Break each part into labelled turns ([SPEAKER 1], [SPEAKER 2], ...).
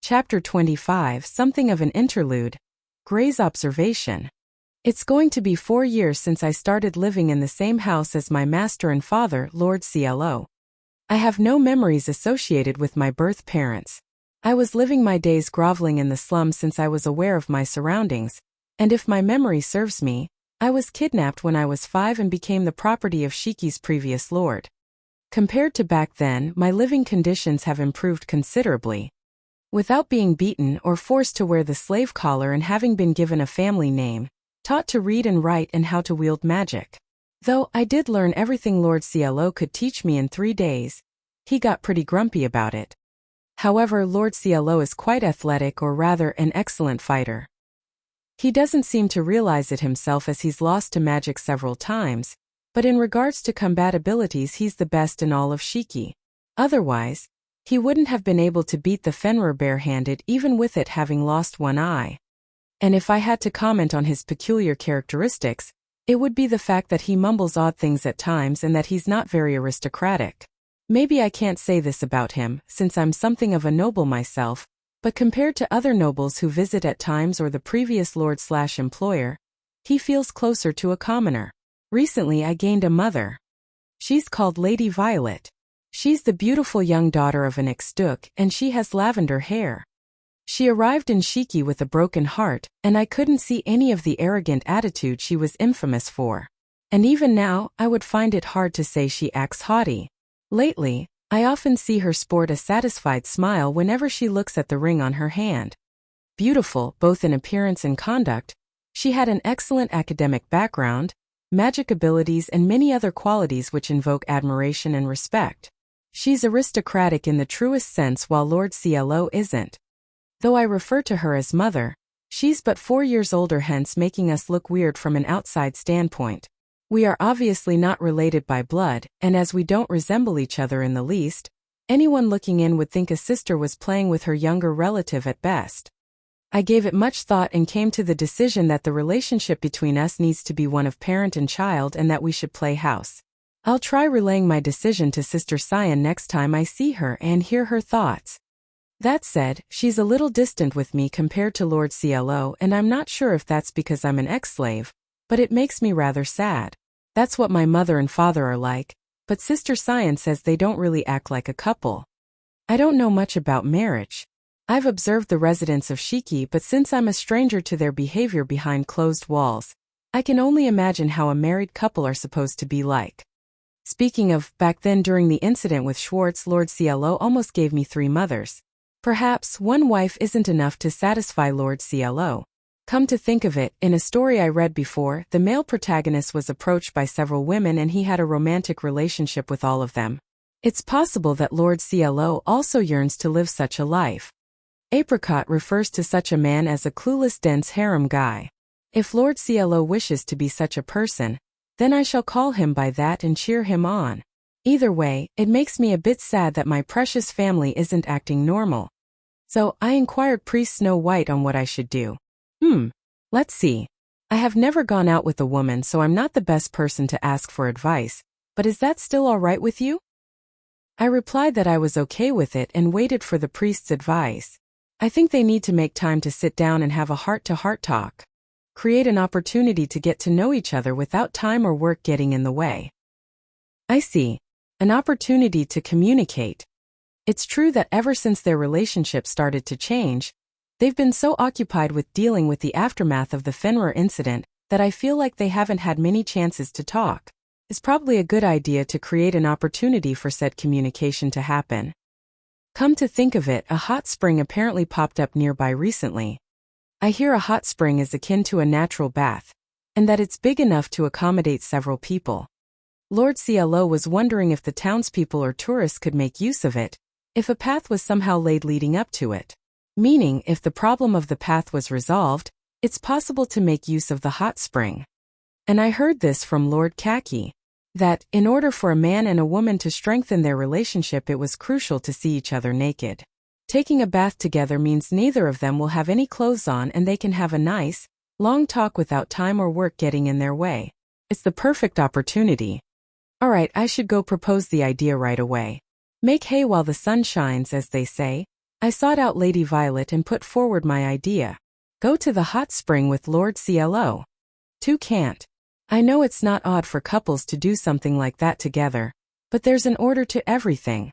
[SPEAKER 1] Chapter 25, Something of an Interlude. Gray's Observation. It's going to be 4 years since I started living in the same house as my master and father, Lord CLO. I have no memories associated with my birth parents. I was living my days groveling in the slums since I was aware of my surroundings, and if my memory serves me, I was kidnapped when I was 5 and became the property of Shiki's previous lord. Compared to back then, my living conditions have improved considerably. Without being beaten or forced to wear the slave collar and having been given a family name, taught to read and write and how to wield magic. Though I did learn everything Lord CLO could teach me in 3 days, he got pretty grumpy about it. However, Lord CLO is quite athletic, or rather an excellent fighter. He doesn't seem to realize it himself as he's lost to magic several times, but in regards to combat abilities he's the best in all of Shiki. Otherwise, he wouldn't have been able to beat the Fenrir barehanded even with it having lost one eye. And if I had to comment on his peculiar characteristics, it would be the fact that he mumbles odd things at times and that he's not very aristocratic. Maybe I can't say this about him, since I'm something of a noble myself, but compared to other nobles who visit at times or the previous lord/employer, he feels closer to a commoner. Recently I gained a mother. She's called Lady Violet. She's the beautiful young daughter of an ex-duke, and she has lavender hair. She arrived in Shiki with a broken heart, and I couldn't see any of the arrogant attitude she was infamous for. And even now, I would find it hard to say she acts haughty. Lately, I often see her sport a satisfied smile whenever she looks at the ring on her hand. Beautiful, both in appearance and conduct, she had an excellent academic background, magic abilities and many other qualities which invoke admiration and respect. She's aristocratic in the truest sense while Lord CLO isn't. Though I refer to her as mother, she's but 4 years older, hence making us look weird from an outside standpoint. We are obviously not related by blood, and as we don't resemble each other in the least, anyone looking in would think a sister was playing with her younger relative at best. I gave it much thought and came to the decision that the relationship between us needs to be one of parent and child and that we should play house. I'll try relaying my decision to Sister Cyan next time I see her and hear her thoughts. That said, she's a little distant with me compared to Lord CLO, and I'm not sure if that's because I'm an ex-slave, but it makes me rather sad. That's what my mother and father are like, but Sister Cyan says they don't really act like a couple. I don't know much about marriage. I've observed the residents of Shiki, but since I'm a stranger to their behavior behind closed walls, I can only imagine how a married couple are supposed to be like. Speaking of, back then during the incident with Schwartz, Lord CLO almost gave me 3 mothers. Perhaps one wife isn't enough to satisfy Lord CLO. Come to think of it, in a story I read before, the male protagonist was approached by several women and he had a romantic relationship with all of them. It's possible that Lord CLO also yearns to live such a life. Apricot refers to such a man as a clueless dense harem guy. If Lord CLO wishes to be such a person, then I shall call him by that and cheer him on. Either way, it makes me a bit sad that my precious family isn't acting normal. So, I inquired Priest Snow White on what I should do. Let's see. I have never gone out with a woman, so I'm not the best person to ask for advice, but is that still all right with you? I replied that I was okay with it and waited for the priest's advice. I think they need to make time to sit down and have a heart-to-heart talk. Create an opportunity to get to know each other without time or work getting in the way. I see. An opportunity to communicate. It's true that ever since their relationship started to change, they've been so occupied with dealing with the aftermath of the Fenrir incident that I feel like they haven't had many chances to talk. It's probably a good idea to create an opportunity for said communication to happen. Come to think of it, a hot spring apparently popped up nearby recently. I hear a hot spring is akin to a natural bath, and that it's big enough to accommodate several people. Lord CLO was wondering if the townspeople or tourists could make use of it, if a path was somehow laid leading up to it. Meaning, if the problem of the path was resolved, it's possible to make use of the hot spring. And I heard this from Lord Kaki, that, in order for a man and a woman to strengthen their relationship, it was crucial to see each other naked. Taking a bath together means neither of them will have any clothes on and they can have a nice, long talk without time or work getting in their way. It's the perfect opportunity. Alright, I should go propose the idea right away. Make hay while the sun shines, as they say. I sought out Lady Violet and put forward my idea. Go to the hot spring with Lord CLO. Two can't. I know it's not odd for couples to do something like that together, but there's an order to everything.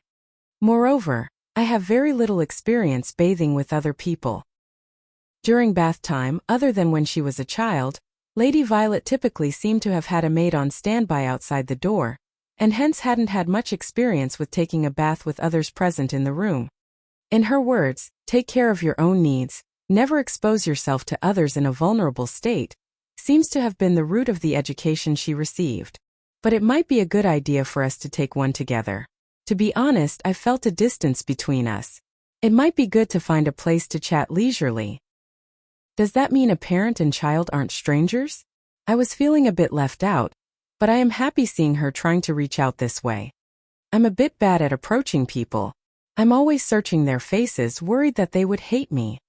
[SPEAKER 1] Moreover, I have very little experience bathing with other people. During bath time, other than when she was a child, Lady Violet typically seemed to have had a maid on standby outside the door, and hence hadn't had much experience with taking a bath with others present in the room. In her words, take care of your own needs, never expose yourself to others in a vulnerable state, seems to have been the root of the education she received. But it might be a good idea for us to take one together. To be honest, I felt a distance between us. It might be good to find a place to chat leisurely. Does that mean a parent and child aren't strangers? I was feeling a bit left out, but I am happy seeing her trying to reach out this way. I'm a bit bad at approaching people. I'm always searching their faces, worried that they would hate me.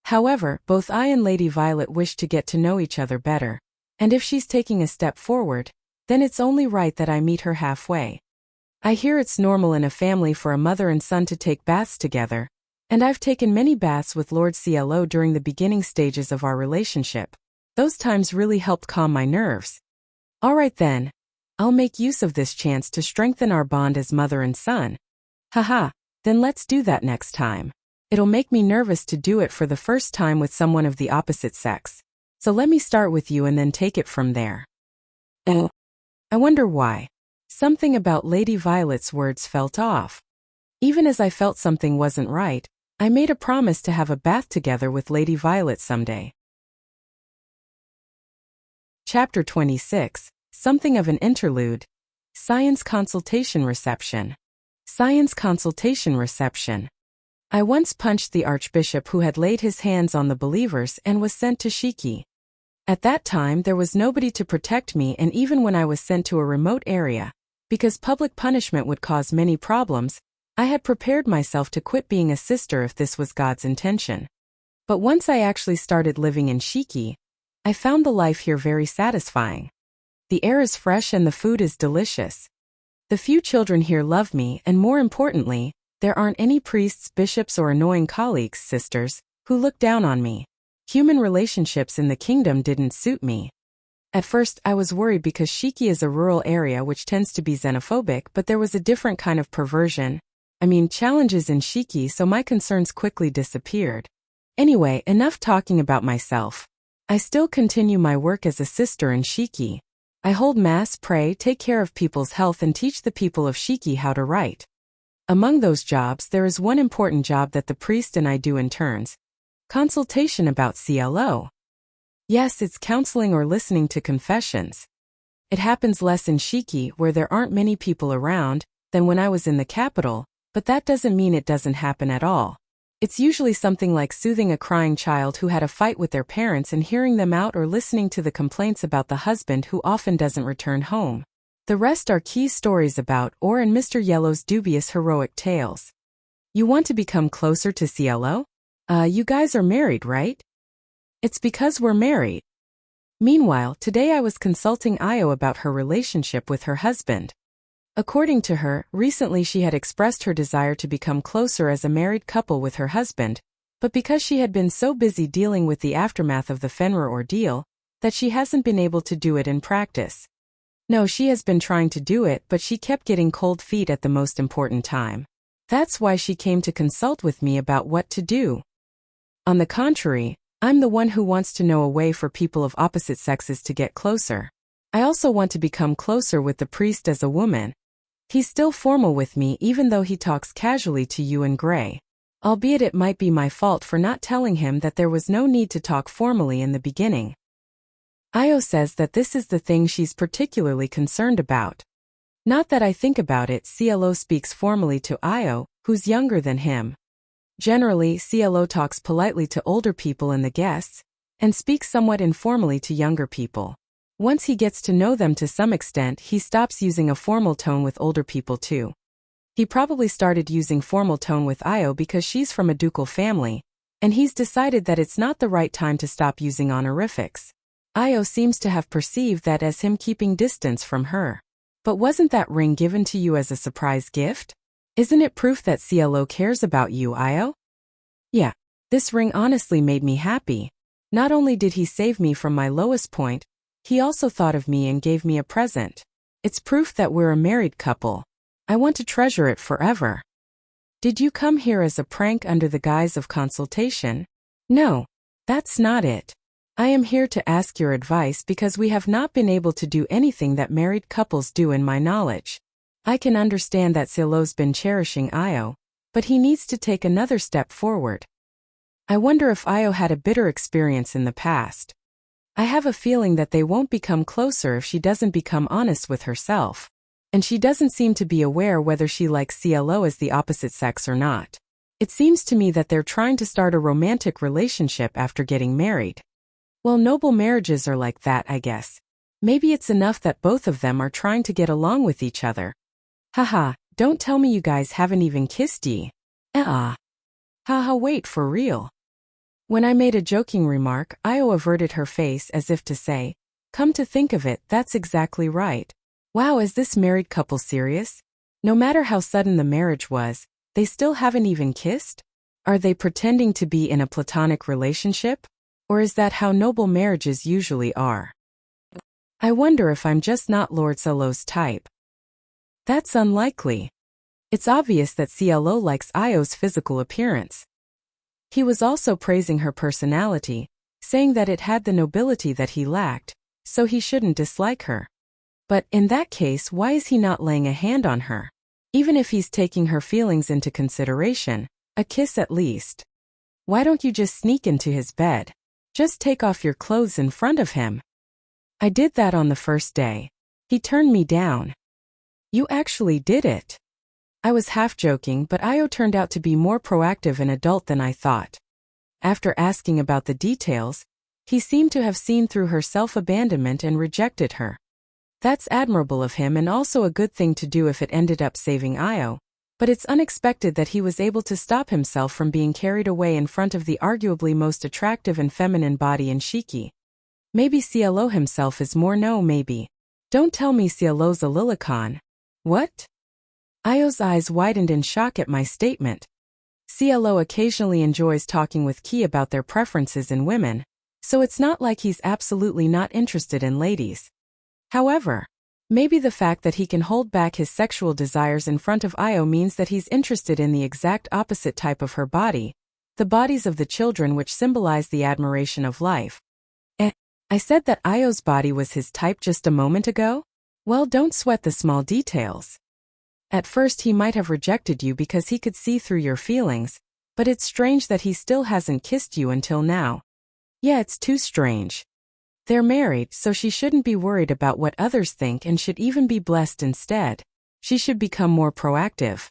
[SPEAKER 1] However, both I and Lady Violet wish to get to know each other better, and if she's taking a step forward, then it's only right that I meet her halfway. I hear it's normal in a family for a mother and son to take baths together, and I've taken many baths with Lord CLO during the beginning stages of our relationship. Those times really helped calm my nerves. Alright then, I'll make use of this chance to strengthen our bond as mother and son. Haha, then let's do that next time. It'll make me nervous to do it for the first time with someone of the opposite sex. So let me start with you and then take it from there. Oh. I wonder why. Something about Lady Violet's words felt off. Even as I felt something wasn't right, I made a promise to have a bath together with Lady Violet someday. Chapter 26, Something of an Interlude. Science Consultation Reception. Science Consultation Reception. I once punched the Archbishop who had laid his hands on the believers and was sent to Shiki. At that time there was nobody to protect me, and even when I was sent to a remote area, because public punishment would cause many problems, I had prepared myself to quit being a sister if this was God's intention. But once I actually started living in Shiki, I found the life here very satisfying. The air is fresh and the food is delicious. The few children here love me, and more importantly, there aren't any priests, bishops, or annoying colleagues, sisters, who look down on me. Human relationships in the kingdom didn't suit me. At first, I was worried because Shiki is a rural area which tends to be xenophobic, but there was a different kind of perversion. Challenges in Shiki, so my concerns quickly disappeared. Anyway, enough talking about myself. I still continue my work as a sister in Shiki. I hold mass, pray, take care of people's health, and teach the people of Shiki how to write. Among those jobs, there is one important job that the priest and I do in turns. Consultation about CLO. Yes, it's counseling or listening to confessions. It happens less in Shiki, where there aren't many people around, than when I was in the capital, but that doesn't mean it doesn't happen at all. It's usually something like soothing a crying child who had a fight with their parents and hearing them out, or listening to the complaints about the husband who often doesn't return home. The rest are key stories about, or in Mr. Yellow's dubious heroic tales. You want to become closer to CLO? You guys are married, right? It's because we're married. Meanwhile, today I was consulting Io about her relationship with her husband. According to her, recently she had expressed her desire to become closer as a married couple with her husband, but because she had been so busy dealing with the aftermath of the Fenrir ordeal, that she hasn't been able to do it in practice. No, she has been trying to do it, but she kept getting cold feet at the most important time. That's why she came to consult with me about what to do. On the contrary, I'm the one who wants to know a way for people of opposite sexes to get closer. I also want to become closer with the priest as a woman. He's still formal with me even though he talks casually to you in gray. Albeit it might be my fault for not telling him that there was no need to talk formally in the beginning. Io says that this is the thing she's particularly concerned about. Not that I think about it, CLO speaks formally to Io, who's younger than him. Generally, CLO talks politely to older people and the guests, and speaks somewhat informally to younger people. Once he gets to know them to some extent, he stops using a formal tone with older people too. He probably started using formal tone with Io because she's from a ducal family, and he's decided that it's not the right time to stop using honorifics. Io seems to have perceived that as him keeping distance from her. But wasn't that ring given to you as a surprise gift? Isn't it proof that CLO cares about you, Io? Yeah, this ring honestly made me happy. Not only did he save me from my lowest point, he also thought of me and gave me a present. It's proof that we're a married couple. I want to treasure it forever. Did you come here as a prank under the guise of consultation? No, that's not it. I am here to ask your advice because we have not been able to do anything that married couples do in my knowledge. I can understand that Silo's been cherishing Io, but he needs to take another step forward. I wonder if Io had a bitter experience in the past. I have a feeling that they won't become closer if she doesn't become honest with herself. And she doesn't seem to be aware whether she likes CLO as the opposite sex or not. It seems to me that they're trying to start a romantic relationship after getting married. Well, noble marriages are like that, I guess. Maybe it's enough that both of them are trying to get along with each other. Haha, don't tell me you guys haven't even kissed ye. Haha, wait, for real. When I made a joking remark, Io averted her face as if to say, come to think of it, that's exactly right. Wow, is this married couple serious? No matter how sudden the marriage was, they still haven't even kissed? Are they pretending to be in a platonic relationship? Or is that how noble marriages usually are? I wonder if I'm just not Lord Silo's type. That's unlikely. It's obvious that CLO likes Io's physical appearance. He was also praising her personality, saying that it had the nobility that he lacked, so he shouldn't dislike her. But in that case, why is he not laying a hand on her? Even if he's taking her feelings into consideration, a kiss at least. Why don't you just sneak into his bed? Just take off your clothes in front of him. I did that on the first day. He turned me down. You actually did it. I was half joking, but Io turned out to be more proactive and adult than I thought. After asking about the details, he seemed to have seen through her self-abandonment and rejected her. That's admirable of him and also a good thing to do if it ended up saving Io, but it's unexpected that he was able to stop himself from being carried away in front of the arguably most attractive and feminine body in Shiki. Maybe CLO himself is more. No, maybe. Don't tell me CLO's a Lilicon. What? Io's eyes widened in shock at my statement. CLO occasionally enjoys talking with Key about their preferences in women, so it's not like he's absolutely not interested in ladies. However, maybe the fact that he can hold back his sexual desires in front of Io means that he's interested in the exact opposite type of her body, the bodies of the children which symbolize the admiration of life. I said that Io's body was his type just a moment ago? Well, don't sweat the small details. At first he might have rejected you because he could see through your feelings, but it's strange that he still hasn't kissed you until now. Yeah, it's too strange. They're married, so she shouldn't be worried about what others think and should even be blessed instead. She should become more proactive.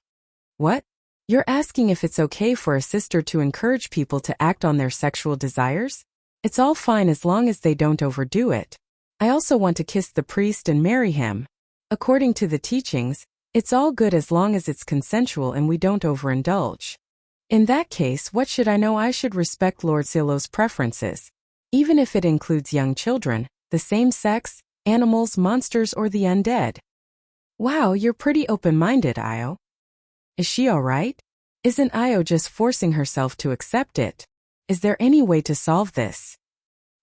[SPEAKER 1] What? You're asking if it's okay for a sister to encourage people to act on their sexual desires? It's all fine as long as they don't overdo it. I also want to kiss the priest and marry him. According to the teachings, it's all good as long as it's consensual and we don't overindulge. In that case, what should I know? I should respect Lord Silo's preferences. Even if it includes young children, the same sex, animals, monsters, or the undead. Wow, you're pretty open-minded, Io. Is she alright? Isn't Io just forcing herself to accept it? Is there any way to solve this?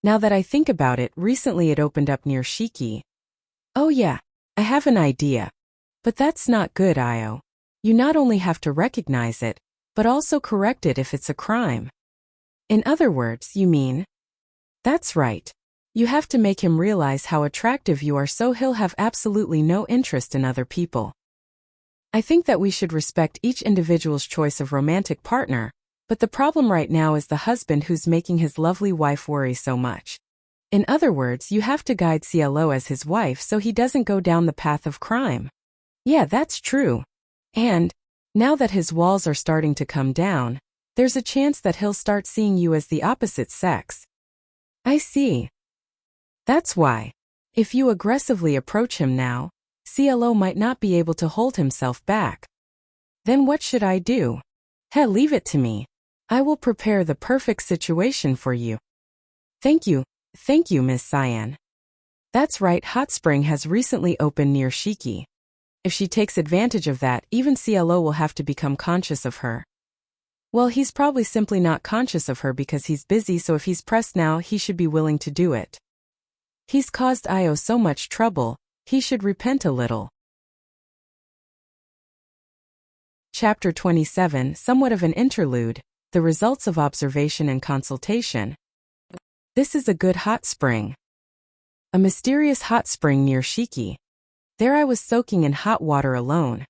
[SPEAKER 1] Now that I think about it, recently it opened up near Shiki. Oh yeah, I have an idea. But that's not good, Io. You not only have to recognize it, but also correct it if it's a crime. In other words, you mean? That's right. You have to make him realize how attractive you are so he'll have absolutely no interest in other people. I think that we should respect each individual's choice of romantic partner, but the problem right now is the husband who's making his lovely wife worry so much. In other words, you have to guide CLO as his wife so he doesn't go down the path of crime. Yeah, that's true. And, now that his walls are starting to come down, there's a chance that he'll start seeing you as the opposite sex. I see. That's why. If you aggressively approach him now, CLO might not be able to hold himself back. Then what should I do? Hell, leave it to me. I will prepare the perfect situation for you. Thank you, Miss Cyan. That's right, Hot Spring has recently opened near Shiki. If she takes advantage of that, even CLO will have to become conscious of her. Well, he's probably simply not conscious of her because he's busy, so if he's pressed now, he should be willing to do it. He's caused Io so much trouble, he should repent a little. Chapter 27, somewhat of an interlude, the results of observation and consultation. This is a good hot spring. A mysterious hot spring near Shiki. There I was soaking in hot water alone.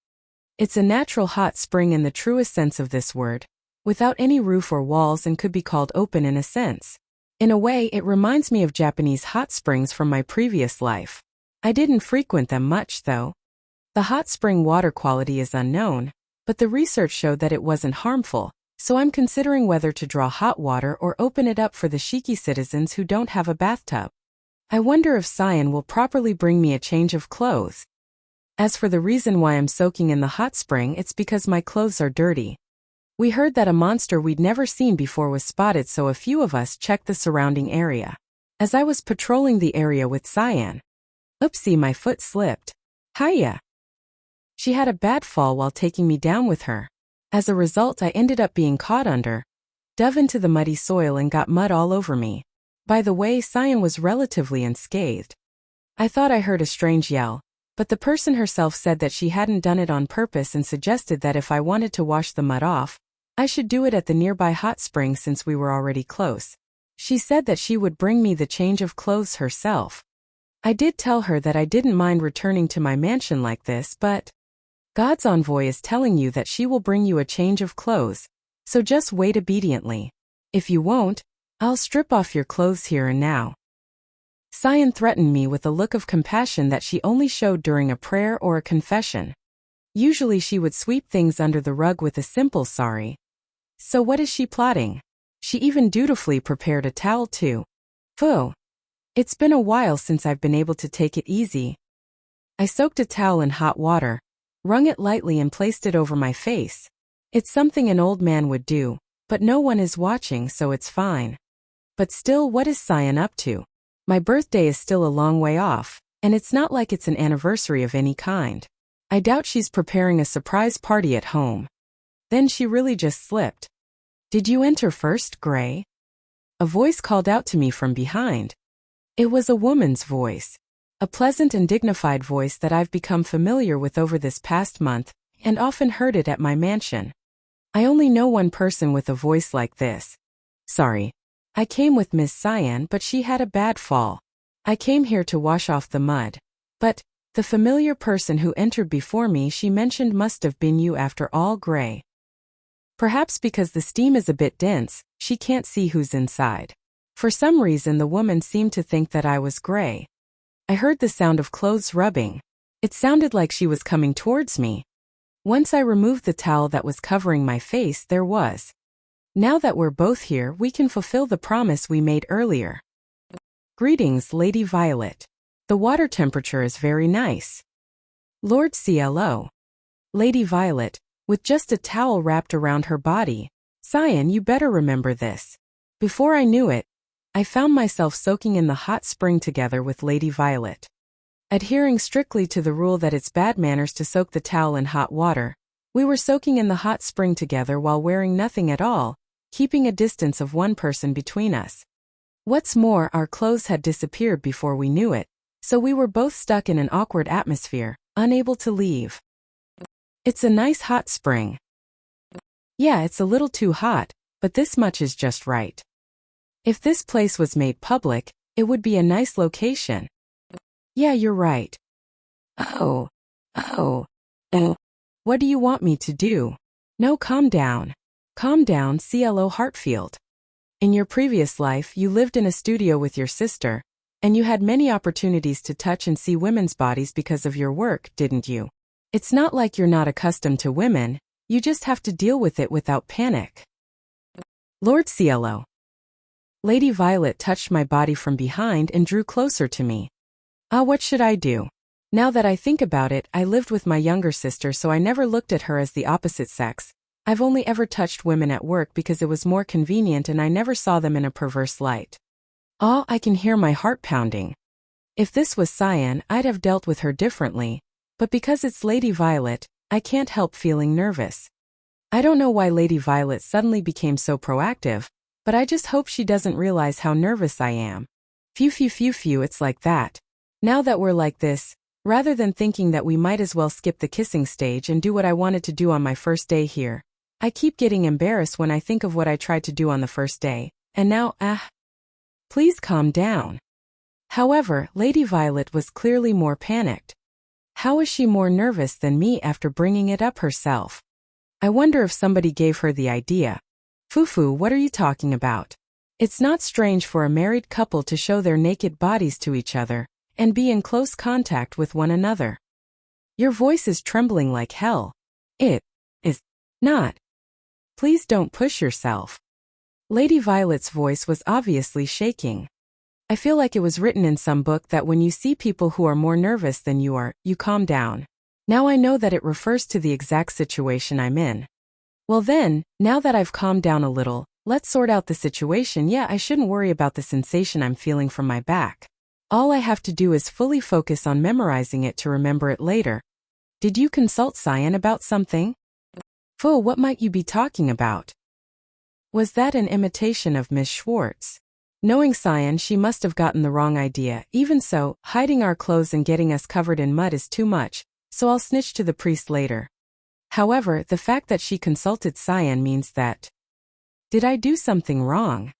[SPEAKER 1] It's a natural hot spring in the truest sense of this word, without any roof or walls, and could be called open in a sense. In a way, it reminds me of Japanese hot springs from my previous life. I didn't frequent them much, though. The hot spring water quality is unknown, but the research showed that it wasn't harmful, so I'm considering whether to draw hot water or open it up for the Shiki citizens who don't have a bathtub. I wonder if Cyan will properly bring me a change of clothes. As for the reason why I'm soaking in the hot spring, it's because my clothes are dirty. We heard that a monster we'd never seen before was spotted, so a few of us checked the surrounding area. As I was patrolling the area with Cyan. Oopsie, my foot slipped. Hiya! She had a bad fall while taking me down with her. As a result, I ended up being caught under, dove into the muddy soil and got mud all over me. By the way, Cyan was relatively unscathed. I thought I heard a strange yell, but the person herself said that she hadn't done it on purpose and suggested that if I wanted to wash the mud off, I should do it at the nearby hot spring since we were already close. She said that she would bring me the change of clothes herself. I did tell her that I didn't mind returning to my mansion like this, but God's envoy is telling you that she will bring you a change of clothes, so just wait obediently. If you won't, I'll strip off your clothes here and now. Cyan threatened me with a look of compassion that she only showed during a prayer or a confession. Usually she would sweep things under the rug with a simple sorry. So what is she plotting? She even dutifully prepared a towel too. Phew. It's been a while since I've been able to take it easy. I soaked a towel in hot water, wrung it lightly and placed it over my face. It's something an old man would do, but no one is watching, so it's fine. But still, what is Cyan up to? My birthday is still a long way off, and it's not like it's an anniversary of any kind. I doubt she's preparing a surprise party at home. Then she really just slipped. Did you enter first, Gray? A voice called out to me from behind. It was a woman's voice. A pleasant and dignified voice that I've become familiar with over this past month, and often heard it at my mansion. I only know one person with a voice like this. Sorry. I came with Miss Cyan, but she had a bad fall. I came here to wash off the mud. But the familiar person who entered before me she mentioned must have been you after all, Gray. Perhaps because the steam is a bit dense, she can't see who's inside. For some reason the woman seemed to think that I was Gray. I heard the sound of clothes rubbing. It sounded like she was coming towards me. Once I removed the towel that was covering my face, there was. Now that we're both here, we can fulfill the promise we made earlier. Greetings, Lady Violet. The water temperature is very nice. Lord CLO. Lady Violet, with just a towel wrapped around her body. Cyan, you better remember this. Before I knew it, I found myself soaking in the hot spring together with Lady Violet. Adhering strictly to the rule that it's bad manners to soak the towel in hot water, we were soaking in the hot spring together while wearing nothing at all, keeping a distance of one person between us. What's more, our clothes had disappeared before we knew it, so we were both stuck in an awkward atmosphere, unable to leave. It's a nice hot spring. Yeah, it's a little too hot, but this much is just right. If this place was made public, it would be a nice location. Yeah, you're right. Oh. What do you want me to do? No, calm down. Calm down, CLO Hartfield. In your previous life, you lived in a studio with your sister, and you had many opportunities to touch and see women's bodies because of your work, didn't you? It's not like you're not accustomed to women, you just have to deal with it without panic. Lord CLO. Lady Violet touched my body from behind and drew closer to me. What should I do? Now that I think about it, I lived with my younger sister, so I never looked at her as the opposite sex. I've only ever touched women at work because it was more convenient and I never saw them in a perverse light. I can hear my heart pounding. If this was Cyan, I'd have dealt with her differently, but because it's Lady Violet, I can't help feeling nervous. I don't know why Lady Violet suddenly became so proactive, but I just hope she doesn't realize how nervous I am. Phew, it's like that. Now that we're like this, rather than thinking that we might as well skip the kissing stage and do what I wanted to do on my first day here, I keep getting embarrassed when I think of what I tried to do on the first day, and now, please calm down. However, Lady Violet was clearly more panicked. How is she more nervous than me after bringing it up herself? I wonder if somebody gave her the idea. Fufu, what are you talking about? It's not strange for a married couple to show their naked bodies to each other and be in close contact with one another. Your voice is trembling like hell. It is not. Please don't push yourself. Lady Violet's voice was obviously shaking. I feel like it was written in some book that when you see people who are more nervous than you are, you calm down. Now I know that it refers to the exact situation I'm in. Well then, now that I've calmed down a little, let's sort out the situation. Yeah, I shouldn't worry about the sensation I'm feeling from my back. All I have to do is fully focus on memorizing it to remember it later. Did you consult Cyan about something? Fu, what might you be talking about? Was that an imitation of Miss Schwartz? Knowing Cyan, she must have gotten the wrong idea. Even so, hiding our clothes and getting us covered in mud is too much, so I'll snitch to the priest later. However, the fact that she consulted Cyan means that... Did I do something wrong?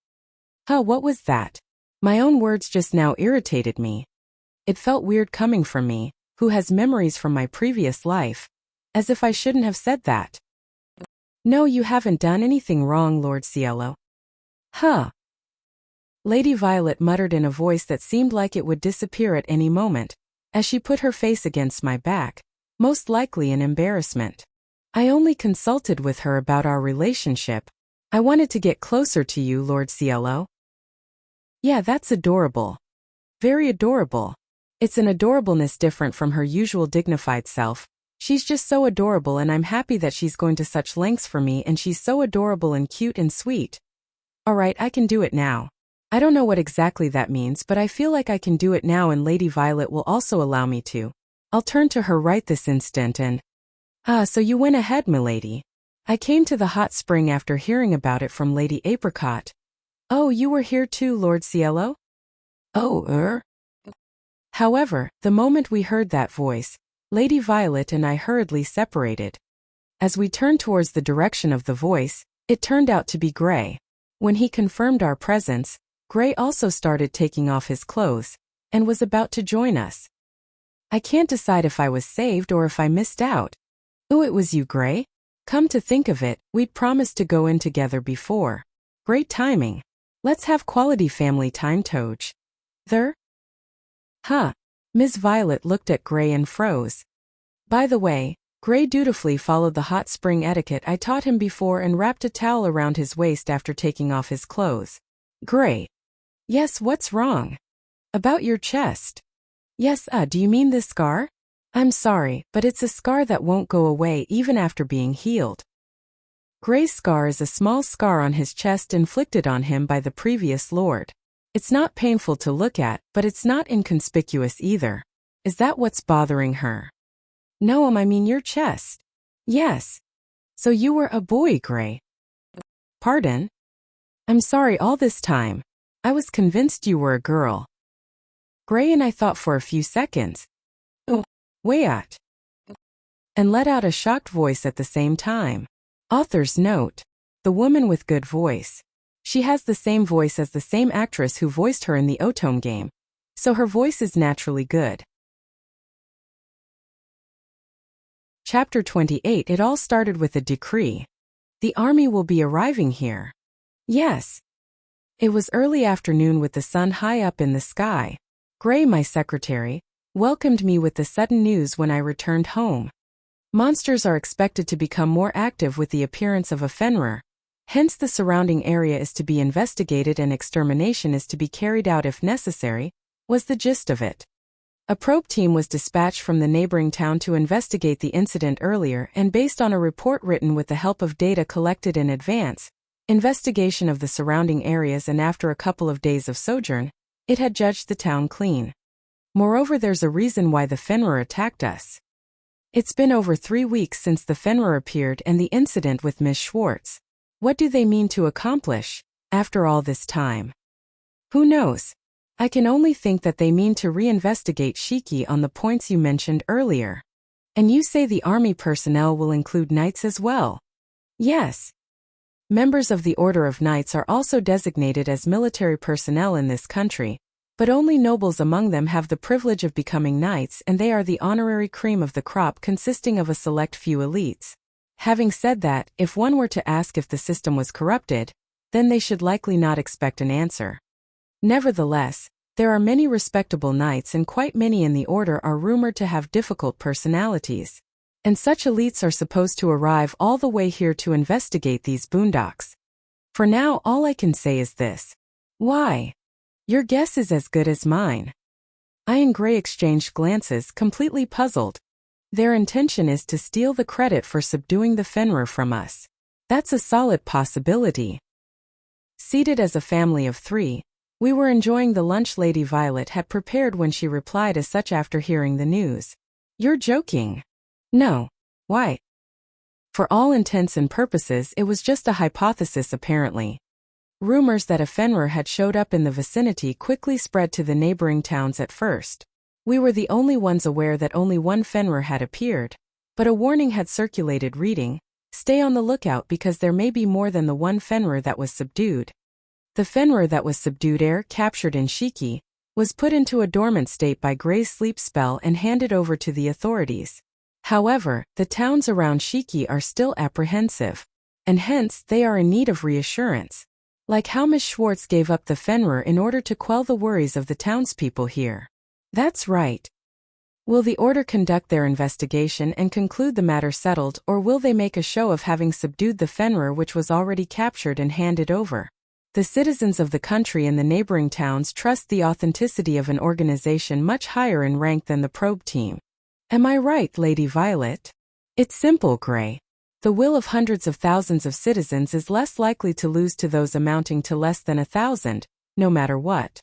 [SPEAKER 1] What was that? My own words just now irritated me. It felt weird coming from me, who has memories from my previous life, as if I shouldn't have said that. No, you haven't done anything wrong, Lord Cielo. Lady Violet muttered in a voice that seemed like it would disappear at any moment, as she put her face against my back, most likely in embarrassment. I only consulted with her about our relationship. I wanted to get closer to you, Lord Cielo. Yeah, that's adorable. Very adorable. It's an adorableness different from her usual dignified self. She's just so adorable, and I'm happy that she's going to such lengths for me, and she's so adorable and cute and sweet. Alright, I can do it now. I don't know what exactly that means, but I feel like I can do it now, and Lady Violet will also allow me to. I'll turn to her right this instant and... So you went ahead, milady. I came to the hot spring after hearing about it from Lady Apricot. Oh, you were here too, Lord Cielo? Oh, However, the moment we heard that voice, Lady Violet and I hurriedly separated. As we turned towards the direction of the voice, it turned out to be Gray. When he confirmed our presence, Gray also started taking off his clothes, and was about to join us. I can't decide if I was saved or if I missed out. Oh, it was you, Gray? Come to think of it, we'd promised to go in together before. Great timing. Let's have quality family time, Toj. There? Miss Violet looked at Gray and froze. By the way, Gray dutifully followed the hot spring etiquette I taught him before and wrapped a towel around his waist after taking off his clothes. Gray. Yes, what's wrong? About your chest. Yes, do you mean this scar? I'm sorry, but it's a scar that won't go away even after being healed. Gray's scar is a small scar on his chest inflicted on him by the previous lord. It's not painful to look at, but it's not inconspicuous either. Is that what's bothering her? No, I mean your chest. Yes. So you were a boy, Gray. Pardon? I'm sorry all this time. I was convinced you were a girl. Gray and I thought for a few seconds. Oh, wait. And let out a shocked voice at the same time. Author's note. The woman with good voice. She has the same voice as the same actress who voiced her in the Otome game. So her voice is naturally good. Chapter 28. It all started with a decree. The army will be arriving here. Yes. It was early afternoon with the sun high up in the sky. Gray, my secretary, welcomed me with the sudden news when I returned home. Monsters are expected to become more active with the appearance of a Fenrir. Hence the surrounding area is to be investigated and extermination is to be carried out if necessary, was the gist of it. A probe team was dispatched from the neighboring town to investigate the incident earlier, and based on a report written with the help of data collected in advance, investigation of the surrounding areas, and after a couple of days of sojourn, it had judged the town clean. Moreover, there's a reason why the Fenrir attacked us. It's been over 3 weeks since the Fenrir appeared and the incident with Miss Schwartz. What do they mean to accomplish, after all this time? Who knows? I can only think that they mean to reinvestigate Shiki on the points you mentioned earlier. And you say the army personnel will include knights as well? Yes. Members of the Order of Knights are also designated as military personnel in this country, but only nobles among them have the privilege of becoming knights, and they are the honorary cream of the crop consisting of a select few elites. Having said that, if one were to ask if the system was corrupted, then they should likely not expect an answer. Nevertheless, there are many respectable knights, and quite many in the order are rumored to have difficult personalities. And such elites are supposed to arrive all the way here to investigate these boondocks. For now, all I can say is this. Why? Your guess is as good as mine. I and Gray exchanged glances, completely puzzled. Their intention is to steal the credit for subduing the Fenrir from us. That's a solid possibility. Seated as a family of 3, we were enjoying the lunch Lady Violet had prepared when she replied as such after hearing the news. You're joking. No. Why? For all intents and purposes, it was just a hypothesis apparently. Rumors that a Fenrir had showed up in the vicinity quickly spread to the neighboring towns at first. We were the only ones aware that only one Fenrir had appeared, but a warning had circulated reading, "Stay on the lookout because there may be more than the one Fenrir that was subdued." The Fenrir that was subdued, captured in Shiki, was put into a dormant state by Gray's sleep spell and handed over to the authorities. However, the towns around Shiki are still apprehensive, and hence they are in need of reassurance. Like how Miss Schwartz gave up the Fenrir in order to quell the worries of the townspeople here. That's right. Will the Order conduct their investigation and conclude the matter settled, or will they make a show of having subdued the Fenrir which was already captured and handed over? The citizens of the country and the neighboring towns trust the authenticity of an organization much higher in rank than the probe team. Am I right, Lady Violet? It's simple, Gray. The will of hundreds of thousands of citizens is less likely to lose to those amounting to less than 1,000, no matter what.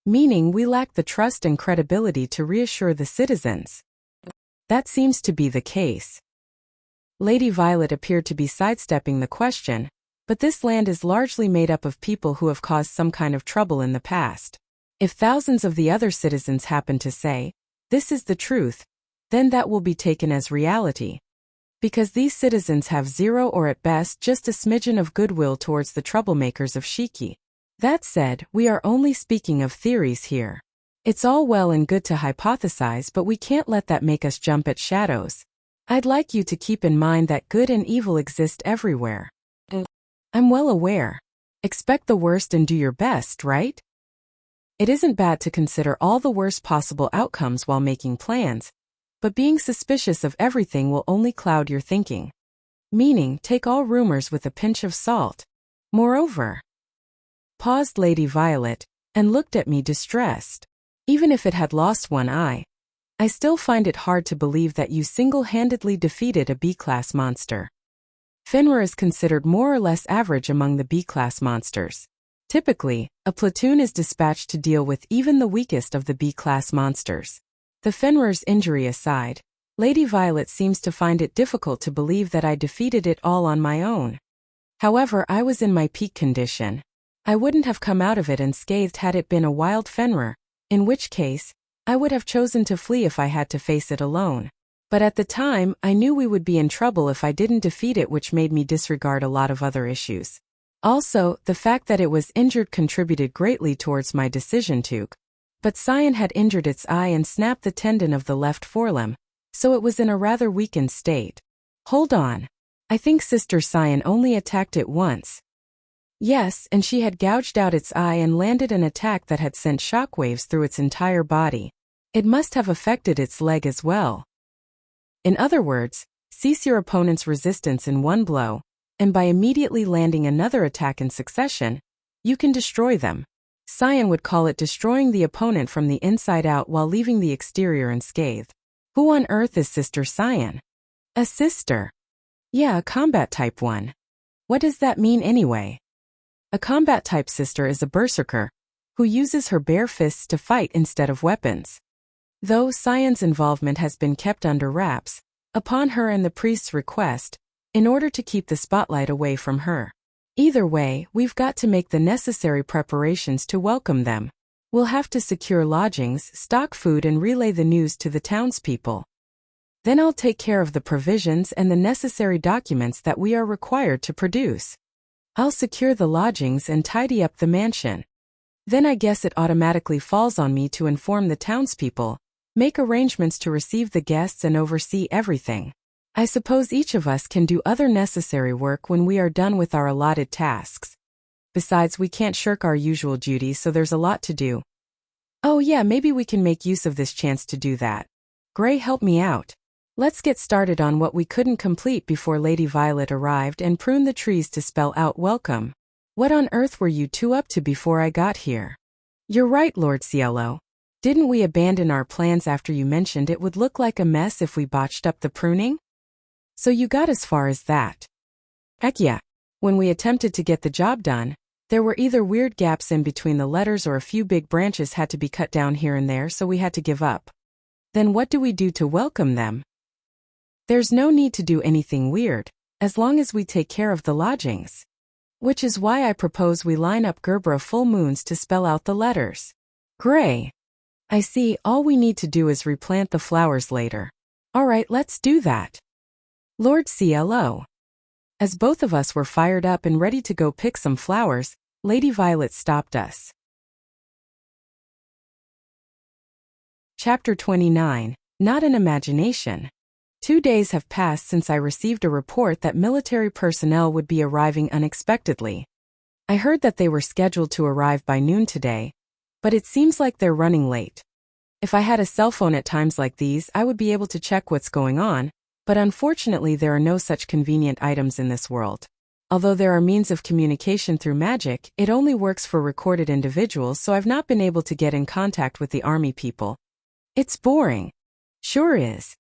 [SPEAKER 1] Meaning we lack the trust and credibility to reassure the citizens. That seems to be the case. Lady Violet appeared to be sidestepping the question, but this land is largely made up of people who have caused some kind of trouble in the past. If thousands of the other citizens happen to say, "This is the truth," then that will be taken as reality. Because these citizens have zero or at best just a smidgen of goodwill towards the troublemakers of Shiki. That said, we are only speaking of theories here. It's all well and good to hypothesize, but we can't let that make us jump at shadows. I'd like you to keep in mind that good and evil exist everywhere. I'm well aware. Expect the worst and do your best, right? It isn't bad to consider all the worst possible outcomes while making plans, but being suspicious of everything will only cloud your thinking. Meaning, take all rumors with a pinch of salt. Moreover, paused Lady Violet, and looked at me distressed. Even if it had lost one eye, I still find it hard to believe that you single-handedly defeated a B-class monster. Fenrir is considered more or less average among the B-class monsters. Typically, a platoon is dispatched to deal with even the weakest of the B-class monsters. The Fenrir's injury aside, Lady Violet seems to find it difficult to believe that I defeated it all on my own. However, I was in my peak condition. I wouldn't have come out of it unscathed had it been a wild Fenrir, in which case, I would have chosen to flee if I had to face it alone. But at the time, I knew we would be in trouble if I didn't defeat it, which made me disregard a lot of other issues. Also, the fact that it was injured contributed greatly towards my decision to. But Cyan had injured its eye and snapped the tendon of the left forelimb, so it was in a rather weakened state. Hold on. I think Sister Cyan only attacked it once. Yes, and she had gouged out its eye and landed an attack that had sent shockwaves through its entire body. It must have affected its leg as well. In other words, cease your opponent's resistance in one blow, and by immediately landing another attack in succession, you can destroy them. Cyan would call it destroying the opponent from the inside out while leaving the exterior unscathed. Who on earth is Sister Cyan? A sister. Yeah, a combat type one. What does that mean anyway? A combat type sister is a berserker, who uses her bare fists to fight instead of weapons. Though Cyan's involvement has been kept under wraps, upon her and the priest's request, in order to keep the spotlight away from her. Either way, we've got to make the necessary preparations to welcome them. We'll have to secure lodgings, stock food and relay the news to the townspeople. Then I'll take care of the provisions and the necessary documents that we are required to produce. I'll secure the lodgings and tidy up the mansion. Then I guess it automatically falls on me to inform the townspeople, make arrangements to receive the guests and oversee everything. I suppose each of us can do other necessary work when we are done with our allotted tasks. Besides, we can't shirk our usual duties, so there's a lot to do. Oh yeah, maybe we can make use of this chance to do that. Gray, help me out. Let's get started on what we couldn't complete before Lady Violet arrived and prune the trees to spell out welcome. What on earth were you two up to before I got here? You're right, Lord Cielo. Didn't we abandon our plans after you mentioned it would look like a mess if we botched up the pruning? So you got as far as that? Heck yeah. When we attempted to get the job done, there were either weird gaps in between the letters or a few big branches had to be cut down here and there, so we had to give up. Then what do we do to welcome them? There's no need to do anything weird, as long as we take care of the lodgings. Which is why I propose we line up Gerbera full moons to spell out the letters. Gray. I see, all we need to do is replant the flowers later. Alright, let's do that. Lord CLO. As both of us were fired up and ready to go pick some flowers, Lady Violet stopped us. Chapter 29. Not an imagination. 2 days have passed since I received a report that military personnel would be arriving unexpectedly. I heard that they were scheduled to arrive by noon today, but it seems like they're running late. If I had a cell phone at times like these, I would be able to check what's going on, but unfortunately there are no such convenient items in this world. Although there are means of communication through magic, it only works for recorded individuals, so I've not been able to get in contact with the army people. It's boring. Sure is.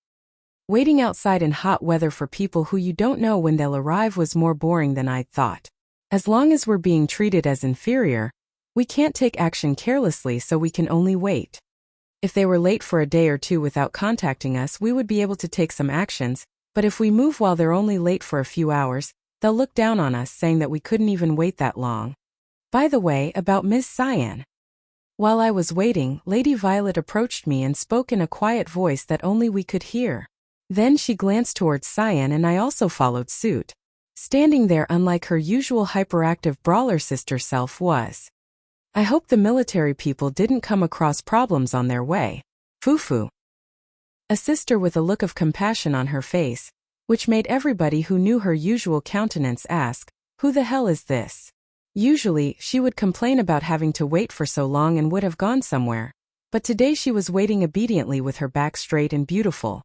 [SPEAKER 1] Waiting outside in hot weather for people who you don't know when they'll arrive was more boring than I'd thought. As long as we're being treated as inferior, we can't take action carelessly, so we can only wait. If they were late for a day or two without contacting us, we would be able to take some actions, but if we move while they're only late for a few hours, they'll look down on us, saying that we couldn't even wait that long. By the way, about Ms. Cyan. While I was waiting, Lady Violet approached me and spoke in a quiet voice that only we could hear. Then she glanced towards Cyan and I also followed suit. Standing there unlike her usual hyperactive brawler sister self was. I hope the military people didn't come across problems on their way. Fufu. A sister with a look of compassion on her face, which made everybody who knew her usual countenance ask, "Who the hell is this?" Usually, she would complain about having to wait for so long and would have gone somewhere. But today she was waiting obediently with her back straight and beautiful.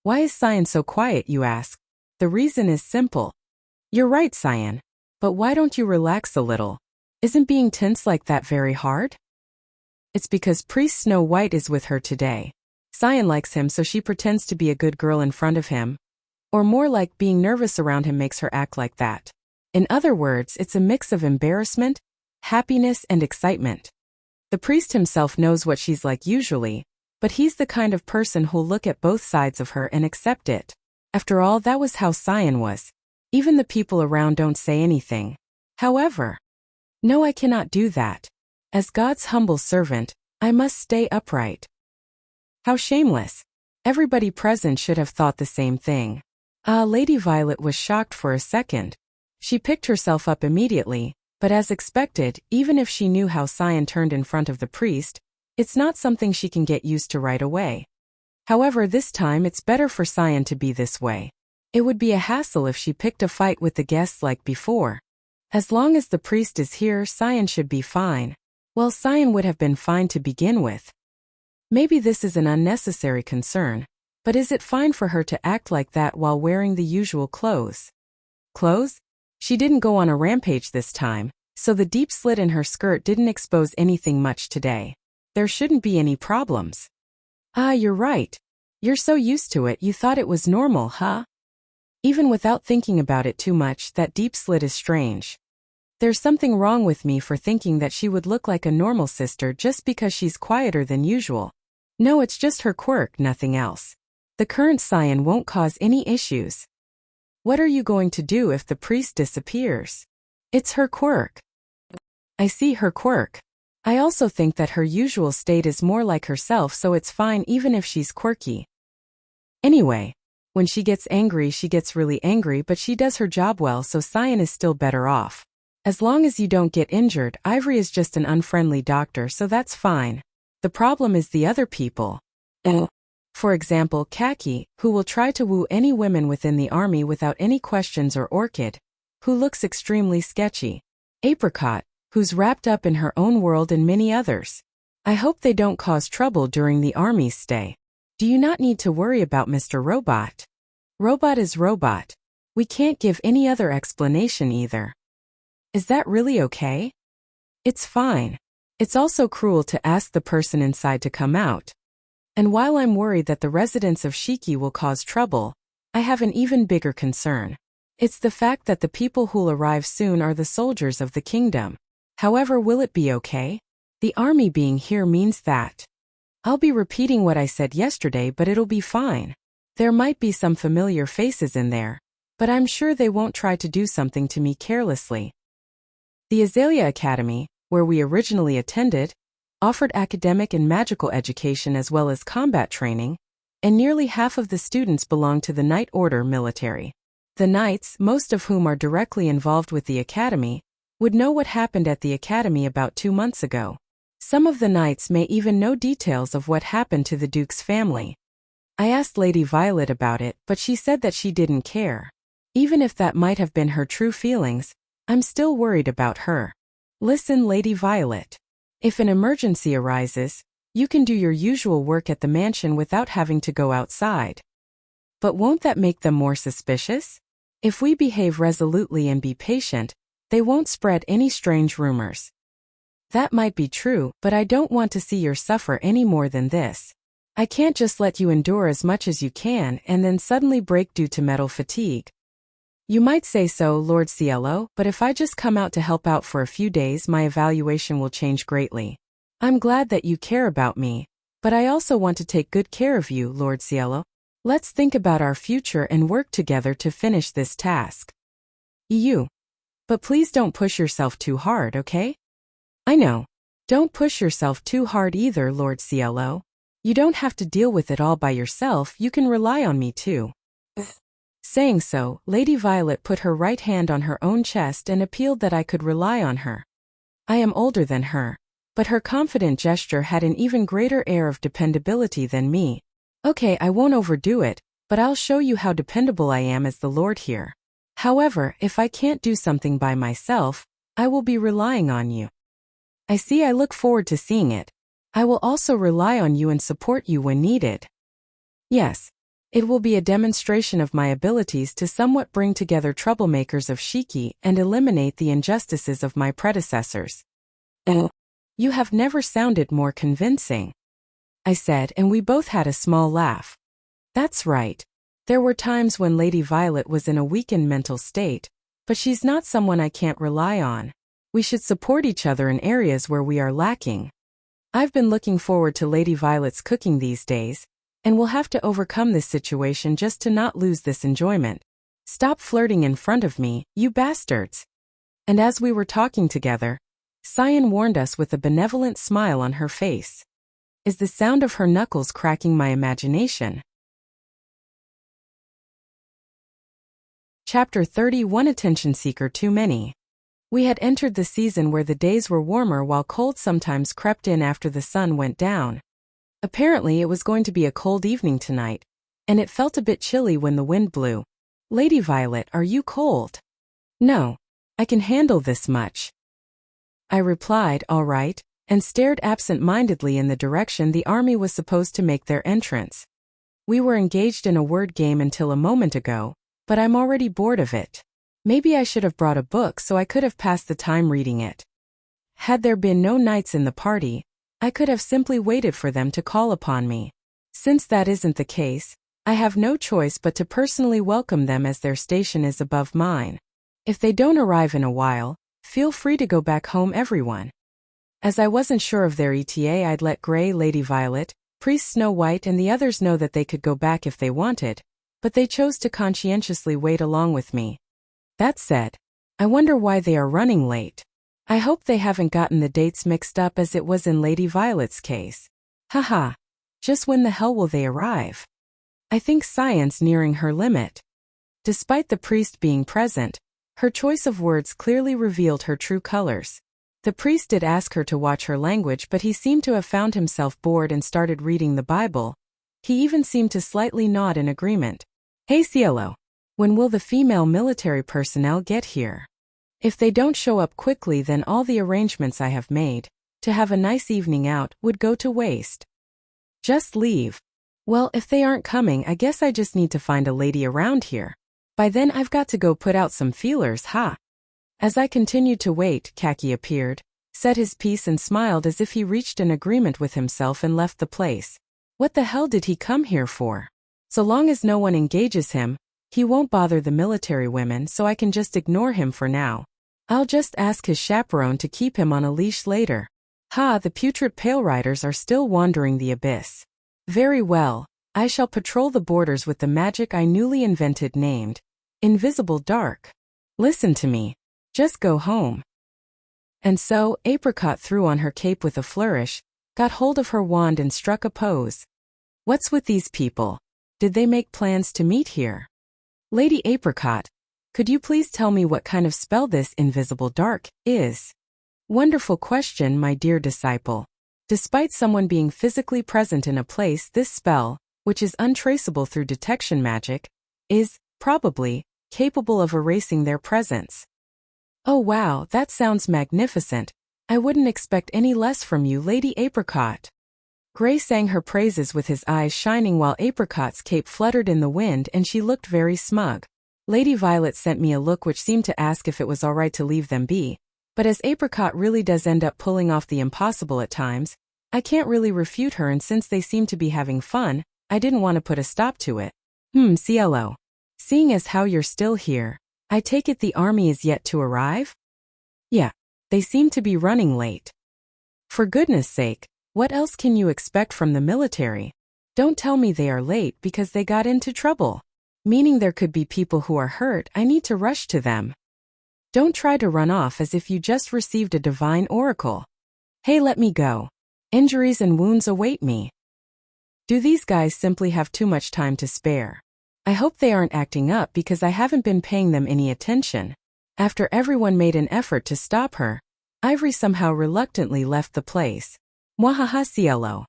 [SPEAKER 1] Why is Cyan so quiet, you ask? The reason is simple. You're right, Cyan. But why don't you relax a little? Isn't being tense like that very hard? It's because Priest Snow White is with her today. Cyan likes him, so she pretends to be a good girl in front of him. Or more like being nervous around him makes her act like that. In other words, it's a mix of embarrassment, happiness, and excitement. The priest himself knows what she's like usually, but he's the kind of person who'll look at both sides of her and accept it. After all, that was how Cyan was. Even the people around don't say anything. However, no, I cannot do that. As God's humble servant, I must stay upright. How shameless. Everybody present should have thought the same thing. Lady Violet was shocked for a second. She picked herself up immediately, but as expected, even if she knew how Cyan turned in front of the priest, it's not something she can get used to right away. However, this time it's better for Cyan to be this way. It would be a hassle if she picked a fight with the guests like before. As long as the priest is here, Cyan should be fine. Well, Cyan would have been fine to begin with. Maybe this is an unnecessary concern, but is it fine for her to act like that while wearing the usual clothes? Clothes? She didn't go on a rampage this time, so the deep slit in her skirt didn't expose anything much today. There shouldn't be any problems. You're right. You're so used to it you thought it was normal, huh? Even without thinking about it too much, that deep slit is strange. There's something wrong with me for thinking that she would look like a normal sister just because she's quieter than usual. No, it's just her quirk, nothing else. The current scion won't cause any issues. What are you going to do if the priest disappears? It's her quirk. I see her quirk. I also think that her usual state is more like herself, so it's fine even if she's quirky. Anyway, when she gets angry she gets really angry, but she does her job well, so Scion is still better off. As long as you don't get injured, Ivory is just an unfriendly doctor, so that's fine. The problem is the other people. For example, Khaki, who will try to woo any women within the army without any questions, or Orchid, who looks extremely sketchy. Apricot, who's wrapped up in her own world, and many others. I hope they don't cause trouble during the army's stay. Do you not need to worry about Mr. Robot? Robot is Robot. We can't give any other explanation either. Is that really okay? It's fine. It's also cruel to ask the person inside to come out. And while I'm worried that the residents of Shiki will cause trouble, I have an even bigger concern. It's the fact that the people who'll arrive soon are the soldiers of the kingdom. However, will it be okay? The army being here means that I'll be repeating what I said yesterday, but it'll be fine. There might be some familiar faces in there, but I'm sure they won't try to do something to me carelessly. The Azalea Academy, where we originally attended, offered academic and magical education as well as combat training, and nearly half of the students belonged to the Knight Order military. The Knights, most of whom are directly involved with the academy, would know what happened at the academy about 2 months ago. Some of the Knights may even know details of what happened to the Duke's family. I asked Lady Violet about it, but she said that she didn't care. Even if that might have been her true feelings, I'm still worried about her. Listen, Lady Violet. If an emergency arises, you can do your usual work at the mansion without having to go outside. But won't that make them more suspicious? If we behave resolutely and be patient, they won't spread any strange rumors. That might be true, but I don't want to see you suffer any more than this. I can't just let you endure as much as you can and then suddenly break due to mental fatigue. You might say so, Lord Cielo, but if I just come out to help out for a few days, my evaluation will change greatly. I'm glad that you care about me, but I also want to take good care of you, Lord Cielo. Let's think about our future and work together to finish this task. You. But please don't push yourself too hard, okay? I know. Don't push yourself too hard either, Lord Cielo. You don't have to deal with it all by yourself, you can rely on me too. Saying so, Lady Violet put her right hand on her own chest and appealed that I could rely on her. I am older than her, but her confident gesture had an even greater air of dependability than me. Okay, I won't overdo it, but I'll show you how dependable I am as the Lord here. However, if I can't do something by myself, I will be relying on you. I see. I look forward to seeing it. I will also rely on you and support you when needed. Yes. It will be a demonstration of my abilities to somewhat bring together troublemakers of Shiki and eliminate the injustices of my predecessors. You have never sounded more convincing, I said, and we both had a small laugh. That's right. There were times when Lady Violet was in a weakened mental state, but she's not someone I can't rely on. We should support each other in areas where we are lacking. I've been looking forward to Lady Violet's cooking these days, and we'll have to overcome this situation just to not lose this enjoyment. Stop flirting in front of me, you bastards. And as we were talking together, Cyan warned us with a benevolent smile on her face. Is the sound of her knuckles cracking my imagination? Chapter 31. Attention Seeker Too Many. We had entered the season where the days were warmer while cold sometimes crept in after the sun went down. Apparently it was going to be a cold evening tonight, and it felt a bit chilly when the wind blew. Lady Violet, are you cold? No. I can handle this much. I replied, all right, and stared absent-mindedly in the direction the army was supposed to make their entrance. We were engaged in a word game until a moment ago, but I'm already bored of it. Maybe I should have brought a book so I could have passed the time reading it. Had there been no knights in the party, I could have simply waited for them to call upon me. Since that isn't the case, I have no choice but to personally welcome them as their station is above mine. If they don't arrive in a while, feel free to go back home, everyone. As I wasn't sure of their ETA, I'd let Grey Lady Violet, Priest Snow White and the others know that they could go back if they wanted, but they chose to conscientiously wait along with me. That said, I wonder why they are running late. I hope they haven't gotten the dates mixed up as it was in Lady Violet's case. Haha. Just when the hell will they arrive? I think science nearing her limit. Despite the priest being present, her choice of words clearly revealed her true colors. The priest did ask her to watch her language, but he seemed to have found himself bored and started reading the Bible. He even seemed to slightly nod in agreement. Hey Cielo. When will the female military personnel get here? If they don't show up quickly, then all the arrangements I have made to have a nice evening out would go to waste. Just leave. Well, if they aren't coming, I guess I just need to find a lady around here. By then I've got to go put out some feelers, ha. As I continued to wait, Khaki appeared, said his piece and smiled as if he reached an agreement with himself and left the place. What the hell did he come here for? So long as no one engages him, he won't bother the military women, so I can just ignore him for now. I'll just ask his chaperone to keep him on a leash later. Ha, the putrid Pale Riders are still wandering the abyss. Very well, I shall patrol the borders with the magic I newly invented named Invisible Dark. Listen to me. Just go home. And so, Apricot threw on her cape with a flourish, got hold of her wand and struck a pose. What's with these people? Did they make plans to meet here? Lady Apricot, could you please tell me what kind of spell this Invisible Dark is? Wonderful question, my dear disciple. Despite someone being physically present in a place, this spell, which is untraceable through detection magic, is, probably, capable of erasing their presence. Oh wow, that sounds magnificent. I wouldn't expect any less from you, Lady Apricot. Gray sang her praises with his eyes shining while Apricot's cape fluttered in the wind and she looked very smug. Lady Violet sent me a look which seemed to ask if it was alright to leave them be. But as Apricot really does end up pulling off the impossible at times, I can't really refute her, and since they seem to be having fun, I didn't want to put a stop to it. Cielo. Seeing as how you're still here, I take it the army is yet to arrive? Yeah, they seem to be running late. For goodness sake, what else can you expect from the military? Don't tell me they are late because they got into trouble. Meaning there could be people who are hurt. I need to rush to them. Don't try to run off as if you just received a divine oracle. Hey, let me go. Injuries and wounds await me. Do these guys simply have too much time to spare? I hope they aren't acting up because I haven't been paying them any attention. After everyone made an effort to stop her, Ivory somehow reluctantly left the place. Mwahaha Cielo.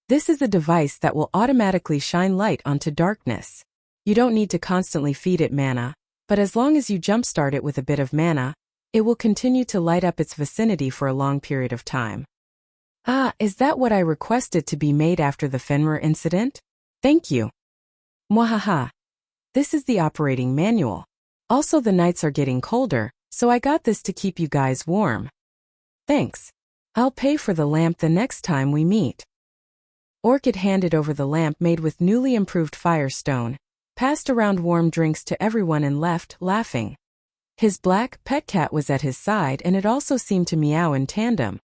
[SPEAKER 1] This is a device that will automatically shine light onto darkness. You don't need to constantly feed it mana, but as long as you jumpstart it with a bit of mana, it will continue to light up its vicinity for a long period of time. Ah, is that what I requested to be made after the Fenrir incident? Thank you. Mwahaha. This is the operating manual. Also, the nights are getting colder, so I got this to keep you guys warm. Thanks. I'll pay for the lamp the next time we meet. Orchid handed over the lamp made with newly improved firestone, passed around warm drinks to everyone and left, laughing. His black pet cat was at his side and it also seemed to meow in tandem.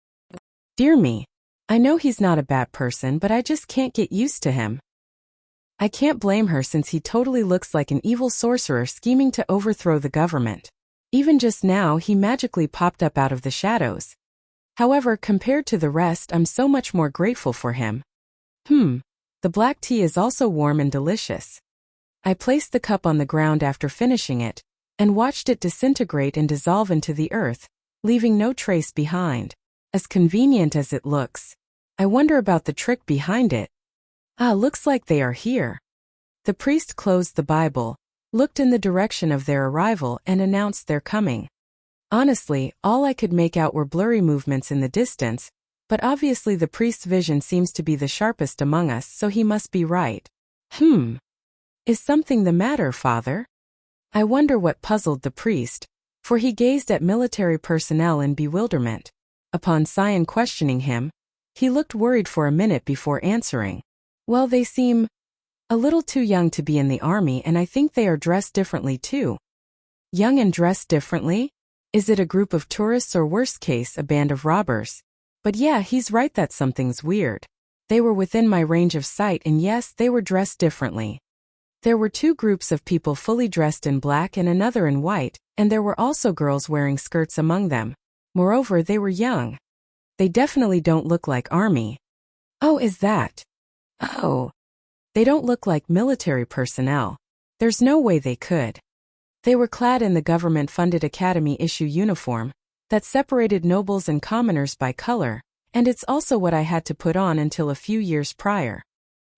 [SPEAKER 1] Dear me. I know he's not a bad person, but I just can't get used to him. I can't blame her since he totally looks like an evil sorcerer scheming to overthrow the government. Even just now he magically popped up out of the shadows. However, compared to the rest, I'm so much more grateful for him. The black tea is also warm and delicious. I placed the cup on the ground after finishing it, and watched it disintegrate and dissolve into the earth, leaving no trace behind. As convenient as it looks, I wonder about the trick behind it. Ah, looks like they are here. The priest closed the Bible, looked in the direction of their arrival and announced their coming. Honestly, all I could make out were blurry movements in the distance, but obviously the priest's vision seems to be the sharpest among us, so he must be right. Is something the matter, Father? I wonder what puzzled the priest, for he gazed at military personnel in bewilderment. Upon Cyan questioning him, he looked worried for a minute before answering. Well, they seem a little too young to be in the army, and I think they are dressed differently too. Young and dressed differently? Is it a group of tourists or worst case, a band of robbers? But yeah, he's right that something's weird. They were within my range of sight, and yes, they were dressed differently. There were two groups of people fully dressed in black and another in white, and there were also girls wearing skirts among them. Moreover, they were young. They definitely don't look like army. Oh, is that? Oh. They don't look like military personnel. There's no way they could. They were clad in the government-funded academy-issue uniform that separated nobles and commoners by color, and it's also what I had to put on until a few years prior.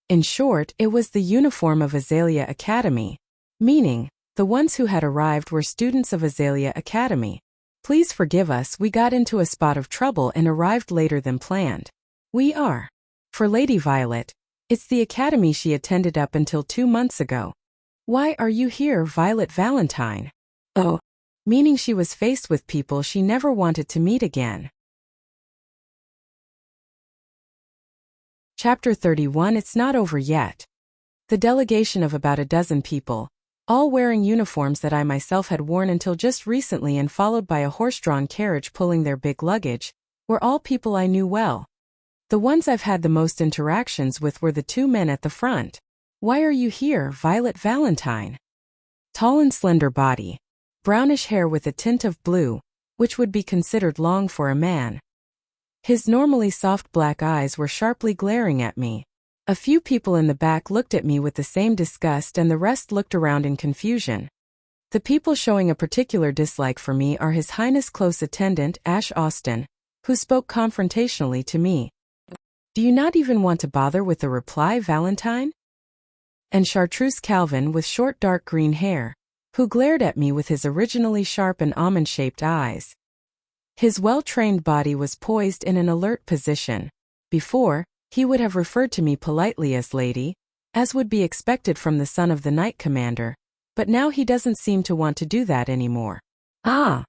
[SPEAKER 1] In short, it was the uniform of Azalea Academy, meaning, the ones who had arrived were students of Azalea Academy. Please forgive us, we got into a spot of trouble and arrived later than planned. We are. For Lady Violet, it's the academy she attended up until 2 months ago. Why are you here, Violet Valentine? Oh, meaning she was faced with people she never wanted to meet again. Chapter 31. It's not over yet. The delegation of about a dozen people, all wearing uniforms that I myself had worn until just recently and followed by a horse-drawn carriage pulling their big luggage, were all people I knew well. The ones I've had the most interactions with were the two men at the front. Why are you here, Violet Valentine? Tall and slender body. Brownish hair with a tint of blue, which would be considered long for a man. His normally soft black eyes were sharply glaring at me. A few people in the back looked at me with the same disgust and the rest looked around in confusion. The people showing a particular dislike for me are His Highness Close Attendant Ash Austin, who spoke confrontationally to me. Do you not even want to bother with the reply, Valentine? And Chartreuse Calvin with short dark green hair, who glared at me with his originally sharp and almond-shaped eyes. His well-trained body was poised in an alert position. Before, he would have referred to me politely as lady, as would be expected from the son of the Knight Commander, but now he doesn't seem to want to do that anymore. Ah!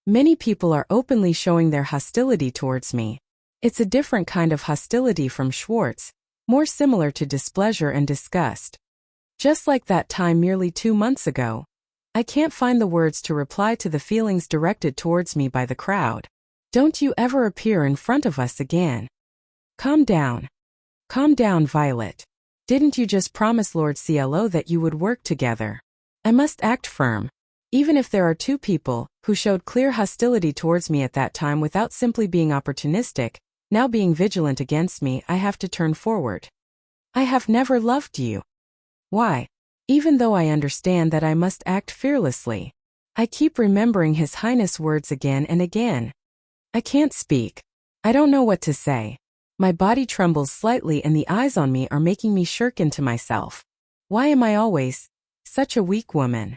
[SPEAKER 1] Many people are openly showing their hostility towards me. It's a different kind of hostility from Schwartz, more similar to displeasure and disgust. Just like that time merely 2 months ago. I can't find the words to reply to the feelings directed towards me by the crowd. Don't you ever appear in front of us again. Calm down. Calm down, Violet. Didn't you just promise Lord CLO that you would work together? I must act firm. Even if there are two people who showed clear hostility towards me at that time without simply being opportunistic, now being vigilant against me, I have to turn forward. I have never loved you. Why? Even though I understand that I must act fearlessly, I keep remembering His Highness' words again and again. I can't speak. I don't know what to say. My body trembles slightly and the eyes on me are making me shirk into myself. Why am I always such a weak woman?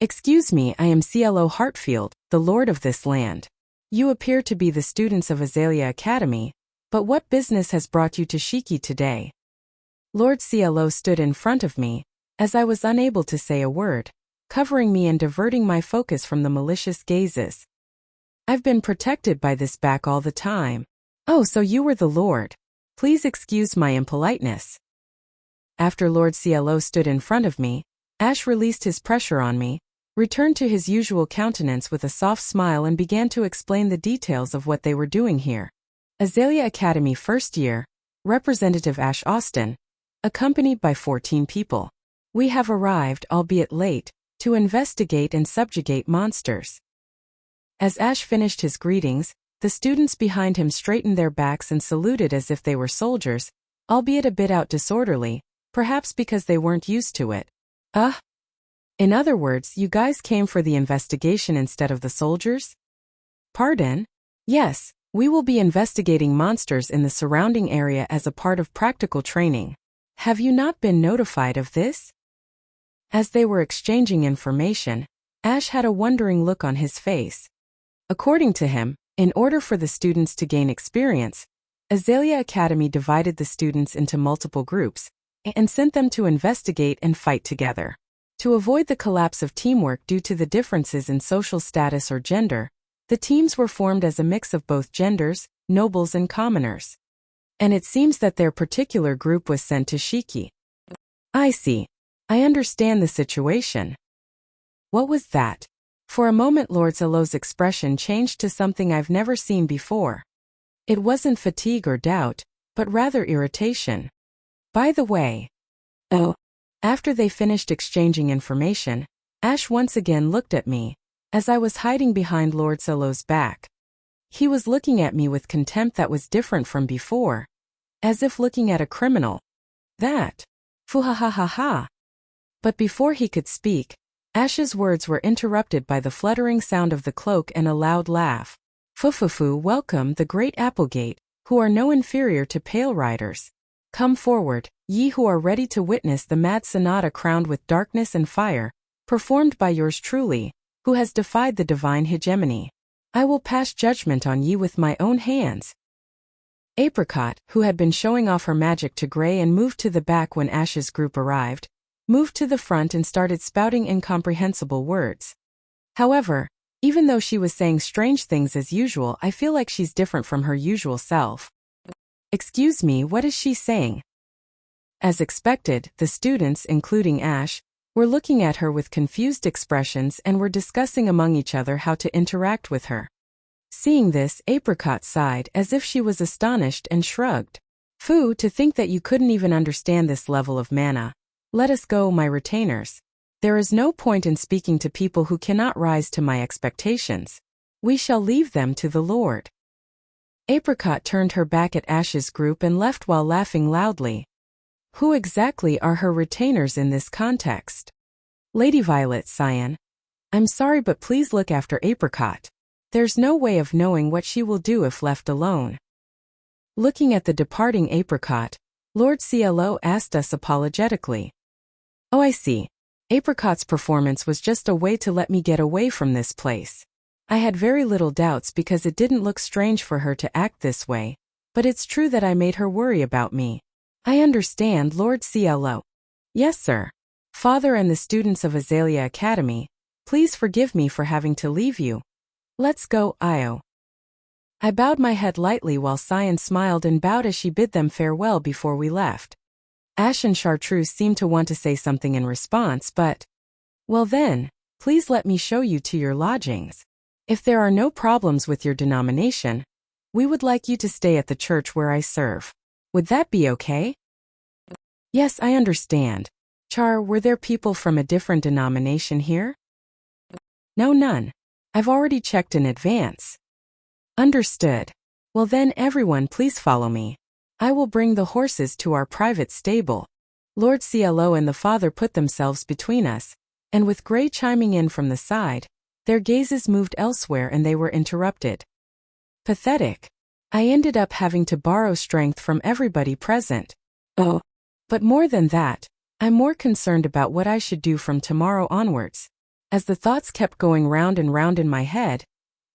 [SPEAKER 1] Excuse me, I am CLO Hartfield, the lord of this land. You appear to be the students of Azalea Academy, but what business has brought you to Shiki today? Lord CLO stood in front of me, as I was unable to say a word, covering me and diverting my focus from the malicious gazes. I've been protected by this back all the time. Oh, so you were the Lord. Please excuse my impoliteness. After Lord CLO stood in front of me, Ash released his pressure on me, returned to his usual countenance with a soft smile and began to explain the details of what they were doing here. Azalea Academy first year, Representative Ash Austin, accompanied by 14 people. We have arrived, albeit late, to investigate and subjugate monsters. As Ash finished his greetings, the students behind him straightened their backs and saluted as if they were soldiers, albeit a bit out disorderly, perhaps because they weren't used to it. In other words, you guys came for the investigation instead of the soldiers? Pardon? Yes, we will be investigating monsters in the surrounding area as a part of practical training. Have you not been notified of this? As they were exchanging information, Ash had a wondering look on his face. According to him, in order for the students to gain experience, Azalea Academy divided the students into multiple groups and sent them to investigate and fight together. To avoid the collapse of teamwork due to the differences in social status or gender, the teams were formed as a mix of both genders, nobles and commoners. And it seems that their particular group was sent to Shiki. I see. I understand the situation. What was that? For a moment Lord Zelo's expression changed to something I've never seen before. It wasn't fatigue or doubt, but rather irritation. By the way. Oh. After they finished exchanging information, Ash once again looked at me, as I was hiding behind Lord Ciello's back. He was looking at me with contempt that was different from before, as if looking at a criminal. That. Fuhahahaha. But before he could speak, Ash's words were interrupted by the fluttering sound of the cloak and a loud laugh. Fufufu, welcome the great Applegate, who are no inferior to Pale Riders. Come forward, ye who are ready to witness the mad sonata crowned with darkness and fire, performed by yours truly, who has defied the divine hegemony. I will pass judgment on ye with my own hands. Apricot, who had been showing off her magic to Grey and moved to the back when Ash's group arrived, moved to the front and started spouting incomprehensible words. However, even though she was saying strange things as usual, I feel like she's different from her usual self. Excuse me, what is she saying? As expected, the students, including Ash, were looking at her with confused expressions and were discussing among each other how to interact with her. Seeing this, Apricot sighed as if she was astonished and shrugged. Phew, to think that you couldn't even understand this level of mana. Let us go, my retainers. There is no point in speaking to people who cannot rise to my expectations. We shall leave them to the Lord. Apricot turned her back at Ash's group and left while laughing loudly. Who exactly are her retainers in this context? Lady Violet, Cyan. I'm sorry, but please look after Apricot. There's no way of knowing what she will do if left alone. Looking at the departing Apricot, Lord Ciello asked us apologetically. Oh, I see. Apricot's performance was just a way to let me get away from this place. I had very little doubts because it didn't look strange for her to act this way, but it's true that I made her worry about me. I understand, Lord Ciello. Yes, sir. Father and the students of Azalea Academy, please forgive me for having to leave you. Let's go, Io. I bowed my head lightly while Cyan smiled and bowed as she bid them farewell before we left. Ash and Chartreuse seemed to want to say something in response, but... Well then, please let me show you to your lodgings. If there are no problems with your denomination, we would like you to stay at the church where I serve. Would that be okay? Yes, I understand. Char, were there people from a different denomination here? No, none. I've already checked in advance. Understood. Well then, everyone, please follow me. I will bring the horses to our private stable. Lord Ciello and the father put themselves between us, and with Grey chiming in from the side, their gazes moved elsewhere and they were interrupted. Pathetic. I ended up having to borrow strength from everybody present. Oh. But more than that, I'm more concerned about what I should do from tomorrow onwards. As the thoughts kept going round and round in my head,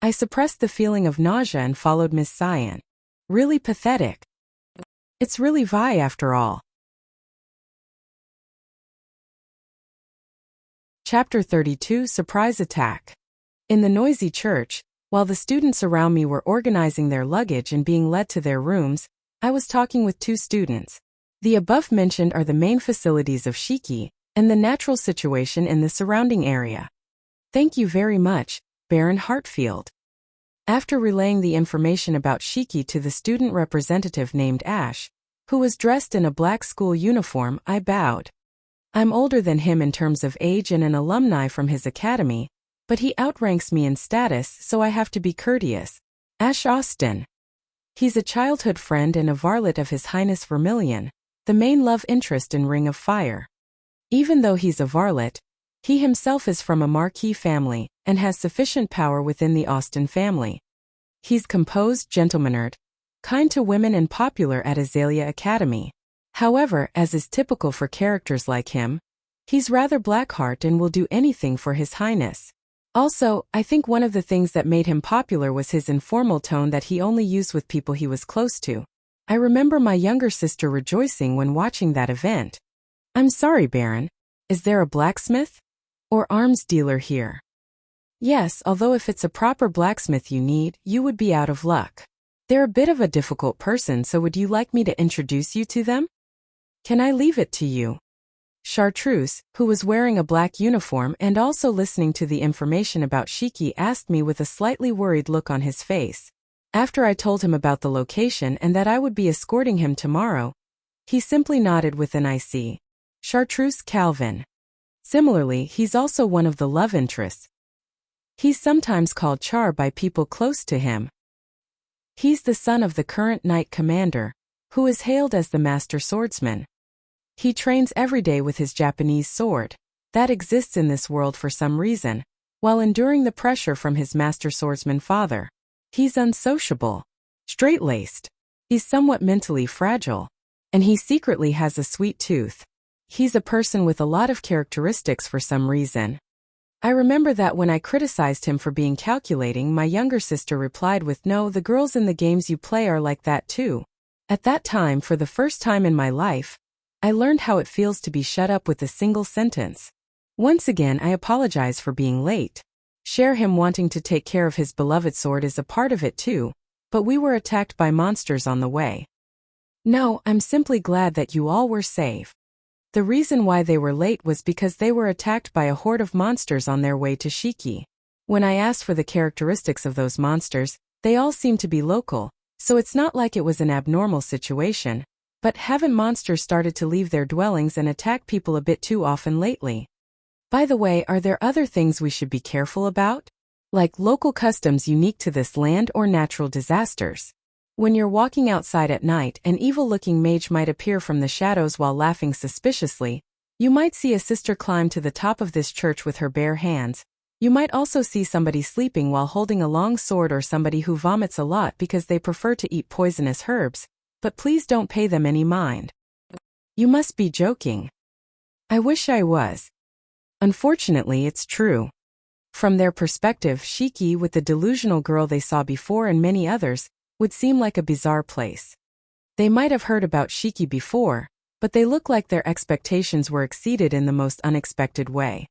[SPEAKER 1] I suppressed the feeling of nausea and followed Miss Cyan. Really pathetic. It's really Vi after all. Chapter 32, Surprise Attack. In the noisy church, while the students around me were organizing their luggage and being led to their rooms, I was talking with two students. The above mentioned are the main facilities of Shiki, and the natural situation in the surrounding area. Thank you very much, Baron Hartfield. After relaying the information about Shiki to the student representative named Ash, who was dressed in a black school uniform, I bowed. I'm older than him in terms of age and an alumni from his academy, but he outranks me in status, so I have to be courteous. Ash Austin. He's a childhood friend and a varlet of His Highness Vermilion, the main love interest in Ring of Fire. Even though he's a varlet, he himself is from a marquis family and has sufficient power within the Austin family. He's composed, gentlemannered, kind to women and popular at Azalea Academy. However, as is typical for characters like him, he's rather blackheart and will do anything for His Highness. Also, I think one of the things that made him popular was his informal tone that he only used with people he was close to. I remember my younger sister rejoicing when watching that event. I'm sorry, Baron. Is there a blacksmith? Or arms dealer here? Yes, although if it's a proper blacksmith you need, you would be out of luck. They're a bit of a difficult person, so would you like me to introduce you to them? Can I leave it to you? Chartreuse, who was wearing a black uniform and also listening to the information about Shiki, asked me with a slightly worried look on his face. After I told him about the location and that I would be escorting him tomorrow, he simply nodded with an "I see." Chartreuse Calvin. Similarly, he's also one of the love interests. He's sometimes called Char by people close to him. He's the son of the current Knight Commander, who is hailed as the Master Swordsman. He trains every day with his Japanese sword, that exists in this world for some reason, while enduring the pressure from his Master Swordsman father. He's unsociable, straight-laced. He's somewhat mentally fragile, and he secretly has a sweet tooth. He's a person with a lot of characteristics for some reason. I remember that when I criticized him for being calculating, my younger sister replied with, "No, the girls in the games you play are like that too." At that time, for the first time in my life, I learned how it feels to be shut up with a single sentence. Once again, I apologize for being late. Share him wanting to take care of his beloved sword is a part of it too, but we were attacked by monsters on the way. No, I'm simply glad that you all were safe. The reason why they were late was because they were attacked by a horde of monsters on their way to Shiki. When I asked for the characteristics of those monsters, they all seemed to be local, so it's not like it was an abnormal situation, but haven't monsters started to leave their dwellings and attack people a bit too often lately? By the way, are there other things we should be careful about? Like local customs unique to this land or natural disasters? When you're walking outside at night, an evil-looking mage might appear from the shadows while laughing suspiciously. You might see a sister climb to the top of this church with her bare hands. You might also see somebody sleeping while holding a long sword, or somebody who vomits a lot because they prefer to eat poisonous herbs, but please don't pay them any mind. You must be joking. I wish I was. Unfortunately, it's true. From their perspective, Shiki, with the delusional girl they saw before and many others, would seem like a bizarre place. They might have heard about Shiki before, but they look like their expectations were exceeded in the most unexpected way.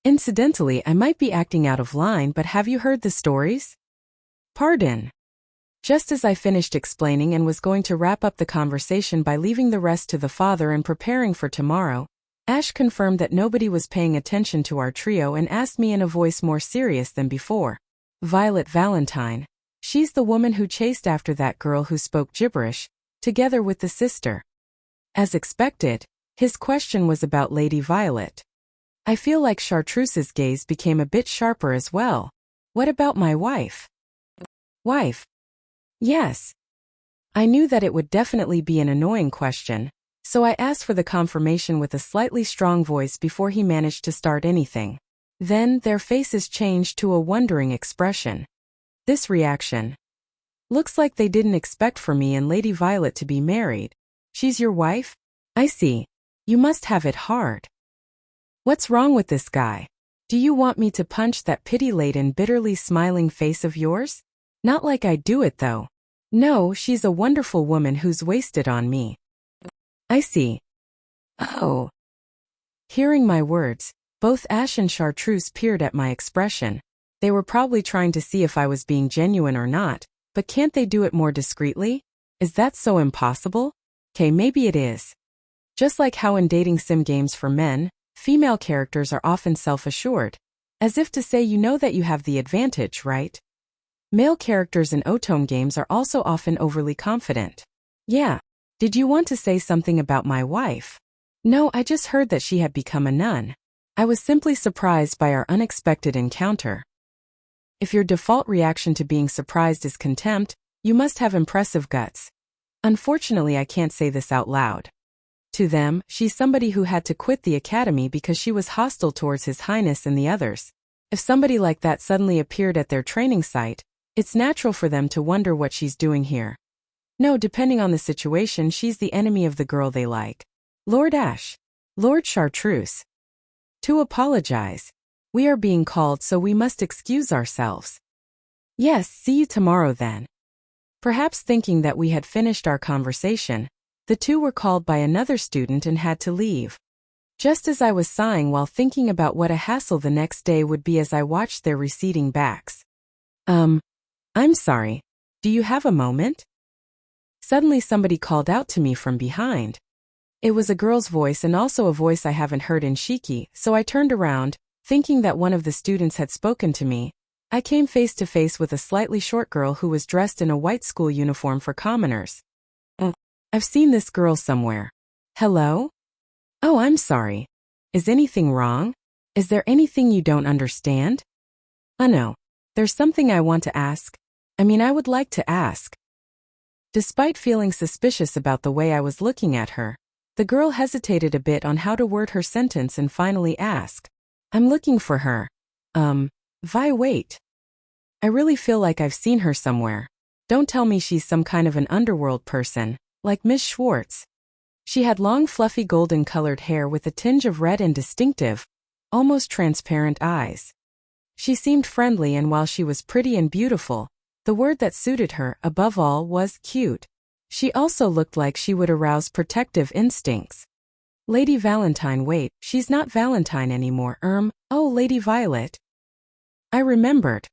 [SPEAKER 1] Incidentally, I might be acting out of line, but have you heard the stories? Pardon. Just as I finished explaining and was going to wrap up the conversation by leaving the rest to the father and preparing for tomorrow, Ash confirmed that nobody was paying attention to our trio and asked me in a voice more serious than before. Violet Valentine. She's the woman who chased after that girl who spoke gibberish, together with the sister. As expected, his question was about Lady Violet. I feel like Chartreuse's gaze became a bit sharper as well. What about my wife? Wife? Yes. I knew that it would definitely be an annoying question, so I asked for the confirmation with a slightly strong voice before he managed to start anything. Then, their faces changed to a wondering expression. This reaction. Looks like they didn't expect for me and Lady Violet to be married. She's your wife? I see. You must have it hard. What's wrong with this guy? Do you want me to punch that pity-laden, bitterly smiling face of yours? Not like I'd do it though. No, she's a wonderful woman who's wasted on me. I see. Oh. Hearing my words, both Ash and Chartreuse peered at my expression. They were probably trying to see if I was being genuine or not, but can't they do it more discreetly? Is that so impossible? Okay, maybe it is. Just like how in dating sim games for men, female characters are often self-assured. As if to say you know that you have the advantage, right? Male characters in otome games are also often overly confident. Yeah. Did you want to say something about my wife? No, I just heard that she had become a nun. I was simply surprised by our unexpected encounter. If your default reaction to being surprised is contempt, you must have impressive guts. Unfortunately, I can't say this out loud. To them, she's somebody who had to quit the academy because she was hostile towards His Highness and the others. If somebody like that suddenly appeared at their training site, it's natural for them to wonder what she's doing here. No, depending on the situation, she's the enemy of the girl they like. Lord Ash. Lord Chartreuse. To apologize. We are being called, so we must excuse ourselves. Yes, see you tomorrow then. Perhaps thinking that we had finished our conversation, the two were called by another student and had to leave. Just as I was sighing while thinking about what a hassle the next day would be as I watched their receding backs. I'm sorry. Do you have a moment? Suddenly somebody called out to me from behind. It was a girl's voice and also a voice I haven't heard in Shiki, so I turned around, thinking that one of the students had spoken to me, I came face to face with a slightly short girl who was dressed in a white school uniform for commoners. I've seen this girl somewhere. Hello? Oh, I'm sorry. Is anything wrong? Is there anything you don't understand? No. There's something I want to ask. I would like to ask. Despite feeling suspicious about the way I was looking at her, the girl hesitated a bit on how to word her sentence and finally asked, I'm looking for her. Wait. I really feel like I've seen her somewhere. Don't tell me she's some kind of an underworld person, like Miss Schwartz. She had long fluffy golden-colored hair with a tinge of red and distinctive, almost transparent eyes. She seemed friendly, and while she was pretty and beautiful, the word that suited her, above all, was cute. She also looked like she would arouse protective instincts. Lady Valentine. Wait, she's not Valentine anymore. Oh, Lady Violet. I remembered.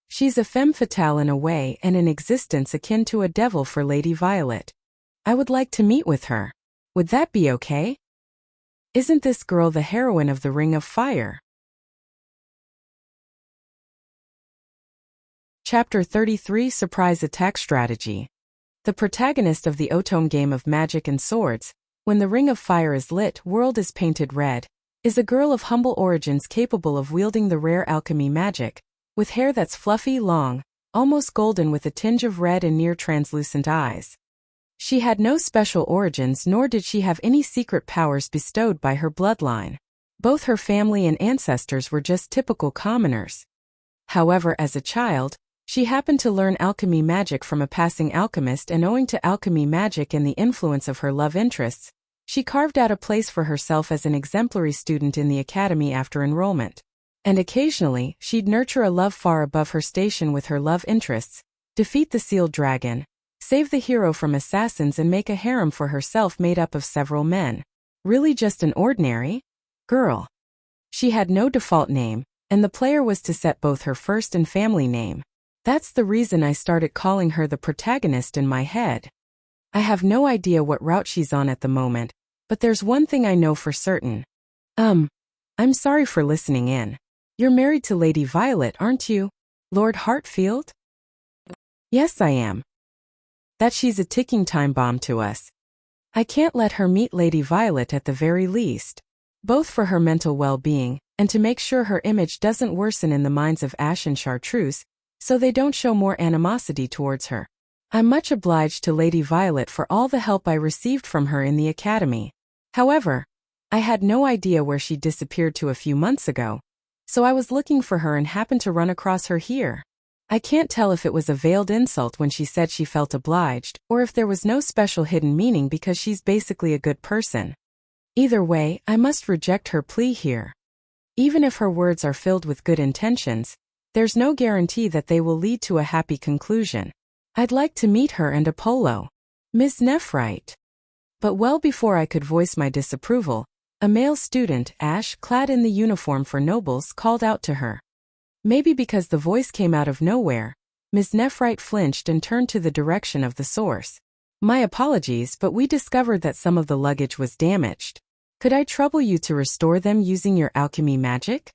[SPEAKER 1] She's a femme fatale in a way, and an existence akin to a devil for Lady Violet. I would like to meet with her. Would that be okay? Isn't this girl the heroine of the Ring of Fire? Chapter 33 Surprise Attack Strategy. The protagonist of the Otome game of magic and swords, when the Ring of Fire is lit, world is painted red, is a girl of humble origins capable of wielding the rare alchemy magic, with hair that's fluffy, long, almost golden with a tinge of red and near-translucent eyes. She had no special origins, nor did she have any secret powers bestowed by her bloodline. Both her family and ancestors were just typical commoners. However, as a child, she happened to learn alchemy magic from a passing alchemist, and owing to alchemy magic and the influence of her love interests, she carved out a place for herself as an exemplary student in the academy after enrollment. And occasionally, she'd nurture a love far above her station with her love interests, defeat the sealed dragon, save the hero from assassins, and make a harem for herself made up of several men. Really just an ordinary girl. She had no default name, and the player was to set both her first and family name. That's the reason I started calling her the protagonist in my head. I have no idea what route she's on at the moment, but there's one thing I know for certain. I'm sorry for listening in. You're married to Lady Violet, aren't you, Lord Hartfield? Yes, I am. That she's a ticking time bomb to us. I can't let her meet Lady Violet at the very least, both for her mental well-being, and to make sure her image doesn't worsen in the minds of Ash and Chartreuse, so they don't show more animosity towards her. I'm much obliged to Lady Violet for all the help I received from her in the academy. However, I had no idea where she disappeared to a few months ago, so I was looking for her and happened to run across her here. I can't tell if it was a veiled insult when she said she felt obliged, or if there was no special hidden meaning because she's basically a good person. Either way, I must reject her plea here. Even if her words are filled with good intentions, there's no guarantee that they will lead to a happy conclusion. I'd like to meet her and Apollo. Ms. Nephrite. But well before I could voice my disapproval, a male student, Ash, clad in the uniform for nobles, called out to her. Maybe because the voice came out of nowhere, Ms. Nephrite flinched and turned to the direction of the source. My apologies, but we discovered that some of the luggage was damaged. Could I trouble you to restore them using your alchemy magic?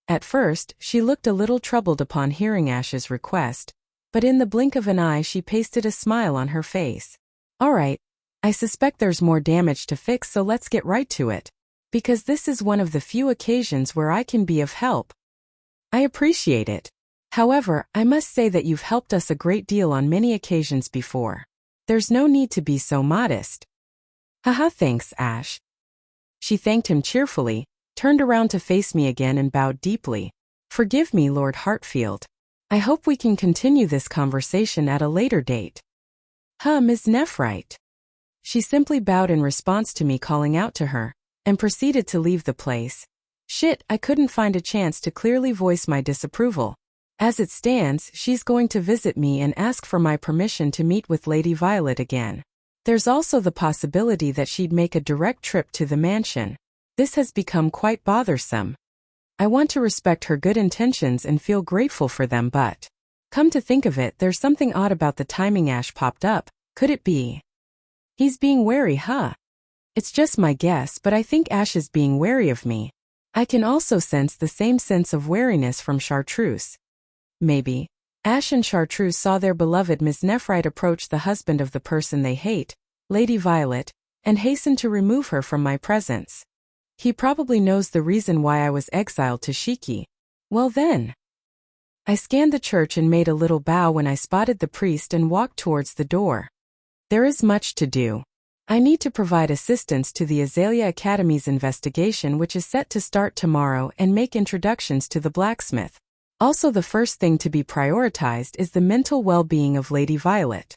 [SPEAKER 1] At first, she looked a little troubled upon hearing Ash's request, but in the blink of an eye she pasted a smile on her face. All right, I suspect there's more damage to fix, so let's get right to it. Because this is one of the few occasions where I can be of help. I appreciate it. However, I must say that you've helped us a great deal on many occasions before. There's no need to be so modest. Haha, thanks, Ash. She thanked him cheerfully, turned around to face me again and bowed deeply. Forgive me, Lord Hartfield. I hope we can continue this conversation at a later date. Ms. Nephrite. She simply bowed in response to me calling out to her, and proceeded to leave the place. Shit, I couldn't find a chance to clearly voice my disapproval. As it stands, she's going to visit me and ask for my permission to meet with Lady Violet again. There's also the possibility that she'd make a direct trip to the mansion. This has become quite bothersome. I want to respect her good intentions and feel grateful for them, but come to think of it, there's something odd about the timing Ash popped up. Could it be? He's being wary, huh? It's just my guess, but I think Ash is being wary of me. I can also sense the same sense of wariness from Chartreuse. maybe. Ash and Chartreuse saw their beloved Miss Nephrite approach the husband of the person they hate, Lady Violet, and hastened to remove her from my presence. He probably knows the reason why I was exiled to Shiki. Well then. I scanned the church and made a little bow when I spotted the priest and walked towards the door. There is much to do. I need to provide assistance to the Azalea Academy's investigation, which is set to start tomorrow, and make introductions to the blacksmith. Also, the first thing to be prioritized is the mental well-being of Lady Violet.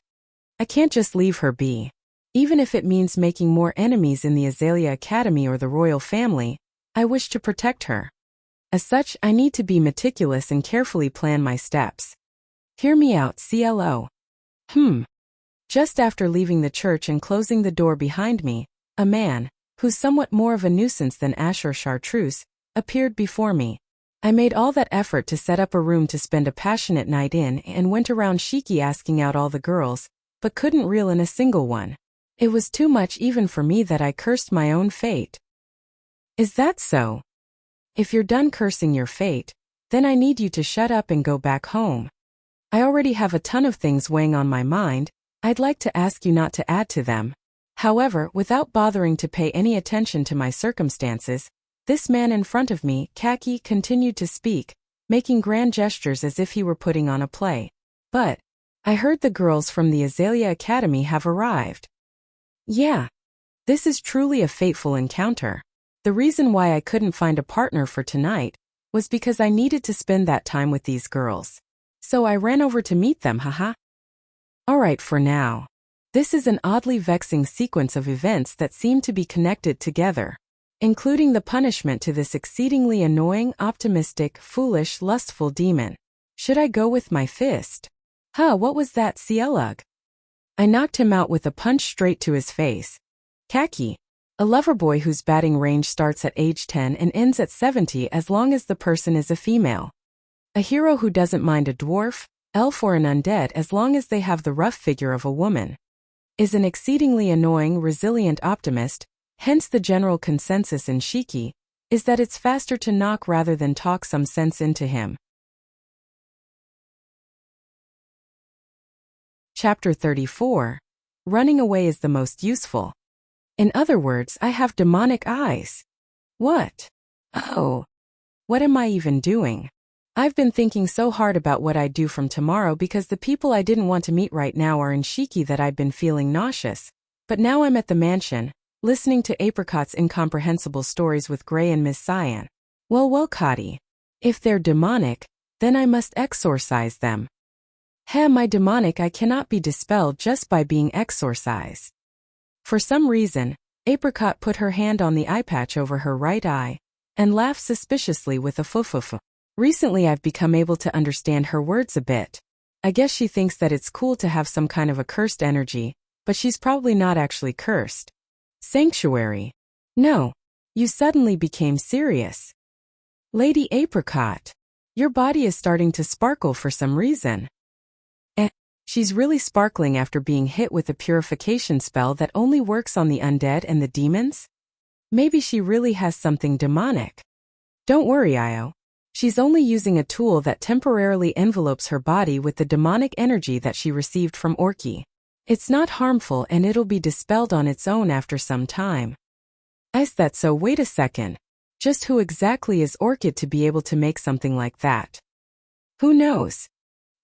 [SPEAKER 1] I can't just leave her be. Even if it means making more enemies in the Azalea Academy or the royal family, I wish to protect her. As such, I need to be meticulous and carefully plan my steps. Hear me out, CLO. Just after leaving the church and closing the door behind me, a man, who's somewhat more of a nuisance than Ash or Chartreuse, appeared before me. I made all that effort to set up a room to spend a passionate night in and went around Shiki asking out all the girls, but couldn't reel in a single one. It was too much even for me that I cursed my own fate. Is that so? If you're done cursing your fate, then I need you to shut up and go back home. I already have a ton of things weighing on my mind. I'd like to ask you not to add to them. However, without bothering to pay any attention to my circumstances, this man in front of me, Khaki, continued to speak, making grand gestures as if he were putting on a play. But I heard the girls from the Azalea Academy have arrived. Yeah. This is truly a fateful encounter. The reason why I couldn't find a partner for tonight was because I needed to spend that time with these girls. So I ran over to meet them, haha. Alright, for now. This is an oddly vexing sequence of events that seem to be connected together, including the punishment to this exceedingly annoying, optimistic, foolish, lustful demon. Should I go with my fist? What was that, Cielug? I knocked him out with a punch straight to his face. Khaki, a lover boy whose batting range starts at age 10 and ends at 70 as long as the person is a female. A hero who doesn't mind a dwarf, elf or an undead as long as they have the rough figure of a woman. Is an exceedingly annoying, resilient optimist, hence the general consensus in Shiki, is that it's faster to knock rather than talk some sense into him. Chapter 34. Running away is the most useful. In other words, I have demonic eyes. What? Oh. What am I even doing? I've been thinking so hard about what I'd do from tomorrow because the people I didn't want to meet right now are in Shiki that I'd been feeling nauseous. But now I'm at the mansion, listening to Apricot's incomprehensible stories with Gray and Miss Cyan. Well, Cotty. If they're demonic, then I must exorcise them. My demonic I cannot be dispelled just by being exorcised. For some reason, Apricot put her hand on the eye patch over her right eye and laughed suspiciously with a fufufu. Recently I've become able to understand her words a bit. I guess she thinks that it's cool to have some kind of a cursed energy, but she's probably not actually cursed. Sanctuary. No. You suddenly became serious. Lady Apricot. Your body is starting to sparkle for some reason. She's really sparkling after being hit with a purification spell that only works on the undead and the demons? Maybe she really has something demonic. Don't worry, Io. She's only using a tool that temporarily envelopes her body with the demonic energy that she received from Orky. It's not harmful and it'll be dispelled on its own after some time. Is that so? Wait a second. Just who exactly is Orchid to be able to make something like that? Who knows?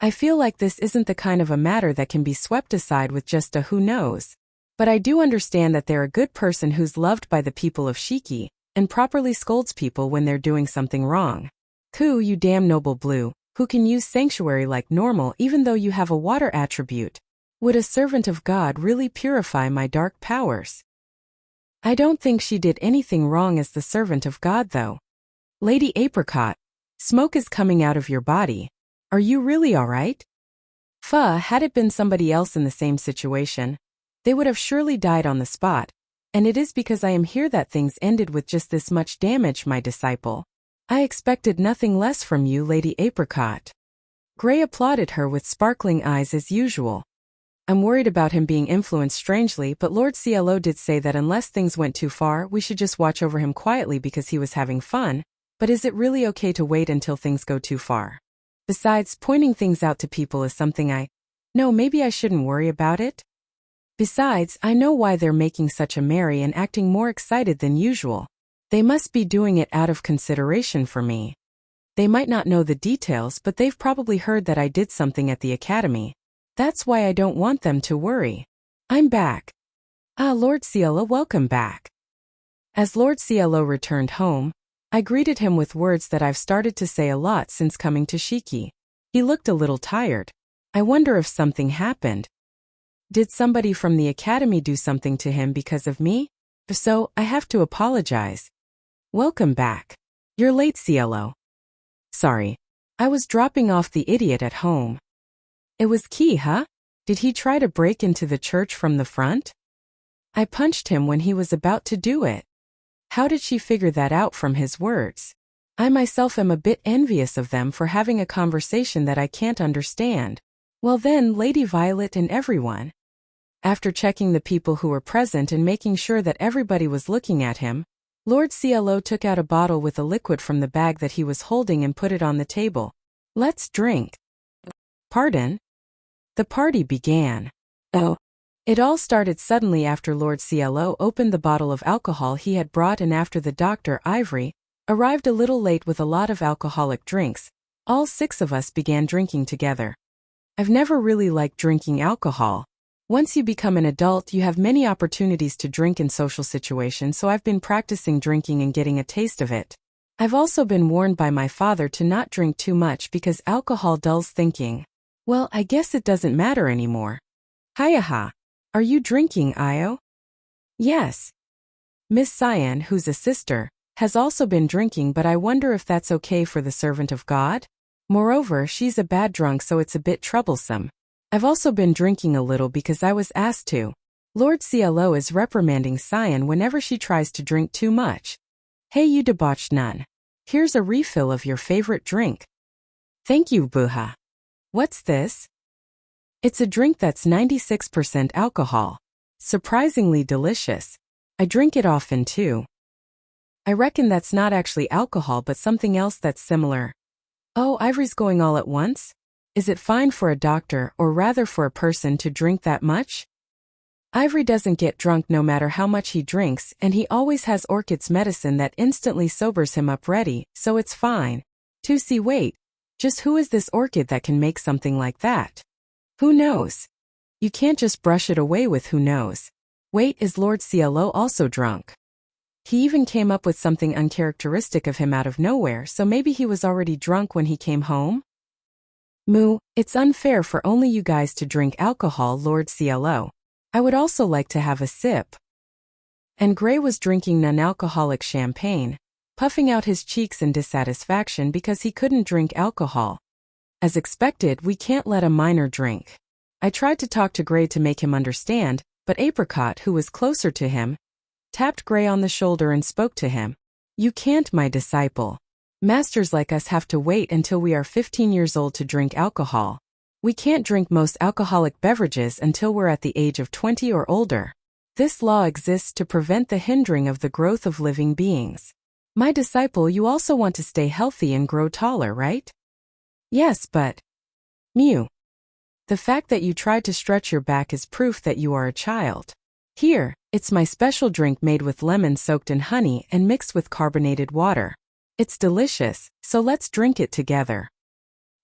[SPEAKER 1] I feel like this isn't the kind of a matter that can be swept aside with just a who knows. But I do understand that they're a good person who's loved by the people of Shiki, and properly scolds people when they're doing something wrong. Ku, you damn noble blue, who can use sanctuary like normal even though you have a water attribute. Would a servant of God really purify my dark powers? I don't think she did anything wrong as the servant of God though. Lady Apricot, smoke is coming out of your body. Are you really alright? Had it been somebody else in the same situation, they would have surely died on the spot, and it is because I am here that things ended with just this much damage, my disciple. I expected nothing less from you, Lady Apricot. Gray applauded her with sparkling eyes as usual. I'm worried about him being influenced strangely, but Lord CLO did say that unless things went too far, we should just watch over him quietly because he was having fun, but is it really okay to wait until things go too far? Besides, pointing things out to people is something No, maybe I shouldn't worry about it? Besides, I know why they're making such a merry and acting more excited than usual. They must be doing it out of consideration for me. They might not know the details, but they've probably heard that I did something at the academy. That's why I don't want them to worry. I'm back. Ah, Lord Cielo, welcome back. As Lord Cielo returned home, I greeted him with words that I've started to say a lot since coming to Shiki. He looked a little tired. I wonder if something happened. Did somebody from the academy do something to him because of me? If so, I have to apologize. Welcome back. You're late, Cielo. Sorry. I was dropping off the idiot at home. It was Key, huh? Did he try to break into the church from the front? I punched him when he was about to do it. How did she figure that out from his words? I myself am a bit envious of them for having a conversation that I can't understand. Well then, Lady Violet and everyone. After checking the people who were present and making sure that everybody was looking at him, Lord Cielo took out a bottle with a liquid from the bag that he was holding and put it on the table. Let's drink. Pardon? The party began. Oh. It all started suddenly after Lord Cielo opened the bottle of alcohol he had brought, and after the Dr. Ivory arrived a little late with a lot of alcoholic drinks, all 6 of us began drinking together. I've never really liked drinking alcohol. Once you become an adult, you have many opportunities to drink in social situations, so I've been practicing drinking and getting a taste of it. I've also been warned by my father to not drink too much because alcohol dulls thinking. Well, I guess it doesn't matter anymore. Hiyaha. Are you drinking, Io? Yes. Miss Cyan, who's a sister, has also been drinking, but I wonder if that's okay for the servant of God? Moreover, she's a bad drunk, so it's a bit troublesome. I've also been drinking a little because I was asked to. Lord Cielo is reprimanding Cyan whenever she tries to drink too much. Hey, you debauched nun. Here's a refill of your favorite drink. Thank you, Buha. What's this? It's a drink that's 96% alcohol. Surprisingly delicious. I drink it often too. I reckon that's not actually alcohol but something else that's similar. Oh, Ivory's going all at once? Is it fine for a doctor, or rather for a person, to drink that much? Ivory doesn't get drunk no matter how much he drinks, and he always has Orchid's medicine that instantly sobers him up ready, so it's fine. Wait, just who is this Orchid that can make something like that? Who knows? You can't just brush it away with who knows. Wait, is Lord Cielo also drunk? He even came up with something uncharacteristic of him out of nowhere, so maybe he was already drunk when he came home? Moo, it's unfair for only you guys to drink alcohol, Lord Cielo. I would also like to have a sip. And Gray was drinking non-alcoholic champagne, puffing out his cheeks in dissatisfaction because he couldn't drink alcohol. As expected, we can't let a minor drink. I tried to talk to Gray to make him understand, but Apricot, who was closer to him, tapped Gray on the shoulder and spoke to him. You can't, my disciple. Masters like us have to wait until we are 15 years old to drink alcohol. We can't drink most alcoholic beverages until we're at the age of 20 or older. This law exists to prevent the hindering of the growth of living beings. My disciple, you also want to stay healthy and grow taller, right? Yes, but... Mew. The fact that you tried to stretch your back is proof that you are a child. Here, it's my special drink made with lemon soaked in honey and mixed with carbonated water. It's delicious, so let's drink it together.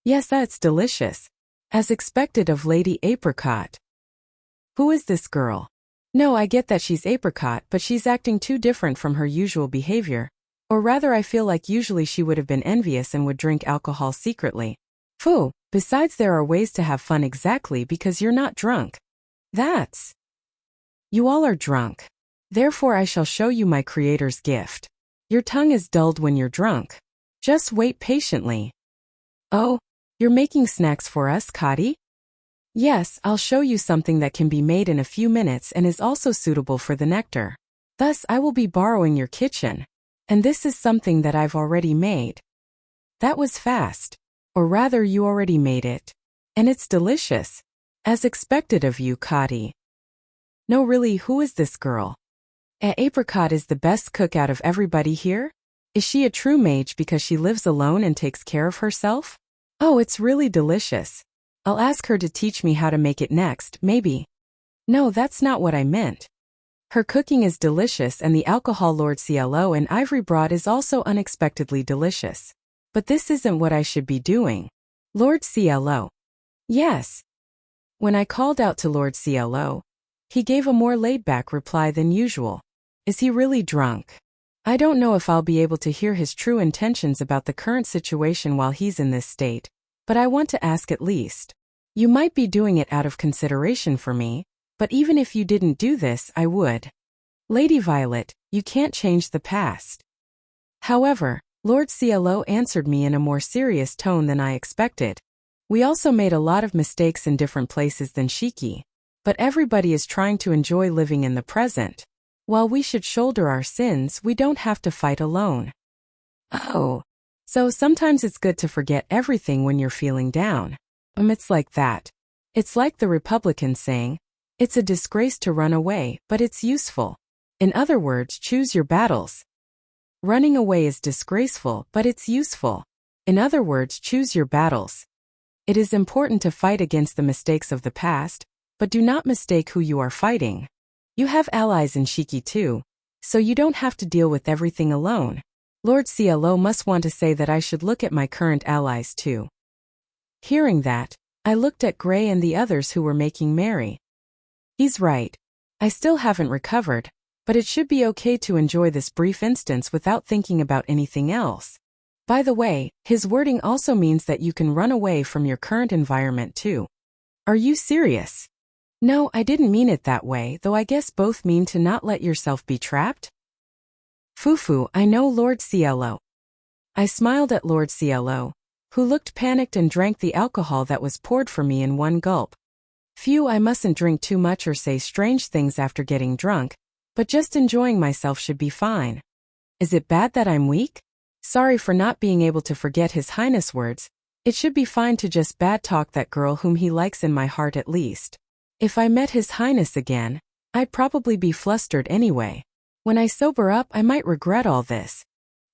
[SPEAKER 1] Yes, it's delicious. As expected of Lady Apricot. Who is this girl? No, I get that she's Apricot, but she's acting too different from her usual behavior. Or rather, I feel like usually she would have been envious and would drink alcohol secretly. Phew, besides there are ways to have fun exactly because you're not drunk. That's... You all are drunk. Therefore I shall show you my creator's gift. Your tongue is dulled when you're drunk. Just wait patiently. Oh, you're making snacks for us, Kati? Yes, I'll show you something that can be made in a few minutes and is also suitable for the nectar. Thus, I will be borrowing your kitchen. And this is something that I've already made. That was fast. Or rather, you already made it. And it's delicious. As expected of you, Kati. No, really, who is this girl? Apricot is the best cook out of everybody here? Is she a true mage because she lives alone and takes care of herself? Oh, it's really delicious. I'll ask her to teach me how to make it next, maybe. No, that's not what I meant. Her cooking is delicious and the alcohol Lord CLO and Ivory brought is also unexpectedly delicious. But this isn't what I should be doing. Lord CLO. Yes. When I called out to Lord CLO, he gave a more laid-back reply than usual. Is he really drunk? I don't know if I'll be able to hear his true intentions about the current situation while he's in this state, but I want to ask at least. You might be doing it out of consideration for me, but even if you didn't do this, I would. Lady Violet, you can't change the past. However, Lord CLO answered me in a more serious tone than I expected. We also made a lot of mistakes in different places than Shiki, but everybody is trying to enjoy living in the present. While we should shoulder our sins, we don't have to fight alone. Oh. So sometimes it's good to forget everything when you're feeling down. It's like that. It's like the Republican saying, it's a disgrace to run away, but it's useful. In other words, choose your battles. Running away is disgraceful, but it's useful. In other words, choose your battles. It is important to fight against the mistakes of the past, but do not mistake who you are fighting. You have allies in Shiki too, so you don't have to deal with everything alone. Lord CLO must want to say that I should look at my current allies too. Hearing that, I looked at Gray and the others who were making merry. He's right. I still haven't recovered, but it should be okay to enjoy this brief instance without thinking about anything else. By the way, his wording also means that you can run away from your current environment too. Are you serious? No, I didn't mean it that way, though I guess both mean to not let yourself be trapped. Fufu, I know Lord CLO. I smiled at Lord CLO, who looked panicked and drank the alcohol that was poured for me in one gulp. Phew, I mustn't drink too much or say strange things after getting drunk, but just enjoying myself should be fine. Is it bad that I'm weak? Sorry for not being able to forget His Highness words. It should be fine to just bad talk that girl whom he likes in my heart at least. If I met His Highness again, I'd probably be flustered anyway. When I sober up, I might regret all this.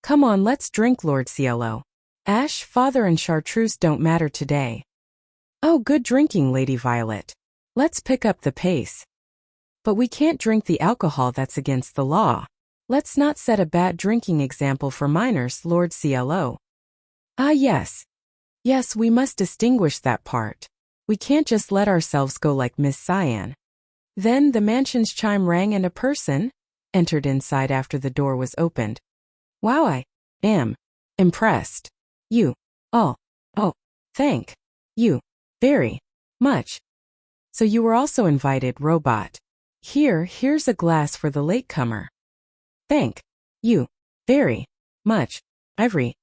[SPEAKER 1] Come on, let's drink, Lord CLO. Ash, Father and Chartreuse don't matter today. Oh, good drinking, Lady Violet. Let's pick up the pace. But we can't drink the alcohol, that's against the law. Let's not set a bad drinking example for minors, Lord CLO. Ah, yes. Yes, we must distinguish that part. We can't just let ourselves go like Miss Cyan. Then the mansion's chime rang and a person entered inside after the door was opened. Wow, I am impressed. You all. Oh, thank you very much. So you were also invited, robot. Here's a glass for the latecomer. Thank you very much. Ivory,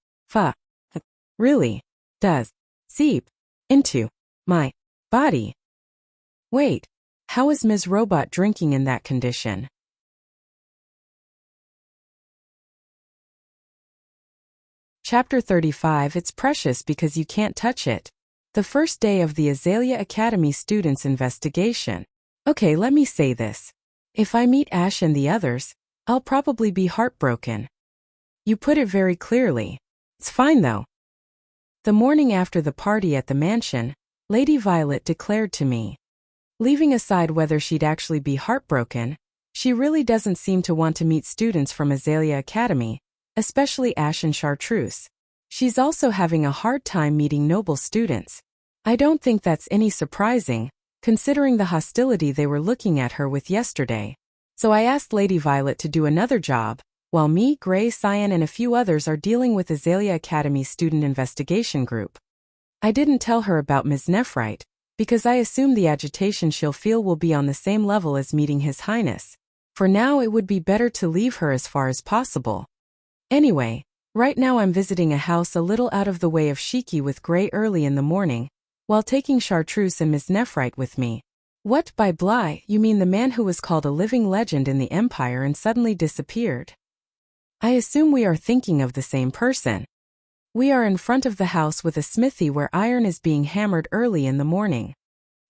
[SPEAKER 1] really does seep into my body. Wait, how is Ms. Robot drinking in that condition? Chapter 35. It's precious because you can't touch it. The first day of the Azalea Academy students' investigation. Okay, let me say this. If I meet Ash and the others, I'll probably be heartbroken. You put it very clearly. It's fine though. The morning after the party at the mansion, Lady Violet declared to me. Leaving aside whether she'd actually be heartbroken, she really doesn't seem to want to meet students from Azalea Academy, especially Ash and Chartreuse. She's also having a hard time meeting noble students. I don't think that's any surprising, considering the hostility they were looking at her with yesterday. So I asked Lady Violet to do another job, while me, Gray, Cyan and a few others are dealing with Azalea Academy's student investigation group. I didn't tell her about Ms. Nephrite, because I assume the agitation she'll feel will be on the same level as meeting His Highness. For now, it would be better to leave her as far as possible. Anyway, right now I'm visiting a house a little out of the way of Shiki with Gray early in the morning, while taking Chartreuse and Ms. Nephrite with me. What, by Bly, you mean the man who was called a living legend in the Empire and suddenly disappeared? I assume we are thinking of the same person. We are in front of the house with a smithy where iron is being hammered early in the morning.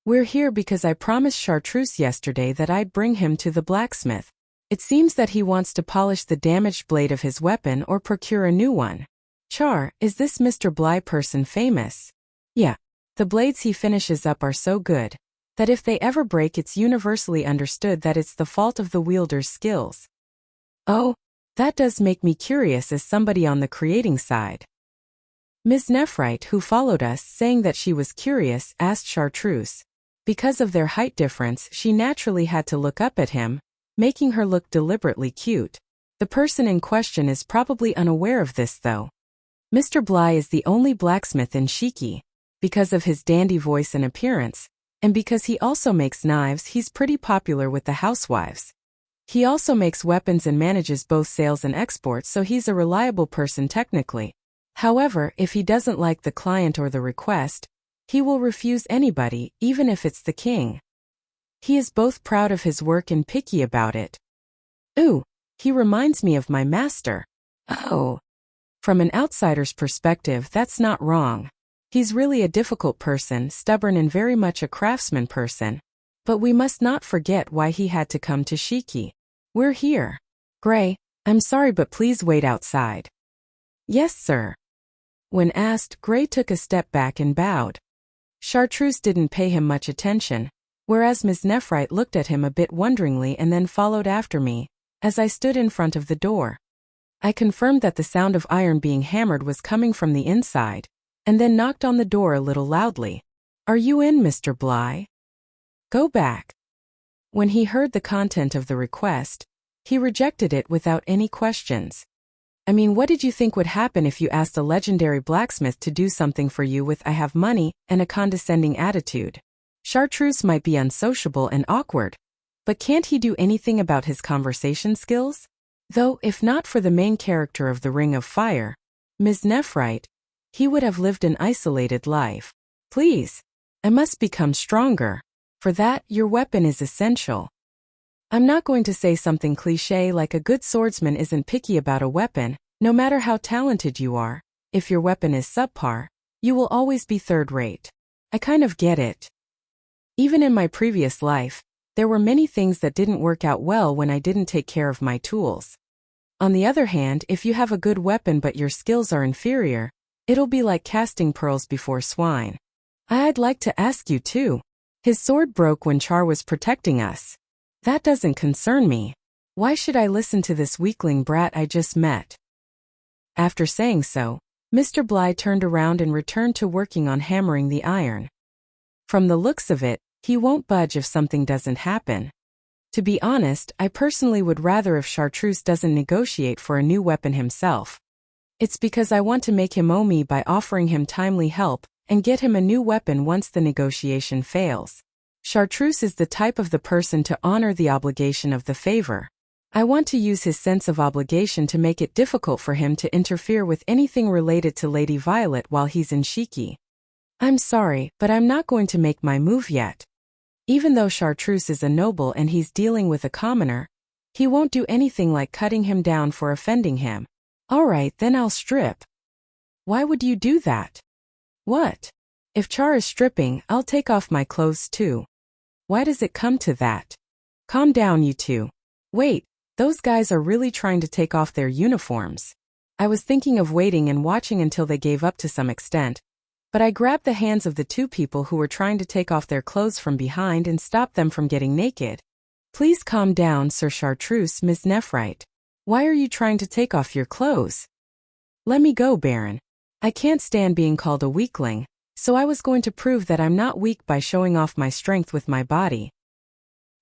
[SPEAKER 1] We're here because I promised Chartreuse yesterday that I'd bring him to the blacksmith. It seems that he wants to polish the damaged blade of his weapon or procure a new one. Char, is this Mr. Bly person famous? Yeah, the blades he finishes up are so good that if they ever break, it's universally understood that it's the fault of the wielder's skills. Oh, that does make me curious as somebody on the creating side. Ms. Nephrite, who followed us, saying that she was curious, asked Chartreuse. Because of their height difference, she naturally had to look up at him, making her look deliberately cute. The person in question is probably unaware of this though. Mr. Bly is the only blacksmith in Shiki. Because of his dandy voice and appearance, and because he also makes knives, he's pretty popular with the housewives. He also makes weapons and manages both sales and exports, so he's a reliable person technically. However, if he doesn't like the client or the request, he will refuse anybody, even if it's the king. He is both proud of his work and picky about it. Ooh, he reminds me of my master. Oh. From an outsider's perspective, that's not wrong. He's really a difficult person, stubborn and very much a craftsman person. But we must not forget why he had to come to Shiki. We're here. Gray, I'm sorry but please wait outside. Yes, sir. When asked, Gray took a step back and bowed. Chartreuse didn't pay him much attention, whereas Ms. Nephrite looked at him a bit wonderingly and then followed after me, as I stood in front of the door. I confirmed that the sound of iron being hammered was coming from the inside, and then knocked on the door a little loudly. Are you in, Mr. Bly? Go back. When he heard the content of the request, he rejected it without any questions. I mean, what did you think would happen if you asked a legendary blacksmith to do something for you with "I have money" and a condescending attitude? Chartreuse might be unsociable and awkward, but can't he do anything about his conversation skills? Though, if not for the main character of the Ring of Fire, Ms. Nephrite, he would have lived an isolated life. Please. I must become stronger. For that, your weapon is essential. I'm not going to say something cliché like a good swordsman isn't picky about a weapon, no matter how talented you are. If your weapon is subpar, you will always be third-rate. I kind of get it. Even in my previous life, there were many things that didn't work out well when I didn't take care of my tools. On the other hand, if you have a good weapon but your skills are inferior, it'll be like casting pearls before swine. I'd like to ask you too. His sword broke when Char was protecting us. That doesn't concern me. Why should I listen to this weakling brat I just met? After saying so, Mr. Bly turned around and returned to working on hammering the iron. From the looks of it, he won't budge if something doesn't happen. To be honest, I personally would rather if Chartreuse doesn't negotiate for a new weapon himself. It's because I want to make him owe me by offering him timely help and get him a new weapon once the negotiation fails. Chartreuse is the type of the person to honor the obligation of the favor. I want to use his sense of obligation to make it difficult for him to interfere with anything related to Lady Violet while he's in Shiki. I'm sorry, but I'm not going to make my move yet. Even though Chartreuse is a noble and he's dealing with a commoner, he won't do anything like cutting him down for offending him. Alright, then I'll strip. Why would you do that? What? If Char is stripping, I'll take off my clothes too. Why does it come to that? Calm down, you two. Wait, those guys are really trying to take off their uniforms. I was thinking of waiting and watching until they gave up to some extent, but I grabbed the hands of the two people who were trying to take off their clothes from behind and stopped them from getting naked. Please calm down, Sir Chartreuse, Ms. Nephrite. Why are you trying to take off your clothes? Let me go, Baron. I can't stand being called a weakling, so I was going to prove that I'm not weak by showing off my strength with my body.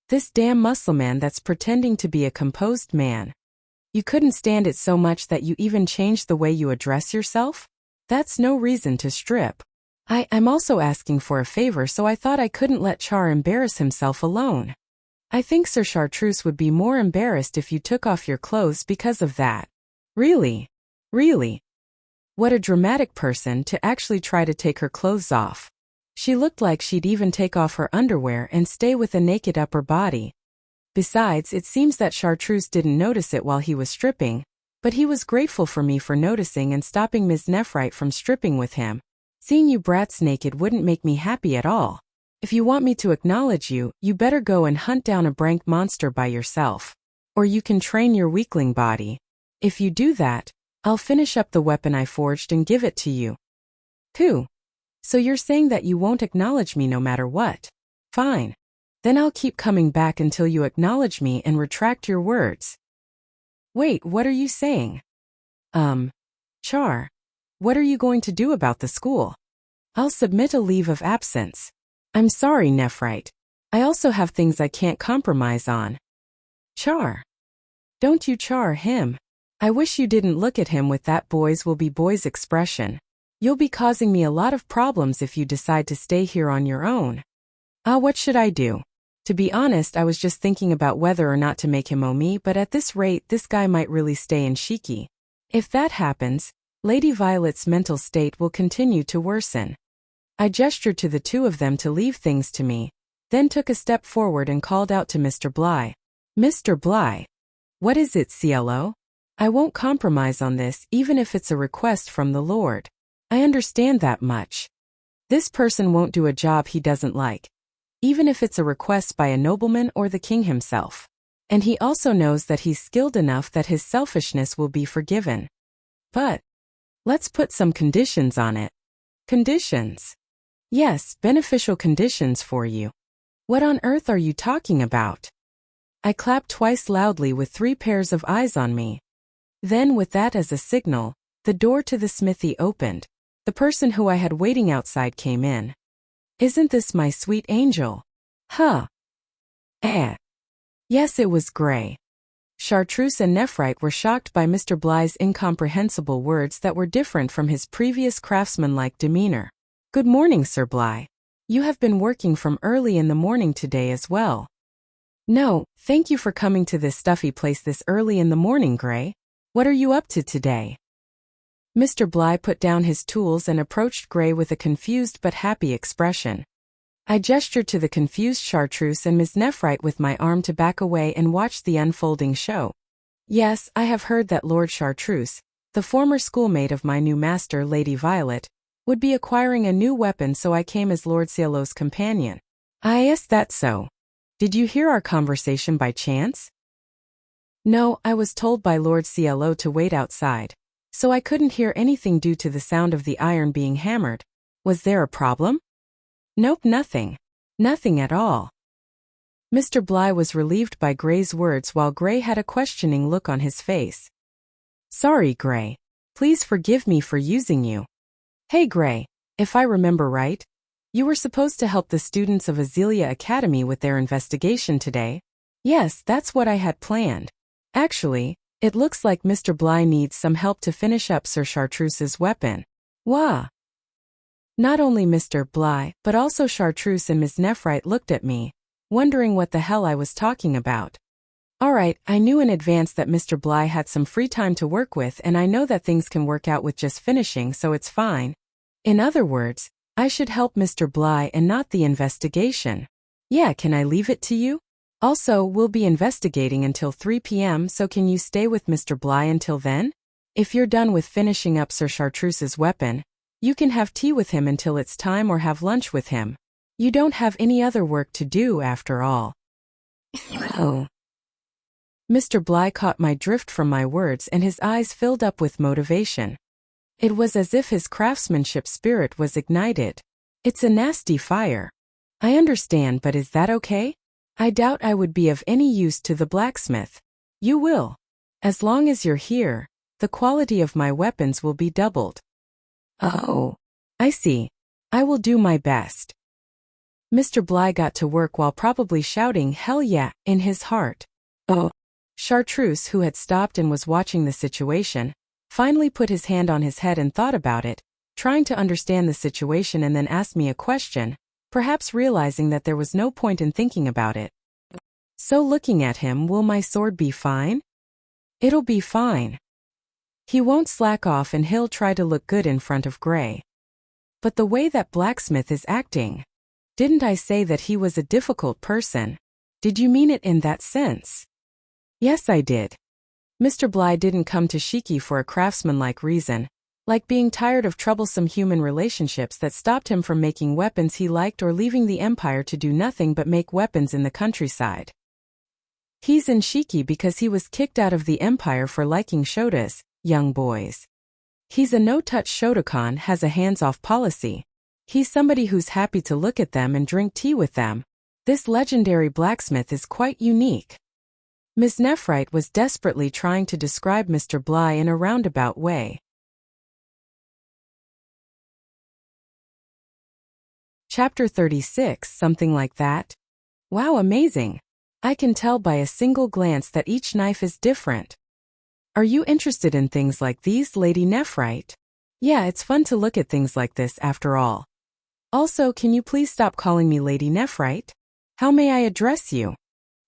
[SPEAKER 1] This damn muscle man that's pretending to be a composed man. You couldn't stand it so much that you even changed the way you address yourself? That's no reason to strip. I'm also asking for a favor, so I thought I couldn't let Char embarrass himself alone. I think Sir Chartreuse would be more embarrassed if you took off your clothes because of that. Really? Really? What a dramatic person to actually try to take her clothes off. She looked like she'd even take off her underwear and stay with a naked upper body. Besides, it seems that Chartreuse didn't notice it while he was stripping, but he was grateful for me for noticing and stopping Ms. Nephrite from stripping with him. Seeing you brats naked wouldn't make me happy at all. If you want me to acknowledge you, you better go and hunt down a brank monster by yourself. Or you can train your weakling body. If you do that, I'll finish up the weapon I forged and give it to you. Who? So you're saying that you won't acknowledge me no matter what? Fine. Then I'll keep coming back until you acknowledge me and retract your words. Wait, what are you saying? Char. What are you going to do about the school? I'll submit a leave of absence. I'm sorry, Nephrite. I also have things I can't compromise on. Char. Don't you char him. I wish you didn't look at him with that boys will be boys expression. You'll be causing me a lot of problems if you decide to stay here on your own. What should I do? To be honest, I was just thinking about whether or not to make him owe me, but at this rate, this guy might really stay in Shiki. If that happens, Lady Violet's mental state will continue to worsen. I gestured to the two of them to leave things to me, then took a step forward and called out to Mr. Bly. Mr. Bly. What is it, CLO? I won't compromise on this, even if it's a request from the Lord. I understand that much. This person won't do a job he doesn't like, even if it's a request by a nobleman or the king himself. And he also knows that he's skilled enough that his selfishness will be forgiven. But let's put some conditions on it. Conditions? Yes, beneficial conditions for you. What on earth are you talking about? I clapped twice loudly with 3 pairs of eyes on me. Then, with that as a signal, the door to the smithy opened. The person who I had waiting outside came in. Isn't this my sweet angel? Huh. Yes, it was Gray. Chartreuse and Nephrite were shocked by Mr. Bly's incomprehensible words that were different from his previous craftsmanlike demeanor. Good morning, Sir Bly. You have been working from early in the morning today as well. No, thank you for coming to this stuffy place this early in the morning, Gray. What are you up to today? Mr. Bly put down his tools and approached Gray with a confused but happy expression. I gestured to the confused Chartreuse and Ms. Nephrite with my arm to back away and watch the unfolding show. Yes, I have heard that Lord Chartreuse, the former schoolmate of my new master Lady Violet, would be acquiring a new weapon, so I came as Lord Cielo's companion. Is that so? Did you hear our conversation by chance? No, I was told by Lord Cielo to wait outside, so I couldn't hear anything due to the sound of the iron being hammered. Was there a problem? Nope, nothing. Nothing at all. Mr. Bly was relieved by Gray's words while Gray had a questioning look on his face. Sorry, Gray. Please forgive me for using you. Hey, Gray, if I remember right, you were supposed to help the students of Azalea Academy with their investigation today. Yes, that's what I had planned. Actually, it looks like Mr. Bly needs some help to finish up Sir Chartreuse's weapon. Wah! Not only Mr. Bly, but also Chartreuse and Ms. Nephrite looked at me, wondering what the hell I was talking about. Alright, I knew in advance that Mr. Bly had some free time to work with, and I know that things can work out with just finishing, so it's fine. In other words, I should help Mr. Bly and not the investigation. Yeah, can I leave it to you? Also, we'll be investigating until 3 p.m., so can you stay with Mr. Bly until then? If you're done with finishing up Sir Chartreuse's weapon, you can have tea with him until it's time or have lunch with him. You don't have any other work to do after all. Oh. Mr. Bly caught my drift from my words and his eyes filled up with motivation. It was as if his craftsmanship spirit was ignited. It's a nasty fire. I understand, but is that okay? I doubt I would be of any use to the blacksmith. You will. As long as you're here, the quality of my weapons will be doubled. Oh. I see. I will do my best. Mr. Bly got to work while probably shouting "Hell yeah" in his heart. Oh. Chartreuse, who had stopped and was watching the situation, finally put his hand on his head and thought about it, trying to understand the situation, and then asked me a question, perhaps realizing that there was no point in thinking about it. So looking at him, will my sword be fine? It'll be fine. He won't slack off and he'll try to look good in front of Gray. But the way that blacksmith is acting. Didn't I say that he was a difficult person? Did you mean it in that sense? Yes, I did. Mr. Bly didn't come to Shiki for a craftsmanlike reason, like being tired of troublesome human relationships that stopped him from making weapons he liked or leaving the Empire to do nothing but make weapons in the countryside. He's in Shiki because he was kicked out of the Empire for liking shotas, young boys. He's a no-touch Shotokan, has a hands-off policy. He's somebody who's happy to look at them and drink tea with them. This legendary blacksmith is quite unique. Miss Nephrite was desperately trying to describe Mr. Bly in a roundabout way. Chapter 36, something like that. Wow, amazing. I can tell by a single glance that each knife is different. Are you interested in things like these, Lady Nephrite? Yeah, it's fun to look at things like this after all. Also, can you please stop calling me Lady Nephrite? How may I address you?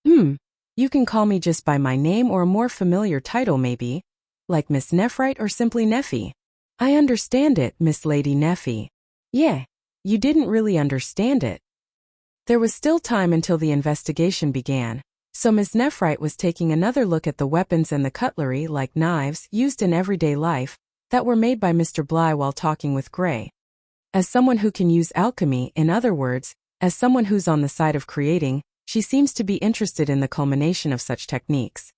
[SPEAKER 1] You can call me just by my name or a more familiar title maybe, like Miss Nephrite or simply Neffy. I understand it, Miss Lady Neffy. Yeah, you didn't really understand it. There was still time until the investigation began, so Miss Nephrite was taking another look at the weapons and the cutlery, like knives, used in everyday life, that were made by Mr. Bly while talking with Gray. As someone who can use alchemy, in other words, as someone who's on the side of creating, she seems to be interested in the culmination of such techniques.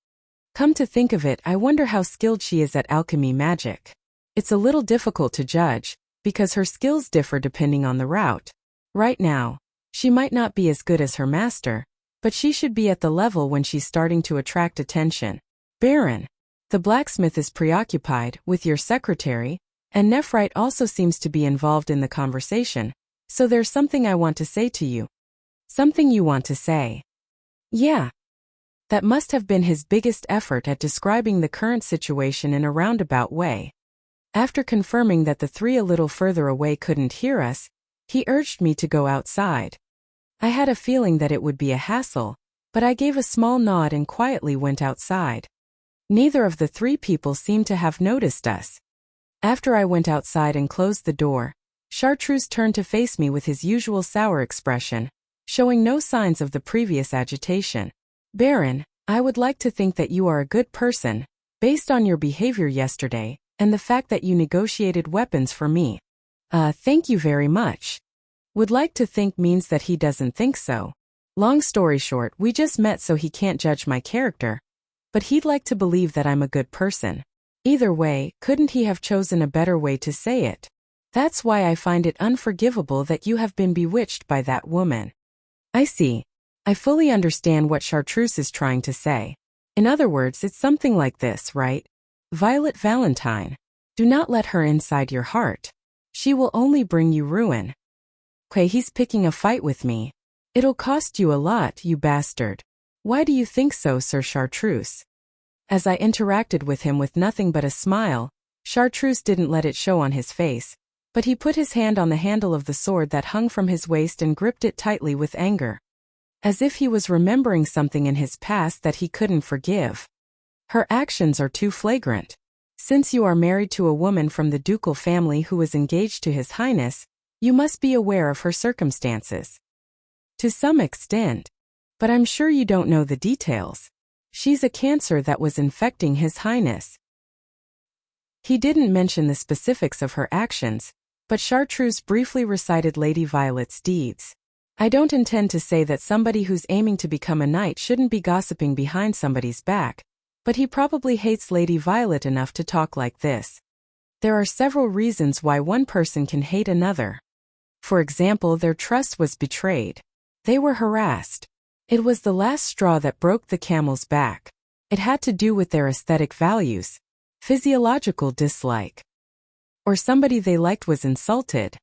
[SPEAKER 1] Come to think of it, I wonder how skilled she is at alchemy magic. It's a little difficult to judge, because her skills differ depending on the route. Right now, she might not be as good as her master, but she should be at the level when she's starting to attract attention. Baron, the blacksmith is preoccupied with your secretary, and Nephrite also seems to be involved in the conversation, so there's something I want to say to you. Something you want to say. Yeah. That must have been his biggest effort at describing the current situation in a roundabout way. After confirming that the three a little further away couldn't hear us, he urged me to go outside. I had a feeling that it would be a hassle, but I gave a small nod and quietly went outside. Neither of the three people seemed to have noticed us. After I went outside and closed the door, Chartreuse turned to face me with his usual sour expression, showing no signs of the previous agitation. Baron, I would like to think that you are a good person, based on your behavior yesterday, and the fact that you negotiated weapons for me. Thank you very much. Would like to think means that he doesn't think so. Long story short, we just met so he can't judge my character. But he'd like to believe that I'm a good person. Either way, couldn't he have chosen a better way to say it? That's why I find it unforgivable that you have been bewitched by that woman. I see. I fully understand what Chartreuse is trying to say. In other words, it's something like this, right? Violet Valentine. Do not let her inside your heart. She will only bring you ruin. Okay, he's picking a fight with me. It'll cost you a lot, you bastard. Why do you think so, Sir Chartreuse? As I interacted with him with nothing but a smile, Chartreuse didn't let it show on his face, but he put his hand on the handle of the sword that hung from his waist and gripped it tightly with anger. As if he was remembering something in his past that he couldn't forgive. Her actions are too flagrant. Since you are married to a woman from the ducal family who is engaged to His Highness, you must be aware of her circumstances. To some extent. But I'm sure you don't know the details. She's a cancer that was infecting His Highness. He didn't mention the specifics of her actions, but Chartreuse briefly recited Lady Violet's deeds. I don't intend to say that somebody who's aiming to become a knight shouldn't be gossiping behind somebody's back, but he probably hates Lady Violet enough to talk like this. There are several reasons why one person can hate another. For example, their trust was betrayed. They were harassed. It was the last straw that broke the camel's back. It had to do with their aesthetic values, physiological dislike. Or somebody they liked was insulted.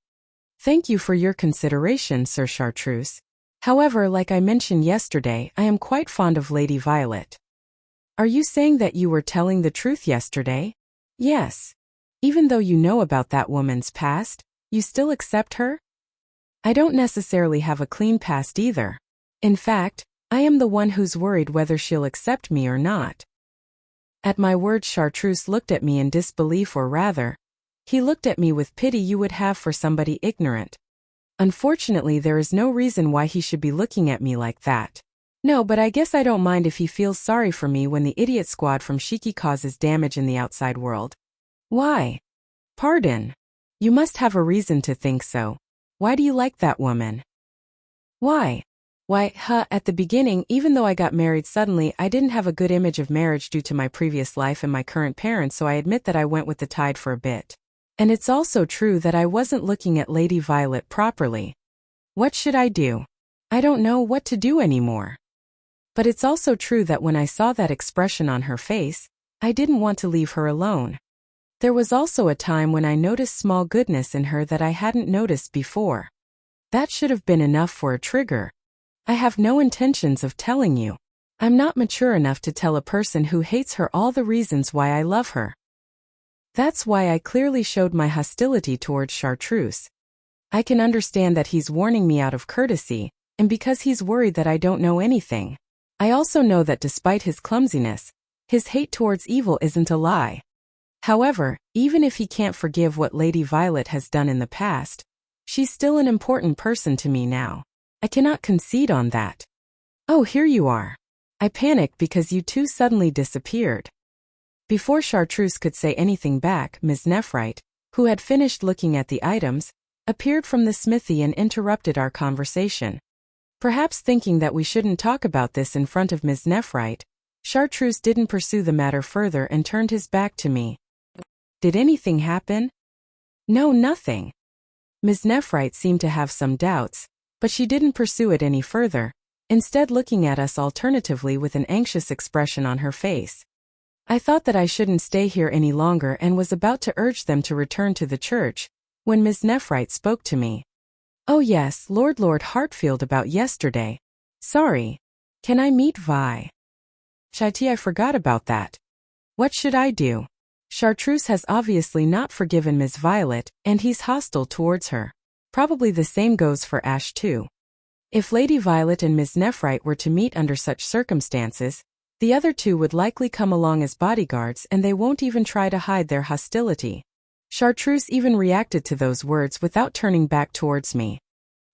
[SPEAKER 1] Thank you for your consideration, Sir Chartreuse. However, like I mentioned yesterday, I am quite fond of Lady Violet. Are you saying that you were telling the truth yesterday? Yes. Even though you know about that woman's past, you still accept her? I don't necessarily have a clean past either. In fact, I am the one who's worried whether she'll accept me or not. At my words, Chartreuse looked at me in disbelief, or rather, he looked at me with pity you would have for somebody ignorant. Unfortunately, there is no reason why he should be looking at me like that. No, but I guess I don't mind if he feels sorry for me when the idiot squad from Shiki causes damage in the outside world. Why? Pardon. You must have a reason to think so. Why do you like that woman? Why? Why, at the beginning, even though I got married suddenly, I didn't have a good image of marriage due to my previous life and my current parents, so I admit that I went with the tide for a bit. And it's also true that I wasn't looking at Lady Violet properly. What should I do? I don't know what to do anymore. But it's also true that when I saw that expression on her face, I didn't want to leave her alone. There was also a time when I noticed small goodness in her that I hadn't noticed before. That should have been enough for a trigger. I have no intentions of telling you. I'm not mature enough to tell a person who hates her all the reasons why I love her. That's why I clearly showed my hostility towards Chartreuse. I can understand that he's warning me out of courtesy, and because he's worried that I don't know anything. I also know that despite his clumsiness, his hate towards evil isn't a lie. However, even if he can't forgive what Lady Violet has done in the past, she's still an important person to me now. I cannot concede on that. Oh, here you are. I panicked because you two suddenly disappeared. Before Chartreuse could say anything back, Ms. Nephrite, who had finished looking at the items, appeared from the smithy and interrupted our conversation. Perhaps thinking that we shouldn't talk about this in front of Ms. Nephrite, Chartreuse didn't pursue the matter further and turned his back to me. Did anything happen? No, nothing. Ms. Nephrite seemed to have some doubts, but she didn't pursue it any further, instead looking at us alternatively with an anxious expression on her face. I thought that I shouldn't stay here any longer and was about to urge them to return to the church, when Ms. Nephrite spoke to me. Oh yes, Lord Hartfield about yesterday. Sorry. Can I meet Vi? Chaiti, I forgot about that. What should I do? Chartreuse has obviously not forgiven Ms. Violet, and he's hostile towards her. Probably the same goes for Ash too. If Lady Violet and Ms. Nephrite were to meet under such circumstances, the other two would likely come along as bodyguards and they won't even try to hide their hostility. Chartreuse even reacted to those words without turning back towards me.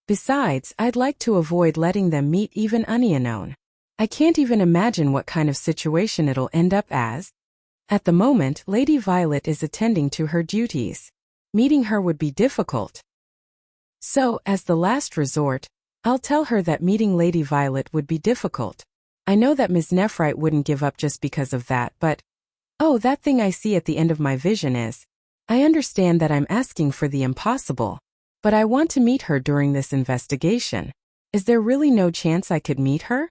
[SPEAKER 1] Besides, I'd like to avoid letting them meet even unknown. I can't even imagine what kind of situation it'll end up as. At the moment, Lady Violet is attending to her duties. Meeting her would be difficult. So, as the last resort, I'll tell her that meeting Lady Violet would be difficult. I know that Ms. Nephrite wouldn't give up just because of that, but... Oh, that thing I see at the end of my vision is... I understand that I'm asking for the impossible, but I want to meet her during this investigation. Is there really no chance I could meet her?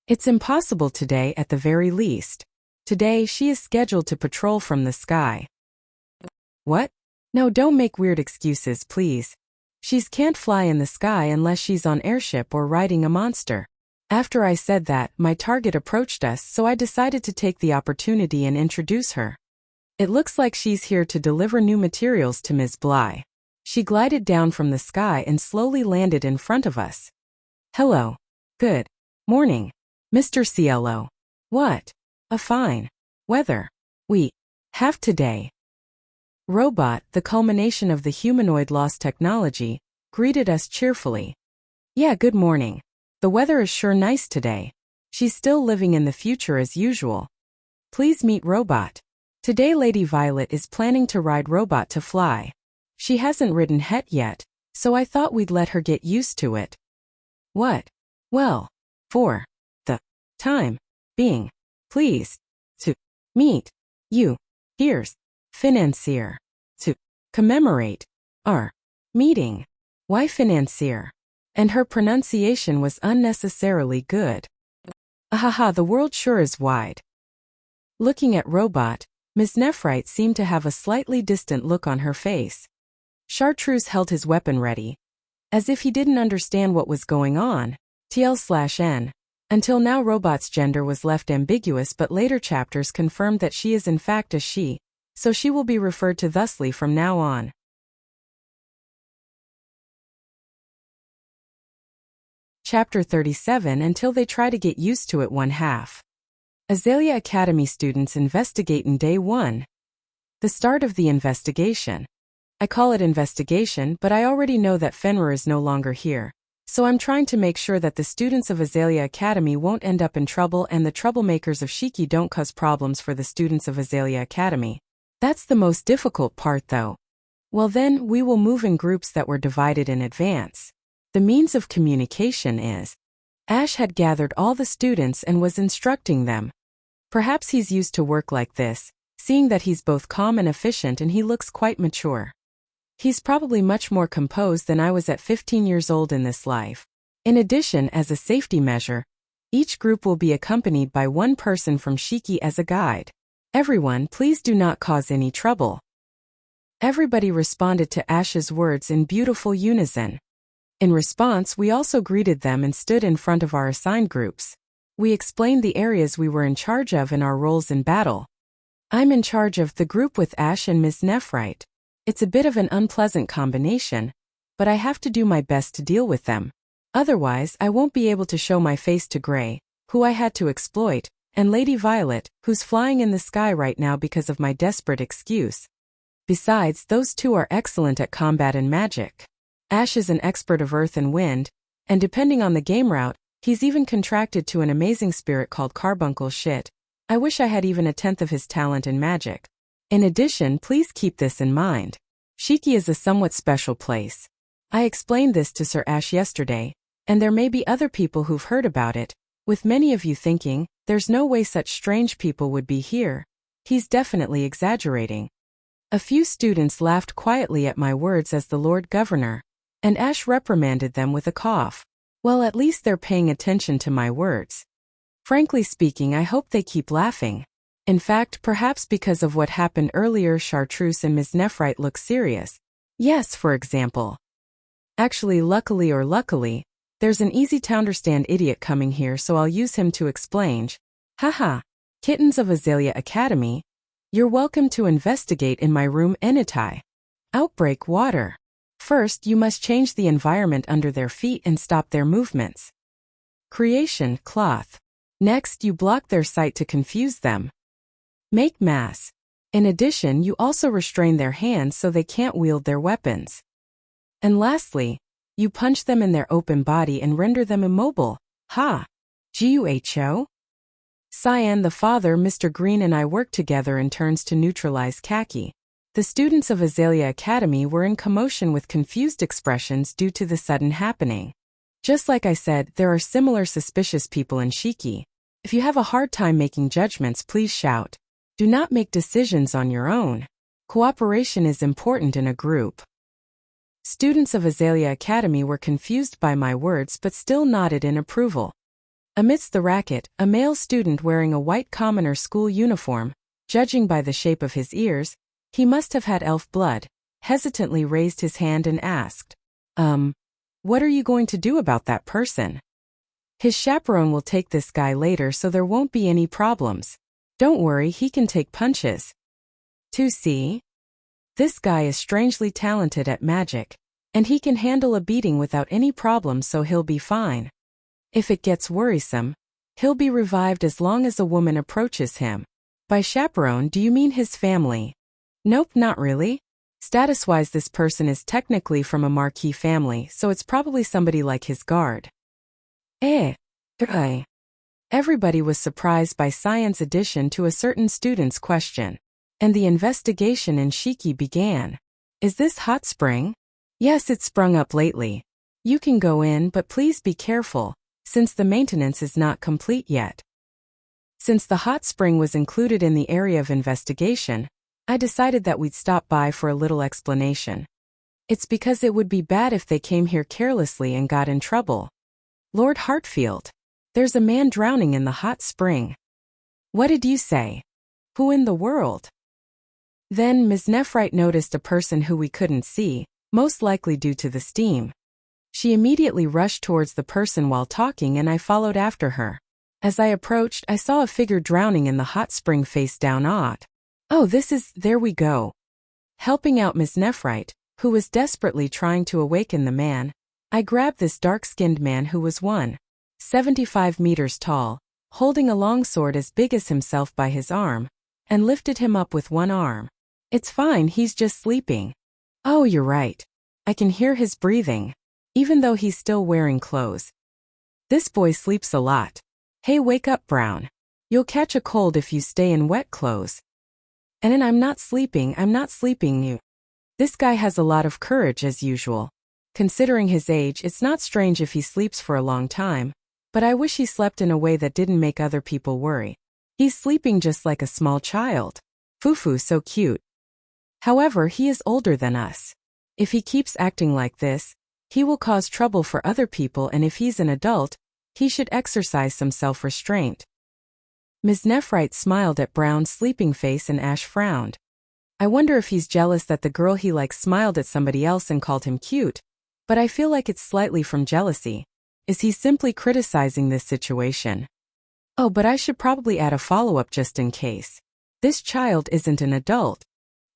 [SPEAKER 1] It's impossible today at the very least. Today she is scheduled to patrol from the sky. What? No, don't make weird excuses, please. She can't fly in the sky unless she's on airship or riding a monster. After I said that, my target approached us, so I decided to take the opportunity and introduce her. It looks like she's here to deliver new materials to Ms. Bly. She glided down from the sky and slowly landed in front of us. Hello. Good morning, Mr. CLO. What a fine weather we have today. Robot, the culmination of the humanoid lost technology, greeted us cheerfully. Yeah, good morning. The weather is sure nice today. She's still living in the future as usual. Please meet Robot. Today Lady Violet is planning to ride Robot to fly. She hasn't ridden Het yet, so I thought we'd let her get used to it. What? Well, for the time being, pleased to meet you. Here's Financier. To commemorate our meeting. Why Financier? And her pronunciation was unnecessarily good. Ahaha, the world sure is wide. Looking at Robot, Ms. Nephrite seemed to have a slightly distant look on her face. Chartreuse held his weapon ready. As if he didn't understand what was going on. TL/N. Until now Robot's gender was left ambiguous, but later chapters confirmed that she is in fact a she, so she will be referred to thusly from now on. Chapter 37. Until they try to get used to it. 1/2. Azalea Academy students investigate in Day 1. The start of the investigation. I call it investigation, but I already know that Fenrir is no longer here, so I'm trying to make sure that the students of Azalea Academy won't end up in trouble and the troublemakers of Shiki don't cause problems for the students of Azalea Academy. That's the most difficult part though. Well then, we will move in groups that were divided in advance. The means of communication is... Ash had gathered all the students and was instructing them. Perhaps he's used to work like this, seeing that he's both calm and efficient and he looks quite mature. He's probably much more composed than I was at 15 years old in this life. In addition, as a safety measure, each group will be accompanied by one person from Shiki as a guide. Everyone, please do not cause any trouble. Everybody responded to Ash's words in beautiful unison. In response, we also greeted them and stood in front of our assigned groups. We explained the areas we were in charge of and our roles in battle. I'm in charge of the group with Ash and Ms. Nephrite. It's a bit of an unpleasant combination, but I have to do my best to deal with them. Otherwise, I won't be able to show my face to Grey, who I had to exploit, and Lady Violet, who's flying in the sky right now because of my desperate excuse. Besides, those two are excellent at combat and magic. Ash is an expert of earth and wind, and depending on the game route, he's even contracted to an amazing spirit called Carbuncle Shit. I wish I had even a tenth of his talent in magic. In addition, please keep this in mind. Shiki is a somewhat special place. I explained this to Sir Ash yesterday, and there may be other people who've heard about it, with many of you thinking, there's no way such strange people would be here. He's definitely exaggerating. A few students laughed quietly at my words as the Lord Governor, and Ash reprimanded them with a cough. Well, at least they're paying attention to my words. Frankly speaking, I hope they keep laughing. In fact, perhaps because of what happened earlier, Chartreuse and Ms. Nephrite look serious. Yes, for example. Actually, luckily, there's an easy-to-understand idiot coming here, so I'll use him to explain. Haha. Kittens of Azalea Academy, you're welcome to investigate in my room anytime. Outbreak water. First, you must change the environment under their feet and stop their movements. Creation, cloth. Next, you block their sight to confuse them. Make mass. In addition, you also restrain their hands so they can't wield their weapons. And lastly, you punch them in their open body and render them immobile. Ha! Guho? Cyan, the father, Mr. Green, and I worked together in turns to neutralize Khaki. The students of Azalea Academy were in commotion with confused expressions due to the sudden happening. Just like I said, there are similar suspicious people in Shiki. If you have a hard time making judgments, please shout. Do not make decisions on your own. Cooperation is important in a group. Students of Azalea Academy were confused by my words but still nodded in approval. Amidst the racket, a male student wearing a white commoner school uniform, judging by the shape of his ears, he must have had elf blood, hesitantly raised his hand and asked, what are you going to do about that person? His chaperone will take this guy later so there won't be any problems. Don't worry, he can take punches. 2C. This guy is strangely talented at magic, and he can handle a beating without any problem, so he'll be fine. If it gets worrisome, he'll be revived as long as a woman approaches him. By chaperone, do you mean his family? Nope, not really. Status-wise, this person is technically from a marquee family, so it's probably somebody like his guard. Everybody was surprised by Cyan's addition to a certain student's question, and the investigation in Shiki began. Is this hot spring? Yes, it's sprung up lately. You can go in, but please be careful, since the maintenance is not complete yet. Since the hot spring was included in the area of investigation, I decided that we'd stop by for a little explanation. It's because it would be bad if they came here carelessly and got in trouble. Lord Hartfield, there's a man drowning in the hot spring. What did you say? Who in the world? Then Ms. Nephrite noticed a person who we couldn't see, most likely due to the steam. She immediately rushed towards the person while talking, and I followed after her. As I approached, I saw a figure drowning in the hot spring face down. Oh, there we go. Helping out Ms. Nephrite, who was desperately trying to awaken the man, I grabbed this dark-skinned man who was 1.75 meters tall, holding a long sword as big as himself by his arm, and lifted him up with one arm. It's fine, he's just sleeping. Oh, you're right. I can hear his breathing, even though he's still wearing clothes. This boy sleeps a lot. Hey, wake up, Brown. You'll catch a cold if you stay in wet clothes. And then I'm not sleeping you. This guy has a lot of courage as usual. Considering his age, it's not strange if he sleeps for a long time, but I wish he slept in a way that didn't make other people worry. He's sleeping just like a small child. Fufu so cute. However, he is older than us. If he keeps acting like this, he will cause trouble for other people, and if he's an adult, he should exercise some self-restraint. Ms. Nephrite smiled at Brown's sleeping face and Ash frowned. I wonder if he's jealous that the girl he likes smiled at somebody else and called him cute, but I feel like it's slightly from jealousy. Is he simply criticizing this situation? Oh, but I should probably add a follow-up just in case. This child isn't an adult.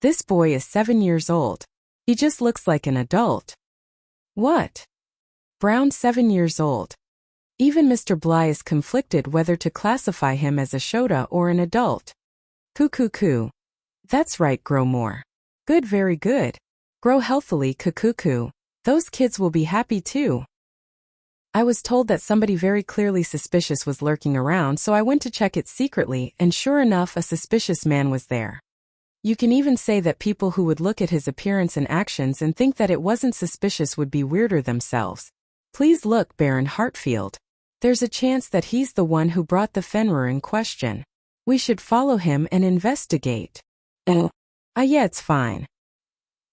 [SPEAKER 1] This boy is 7 years old. He just looks like an adult. What? Brown 7 years old. Even Mr. Bly is conflicted whether to classify him as a shota or an adult. Coo. That's right, grow more. Good, very good. Grow healthily, coo. Those kids will be happy too. I was told that somebody very clearly suspicious was lurking around, so I went to check it secretly, and sure enough, a suspicious man was there. You can even say that people who would look at his appearance and actions and think that it wasn't suspicious would be weirder themselves. Please look, Baron Hartfield. There's a chance that he's the one who brought the Fenrir in question. We should follow him and investigate. Yeah, it's fine.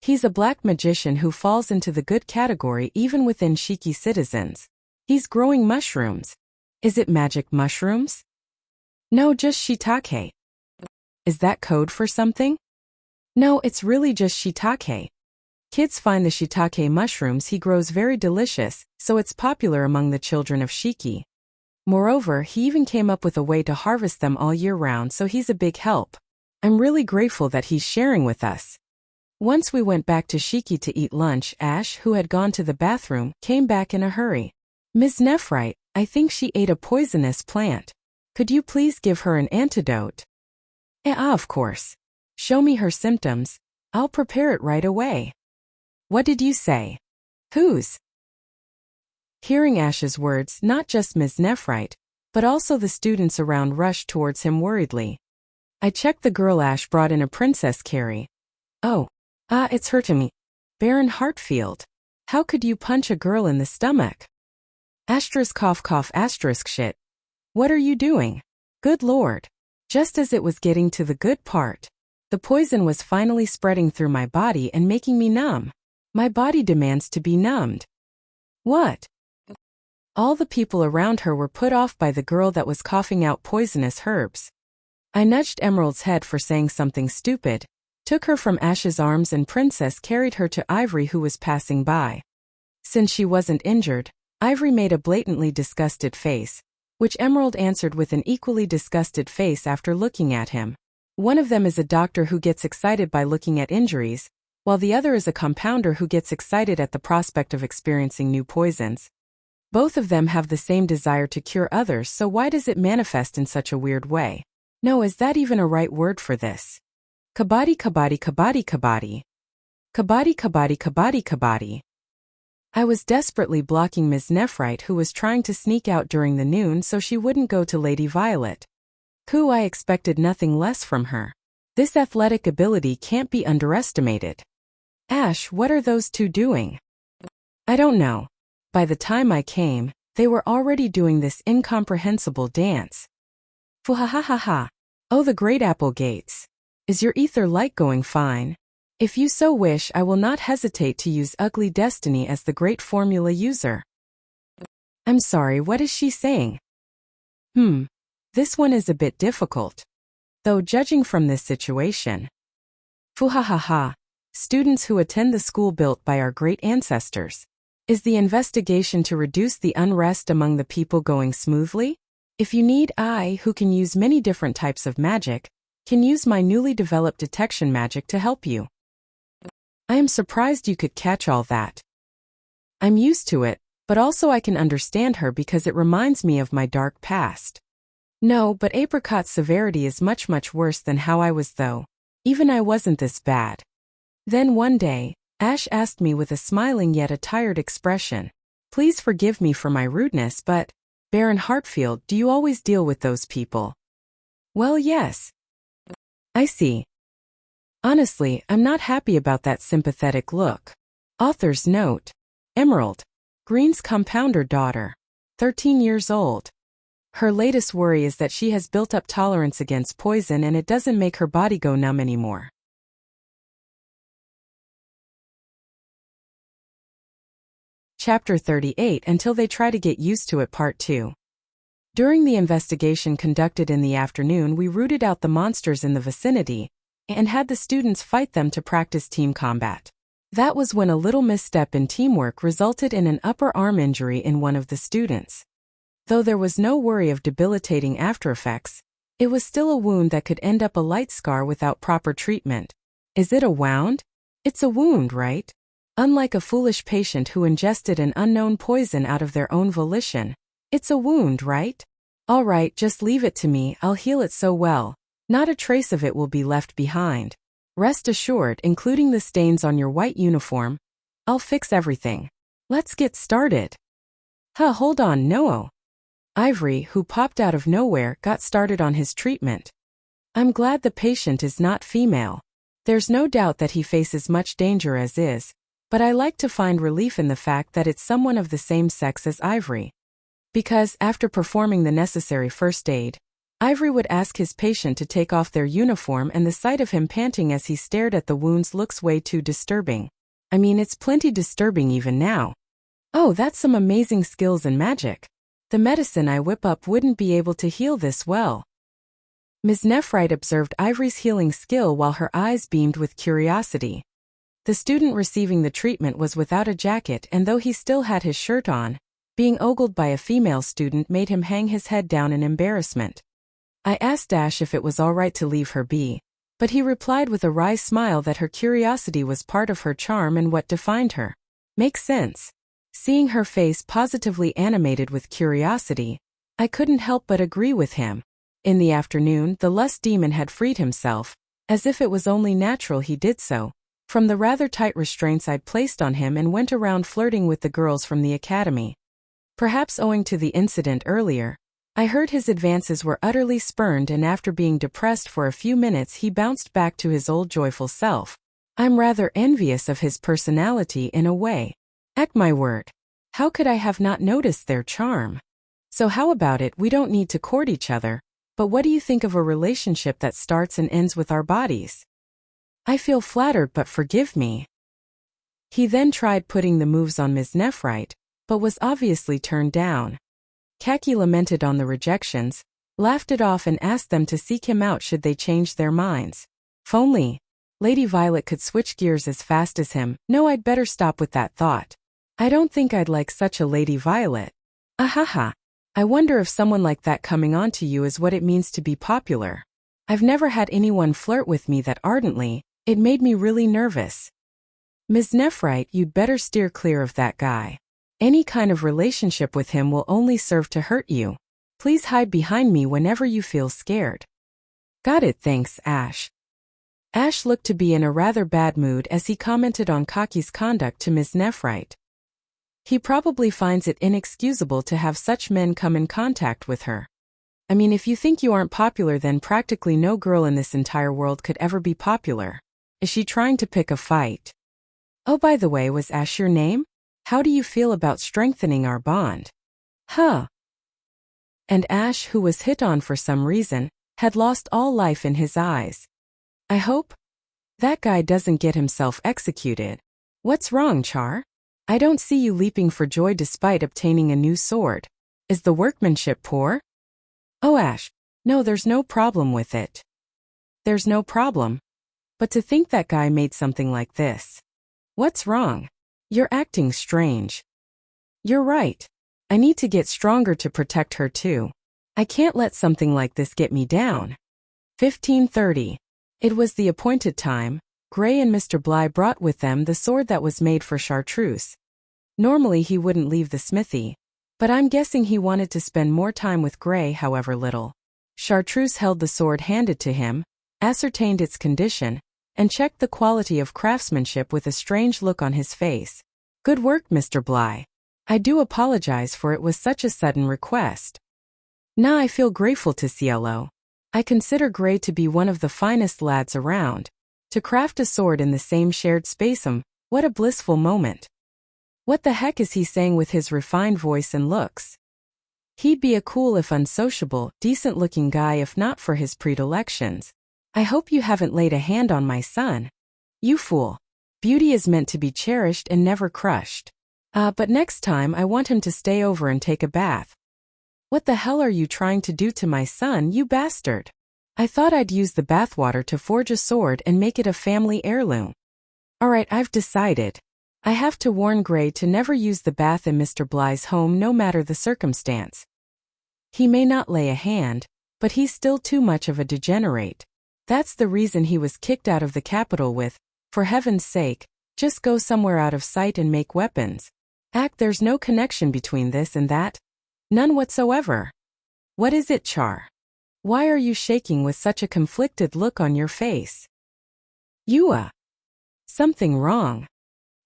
[SPEAKER 1] He's a black magician who falls into the good category even within Shiki citizens. He's growing mushrooms. Is it magic mushrooms? No, just shiitake. Is that code for something? No, it's really just shiitake. Kids find the shiitake mushrooms he grows very delicious, so it's popular among the children of Shiki. Moreover, he even came up with a way to harvest them all year round, so he's a big help. I'm really grateful that he's sharing with us. Once we went back to Shiki to eat lunch, Ash, who had gone to the bathroom, came back in a hurry. Ms. Nephrite, I think she ate a poisonous plant. Could you please give her an antidote? Of course. Show me her symptoms. I'll prepare it right away. What did you say? Whose? Hearing Ash's words, not just Ms. Nephrite, but also the students around rushed towards him worriedly. I checked the girl Ash brought in a princess carry. Oh. It's hurting me. Baron Hartfield. How could you punch a girl in the stomach? **** shit. What are you doing? Good lord. Just as it was getting to the good part, the poison was finally spreading through my body and making me numb. My body demands to be numbed. What? All the people around her were put off by the girl that was coughing out poisonous herbs. I nudged Emerald's head for saying something stupid, took her from Ash's arms, and Princess carried her to Ivory, who was passing by. Since she wasn't injured, Ivory made a blatantly disgusted face, which Emerald answered with an equally disgusted face after looking at him. One of them is a doctor who gets excited by looking at injuries, while the other is a compounder who gets excited at the prospect of experiencing new poisons. Both of them have the same desire to cure others, so why does it manifest in such a weird way? No, is that even a right word for this? Kabaddi. I was desperately blocking Ms. Nephrite, who was trying to sneak out during the noon so she wouldn't go to Lady Violet. I expected nothing less from her. This athletic ability can't be underestimated. Ash, what are those two doing? I don't know. By the time I came, they were already doing this incomprehensible dance. Fuhahaha. Oh, the great apple gates. Is your ether light going fine? If you so wish, I will not hesitate to use Ugly Destiny as the great formula user. I'm sorry, what is she saying? This one is a bit difficult. Though judging from this situation. Fuhahaha. Students who attend the school built by our great ancestors. Is the investigation to reduce the unrest among the people going smoothly? If you need, I, who can use many different types of magic, can use my newly developed detection magic to help you. I am surprised you could catch all that. I'm used to it, but also I can understand her because it reminds me of my dark past. No, but Apricot's severity is much worse than how I was though. Even I wasn't this bad. Then one day, Ash asked me with a smiling yet a tired expression, "Please forgive me for my rudeness, but, Baron Hartfield, do you always deal with those people?" Well, yes. I see. Honestly, I'm not happy about that sympathetic look. Author's note. Emerald. Green's compounder daughter. 13 years old. Her latest worry is that she has built up tolerance against poison and it doesn't make her body go numb anymore. Chapter 38 Until They Try to Get Used to It Part 2. During the investigation conducted in the afternoon, we rooted out the monsters in the vicinity and had the students fight them to practice team combat. That was when a little misstep in teamwork resulted in an upper arm injury in one of the students. Though there was no worry of debilitating aftereffects, it was still a wound that could end up a light scar without proper treatment. Is it a wound? It's a wound, right? Unlike a foolish patient who ingested an unknown poison out of their own volition. It's a wound, right? All right, just leave it to me, I'll heal it so well. Not a trace of it will be left behind. Rest assured, including the stains on your white uniform. I'll fix everything. Let's get started. Hold on, no. Ivory, who popped out of nowhere, got started on his treatment. I'm glad the patient is not female. There's no doubt that he faces much danger as is, but I like to find relief in the fact that it's someone of the same sex as Ivory. Because, after performing the necessary first aid, Ivory would ask his patient to take off their uniform, and the sight of him panting as he stared at the wounds looks way too disturbing. I mean, it's plenty disturbing even now. Oh, that's some amazing skills and magic. The medicine I whip up wouldn't be able to heal this well. Ms. Nephrite observed Ivory's healing skill while her eyes beamed with curiosity. The student receiving the treatment was without a jacket, and though he still had his shirt on, being ogled by a female student made him hang his head down in embarrassment. I asked Ash if it was all right to leave her be, but he replied with a wry smile that her curiosity was part of her charm and what defined her. Makes sense. Seeing her face positively animated with curiosity, I couldn't help but agree with him. In the afternoon, the lust demon had freed himself, as if it was only natural he did so, from the rather tight restraints I'd placed on him, and went around flirting with the girls from the academy. Perhaps owing to the incident earlier, I heard his advances were utterly spurned, and after being depressed for a few minutes he bounced back to his old joyful self. I'm rather envious of his personality in a way. Heck, my word. How could I have not noticed their charm? So how about it, we don't need to court each other, but what do you think of a relationship that starts and ends with our bodies? I feel flattered, but forgive me. He then tried putting the moves on Ms. Nephrite, but was obviously turned down. Kaki lamented on the rejections, laughed it off, and asked them to seek him out should they change their minds. If only Lady Violet could switch gears as fast as him. No, I'd better stop with that thought. I don't think I'd like such a Lady Violet. Ahaha. I wonder if someone like that coming on to you is what it means to be popular. I've never had anyone flirt with me that ardently. It made me really nervous. Ms. Nephrite, you'd better steer clear of that guy. Any kind of relationship with him will only serve to hurt you. Please hide behind me whenever you feel scared. Got it, thanks, Ash. Ash looked to be in a rather bad mood as he commented on Kaki's conduct to Ms. Nephrite. He probably finds it inexcusable to have such men come in contact with her. I mean, if you think you aren't popular, then practically no girl in this entire world could ever be popular. Is she trying to pick a fight? Oh, by the way, was Ash your name? How do you feel about strengthening our bond? And Ash, who was hit on for some reason, had lost all life in his eyes. I hope that guy doesn't get himself executed. What's wrong, Char? I don't see you leaping for joy despite obtaining a new sword. Is the workmanship poor? Oh, Ash, no, there's no problem with it. There's no problem. But to think that guy made something like this. What's wrong? You're acting strange. You're right. I need to get stronger to protect her too. I can't let something like this get me down. 15:30. It was the appointed time. Gray and Mr. Bly brought with them the sword that was made for Chartreuse. Normally he wouldn't leave the smithy, but I'm guessing he wanted to spend more time with Gray, however little. Chartreuse held the sword handed to him, ascertained its condition, and checked the quality of craftsmanship with a strange look on his face. Good work, Mr. Bly. I do apologize for it was such a sudden request. Nah, I feel grateful to CLO. I consider Gray to be one of the finest lads around. To craft a sword in the same shared space, what a blissful moment. What the heck is he saying with his refined voice and looks? He'd be a cool if unsociable, decent-looking guy if not for his predilections. I hope you haven't laid a hand on my son. You fool. Beauty is meant to be cherished and never crushed. But next time I want him to stay over and take a bath. What the hell are you trying to do to my son, you bastard? I thought I'd use the bathwater to forge a sword and make it a family heirloom. Alright, I've decided. I have to warn Gray to never use the bath in Mr. Bly's home no matter the circumstance. He may not lay a hand, but he's still too much of a degenerate. That's the reason he was kicked out of the capital with, for heaven's sake, just go somewhere out of sight and make weapons. There's no connection between this and that. None whatsoever. What is it, Char? Why are you shaking with such a conflicted look on your face? Something wrong.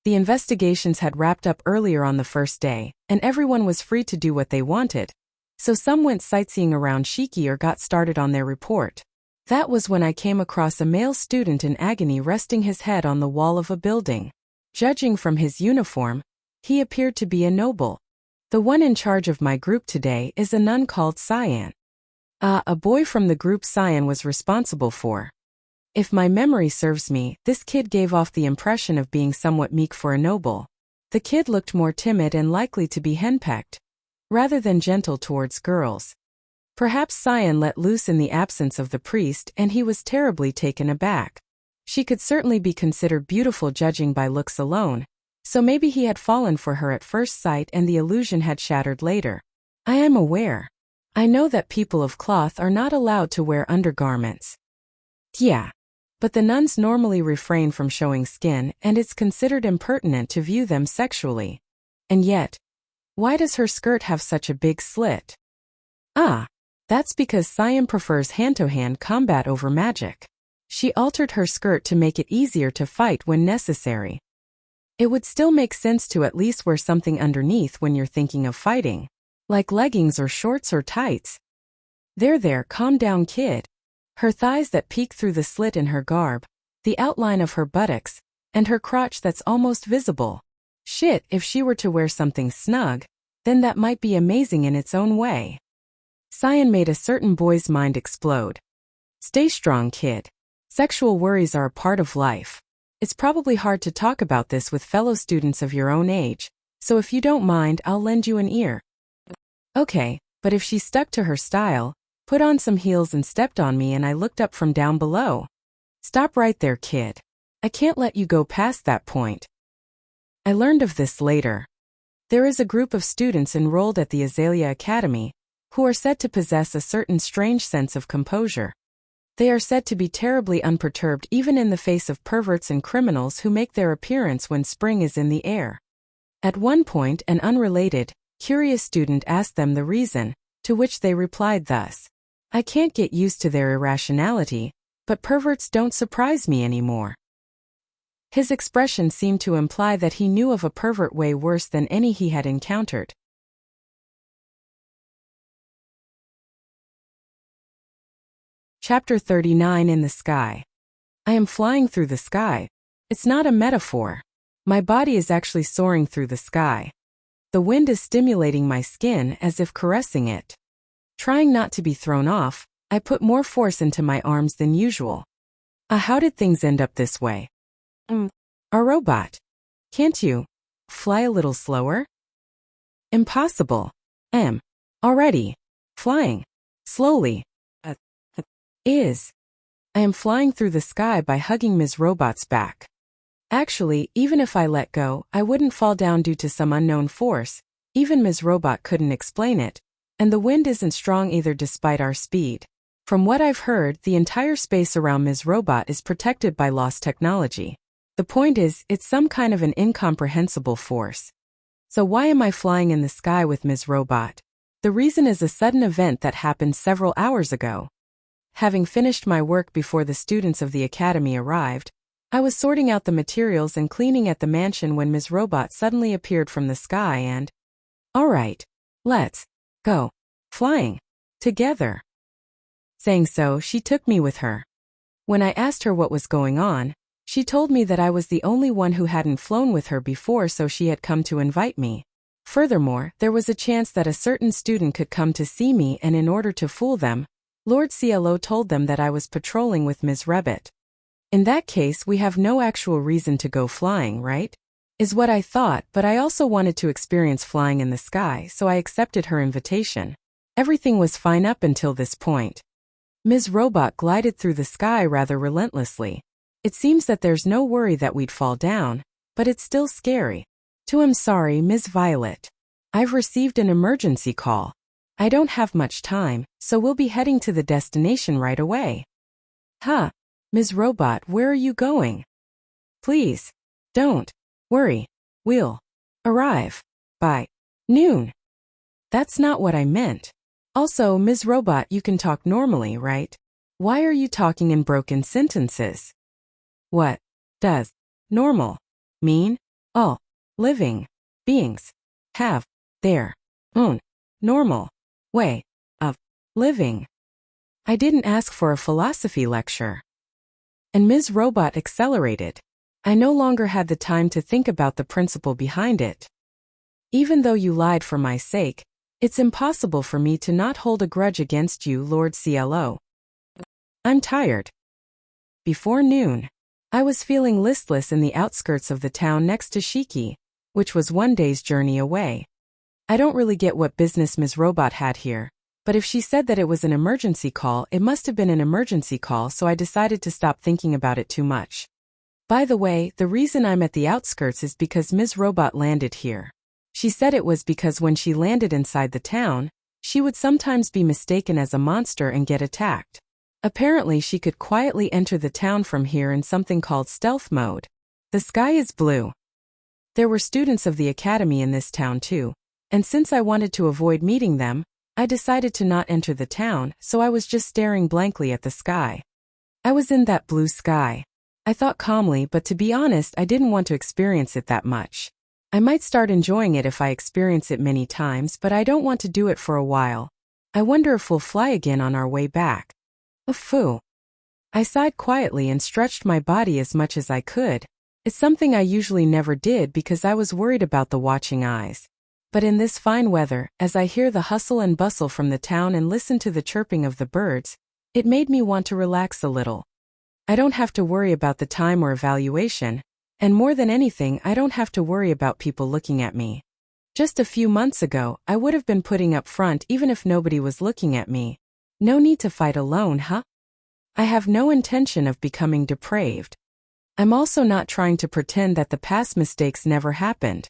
[SPEAKER 1] The investigations had wrapped up earlier on the first day, and everyone was free to do what they wanted. So some went sightseeing around Shiki or got started on their report. That was when I came across a male student in agony resting his head on the wall of a building. Judging from his uniform, he appeared to be a noble. The one in charge of my group today is a nun called Cyan. A boy from the group Cyan was responsible for. If my memory serves me, this kid gave off the impression of being somewhat meek for a noble. The kid looked more timid and likely to be henpecked, rather than gentle towards girls. Perhaps Cyan let loose in the absence of the priest and he was terribly taken aback. She could certainly be considered beautiful judging by looks alone, so maybe he had fallen for her at first sight and the illusion had shattered later. I am aware. I know that people of cloth are not allowed to wear undergarments. Yeah. But the nuns normally refrain from showing skin and it's considered impertinent to view them sexually. And yet, why does her skirt have such a big slit? That's because Cyan prefers hand-to-hand combat over magic. She altered her skirt to make it easier to fight when necessary. It would still make sense to at least wear something underneath when you're thinking of fighting, like leggings or shorts or tights. There, calm down, kid. Her thighs that peek through the slit in her garb, the outline of her buttocks, and her crotch that's almost visible. Shit, if she were to wear something snug, then that might be amazing in its own way. Cyan made a certain boy's mind explode. Stay strong, kid. Sexual worries are a part of life. It's probably hard to talk about this with fellow students of your own age, so if you don't mind, I'll lend you an ear. Okay, but if she stuck to her style, put on some heels and stepped on me and I looked up from down below. Stop right there, kid. I can't let you go past that point. I learned of this later. There is a group of students enrolled at the Azalea Academy, who are said to possess a certain strange sense of composure. They are said to be terribly unperturbed even in the face of perverts and criminals who make their appearance when spring is in the air. At one point, an unrelated, curious student asked them the reason, to which they replied thus: I can't get used to their irrationality, but perverts don't surprise me anymore. His expression seemed to imply that he knew of a pervert way worse than any he had encountered. Chapter 39 In the Sky. I am flying through the sky. It's not a metaphor. My body is actually soaring through the sky. The wind is stimulating my skin as if caressing it. Trying not to be thrown off, I put more force into my arms than usual. How did things end up this way? A robot. Can't you fly a little slower? Impossible. Already. Flying. Slowly. I am flying through the sky by hugging Ms. Robot's back. Actually, even if I let go, I wouldn't fall down due to some unknown force. Even Ms. Robot couldn't explain it. And the wind isn't strong either despite our speed. From what I've heard, the entire space around Ms. Robot is protected by lost technology. The point is, it's some kind of an incomprehensible force. So why am I flying in the sky with Ms. Robot? The reason is a sudden event that happened several hours ago. Having finished my work before the students of the academy arrived, I was sorting out the materials and cleaning at the mansion when Ms. Robot suddenly appeared from the sky and... Alright, let's go flying together. Saying so, she took me with her. When I asked her what was going on, she told me that I was the only one who hadn't flown with her before, so she had come to invite me. Furthermore, there was a chance that a certain student could come to see me, and in order to fool them, Lord CLO told them that I was patrolling with Ms. Rebbit. In that case, we have no actual reason to go flying, right? Is what I thought, but I also wanted to experience flying in the sky, so I accepted her invitation. Everything was fine up until this point. Ms. Robot glided through the sky rather relentlessly. It seems that there's no worry that we'd fall down, but it's still scary. I'm sorry, Ms. Violet. I've received an emergency call. I don't have much time, so we'll be heading to the destination right away. Huh? Ms. Robot, where are you going? Please, don't worry. We'll arrive by noon. That's not what I meant. Also, Ms. Robot, you can talk normally, right? Why are you talking in broken sentences? What does normal mean? All living beings have their own normal way of living. I didn't ask for a philosophy lecture. And Ms. Robot accelerated. I no longer had the time to think about the principle behind it. Even though you lied for my sake, it's impossible for me to not hold a grudge against you, Lord CLO. I'm tired. Before noon, I was feeling listless in the outskirts of the town next to Shiki, which was one day's journey away. I don't really get what business Ms. Robot had here, but if she said that it was an emergency call, it must have been an emergency call, so I decided to stop thinking about it too much. By the way, the reason I'm at the outskirts is because Ms. Robot landed here. She said it was because when she landed inside the town, she would sometimes be mistaken as a monster and get attacked. Apparently she could quietly enter the town from here in something called stealth mode. The sky is blue. There were students of the academy in this town too, and since I wanted to avoid meeting them, I decided to not enter the town, so I was just staring blankly at the sky. I was in that blue sky. I thought calmly, but to be honest, I didn't want to experience it that much. I might start enjoying it if I experience it many times, but I don't want to do it for a while. I wonder if we'll fly again on our way back. Phew. I sighed quietly and stretched my body as much as I could. It's something I usually never did because I was worried about the watching eyes. But in this fine weather, as I hear the hustle and bustle from the town and listen to the chirping of the birds, it made me want to relax a little. I don't have to worry about the time or evaluation, and more than anything, I don't have to worry about people looking at me. Just a few months ago, I would have been putting up front even if nobody was looking at me. No need to fight alone, huh? I have no intention of becoming depraved. I'm also not trying to pretend that the past mistakes never happened.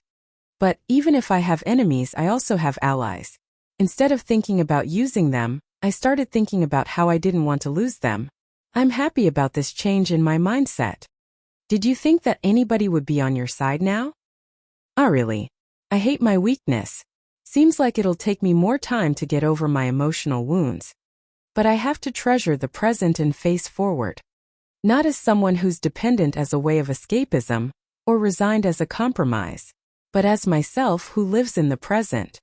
[SPEAKER 1] But even if I have enemies, I also have allies. Instead of thinking about using them, I started thinking about how I didn't want to lose them. I'm happy about this change in my mindset. Did you think that anybody would be on your side now? Really? I hate my weakness. Seems like it'll take me more time to get over my emotional wounds. But I have to treasure the present and face forward. Not as someone who's dependent as a way of escapism, or resigned as a compromise, but as myself who lives in the present.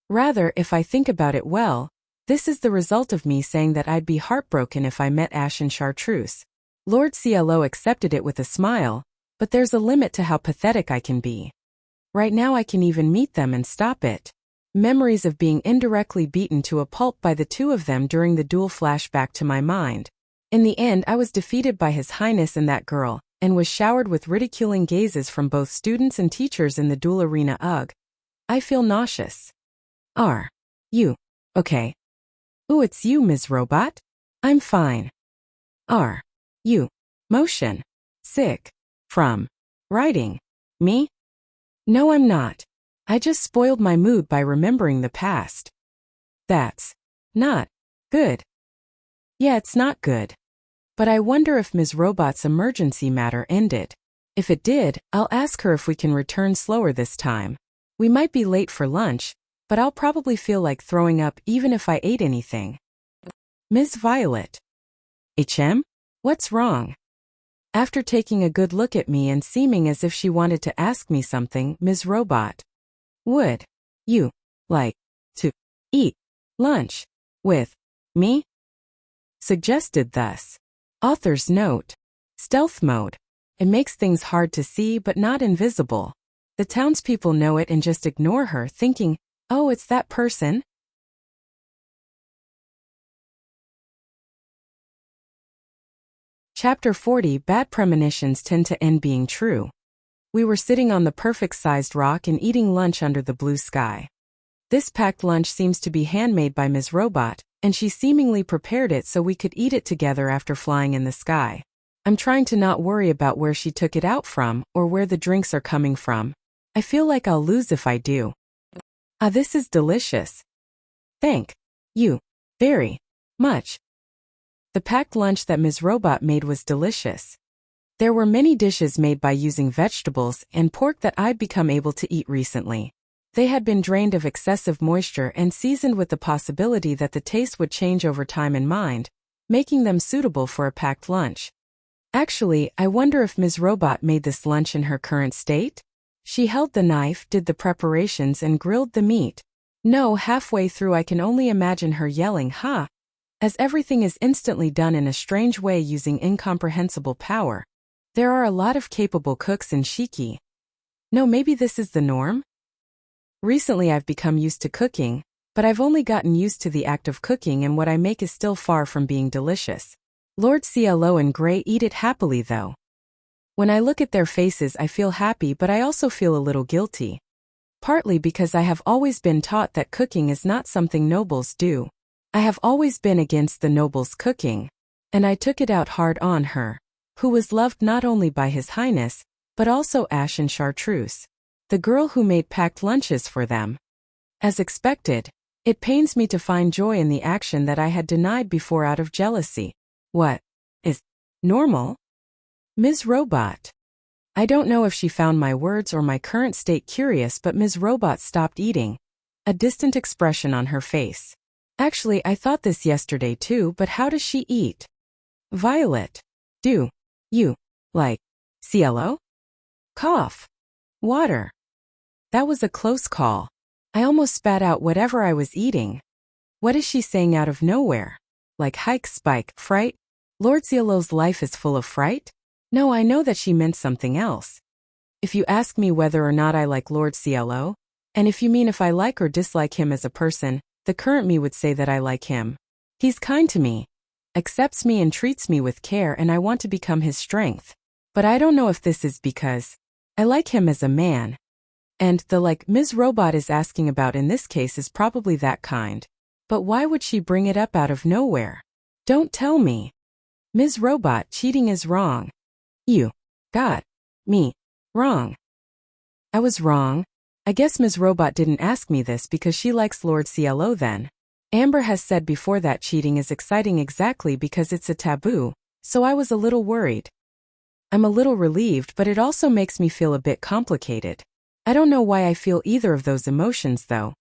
[SPEAKER 1] Rather, if I think about it well, this is the result of me saying that I'd be heartbroken if I met Ash and Chartreuse. Lord CLO accepted it with a smile, but there's a limit to how pathetic I can be. Right now I can even meet them and stop it. Memories of being indirectly beaten to a pulp by the two of them during the duel flash back to my mind. In the end, I was defeated by His Highness and that girl, and was showered with ridiculing gazes from both students and teachers in the duel arena. Ugh. I feel nauseous. Are you okay? Ooh, it's you, Ms. Robot? I'm fine. Are you motion sick from writing me? No, I'm not. I just spoiled my mood by remembering the past. That's not good. Yeah, it's not good. But I wonder if Ms. Robot's emergency matter ended. If it did, I'll ask her if we can return slower this time. We might be late for lunch, but I'll probably feel like throwing up even if I ate anything. Ms. Violet. What's wrong? After taking a good look at me and seeming as if she wanted to ask me something, Ms. Robot. Would you like to eat lunch with me? Suggested thus. Author's note. Stealth mode. It makes things hard to see but not invisible. The townspeople know it and just ignore her, thinking, oh, it's that person? Chapter 40. Bad premonitions tend to end being true. We were sitting on the perfect-sized rock and eating lunch under the blue sky. This packed lunch seems to be handmade by Ms. Robot, and she seemingly prepared it so we could eat it together after flying in the sky. I'm trying to not worry about where she took it out from or where the drinks are coming from. I feel like I'll lose if I do. Ah, this is delicious. Thank you very much. The packed lunch that Ms. Robot made was delicious. There were many dishes made by using vegetables and pork that I'd become able to eat recently. They had been drained of excessive moisture and seasoned with the possibility that the taste would change over time in mind, making them suitable for a packed lunch. Actually, I wonder if Ms. Robot made this lunch in her current state? She held the knife, did the preparations, and grilled the meat. No, halfway through I can only imagine her yelling, "Ha!" as everything is instantly done in a strange way using incomprehensible power. There are a lot of capable cooks in Shiki. No, maybe this is the norm? Recently I've become used to cooking, but I've only gotten used to the act of cooking, and what I make is still far from being delicious. Lord CLO and Gray eat it happily though. When I look at their faces I feel happy, but I also feel a little guilty. Partly because I have always been taught that cooking is not something nobles do. I have always been against the nobles' cooking, and I took it out hard on her, who was loved not only by His Highness, but also Ash and Chartreuse, the girl who made packed lunches for them. As expected, it pains me to find joy in the action that I had denied before out of jealousy. What is normal? Ms. Robot. I don't know if she found my words or my current state curious, but Ms. Robot stopped eating, a distant expression on her face. Actually, I thought this yesterday too, but how does she eat? Violet. Do you like CLO? Cough. Water. That was a close call. I almost spat out whatever I was eating. What is she saying out of nowhere? Like hike, spike, fright? Lord CLO's life is full of fright? No, I know that she meant something else. If you ask me whether or not I like Lord CLO, and if you mean if I like or dislike him as a person, the current me would say that I like him. He's kind to me, accepts me and treats me with care, and I want to become his strength. But I don't know if this is because I like him as a man. And the like Ms. Robot is asking about in this case is probably that kind. But why would she bring it up out of nowhere? Don't tell me. Ms. Robot, cheating is wrong. You got me wrong. I was wrong. I guess Ms. Robot didn't ask me this because she likes Lord CLO then. Amber has said before that cheating is exciting exactly because it's a taboo, so I was a little worried. I'm a little relieved, but it also makes me feel a bit complicated. I don't know why I feel either of those emotions though.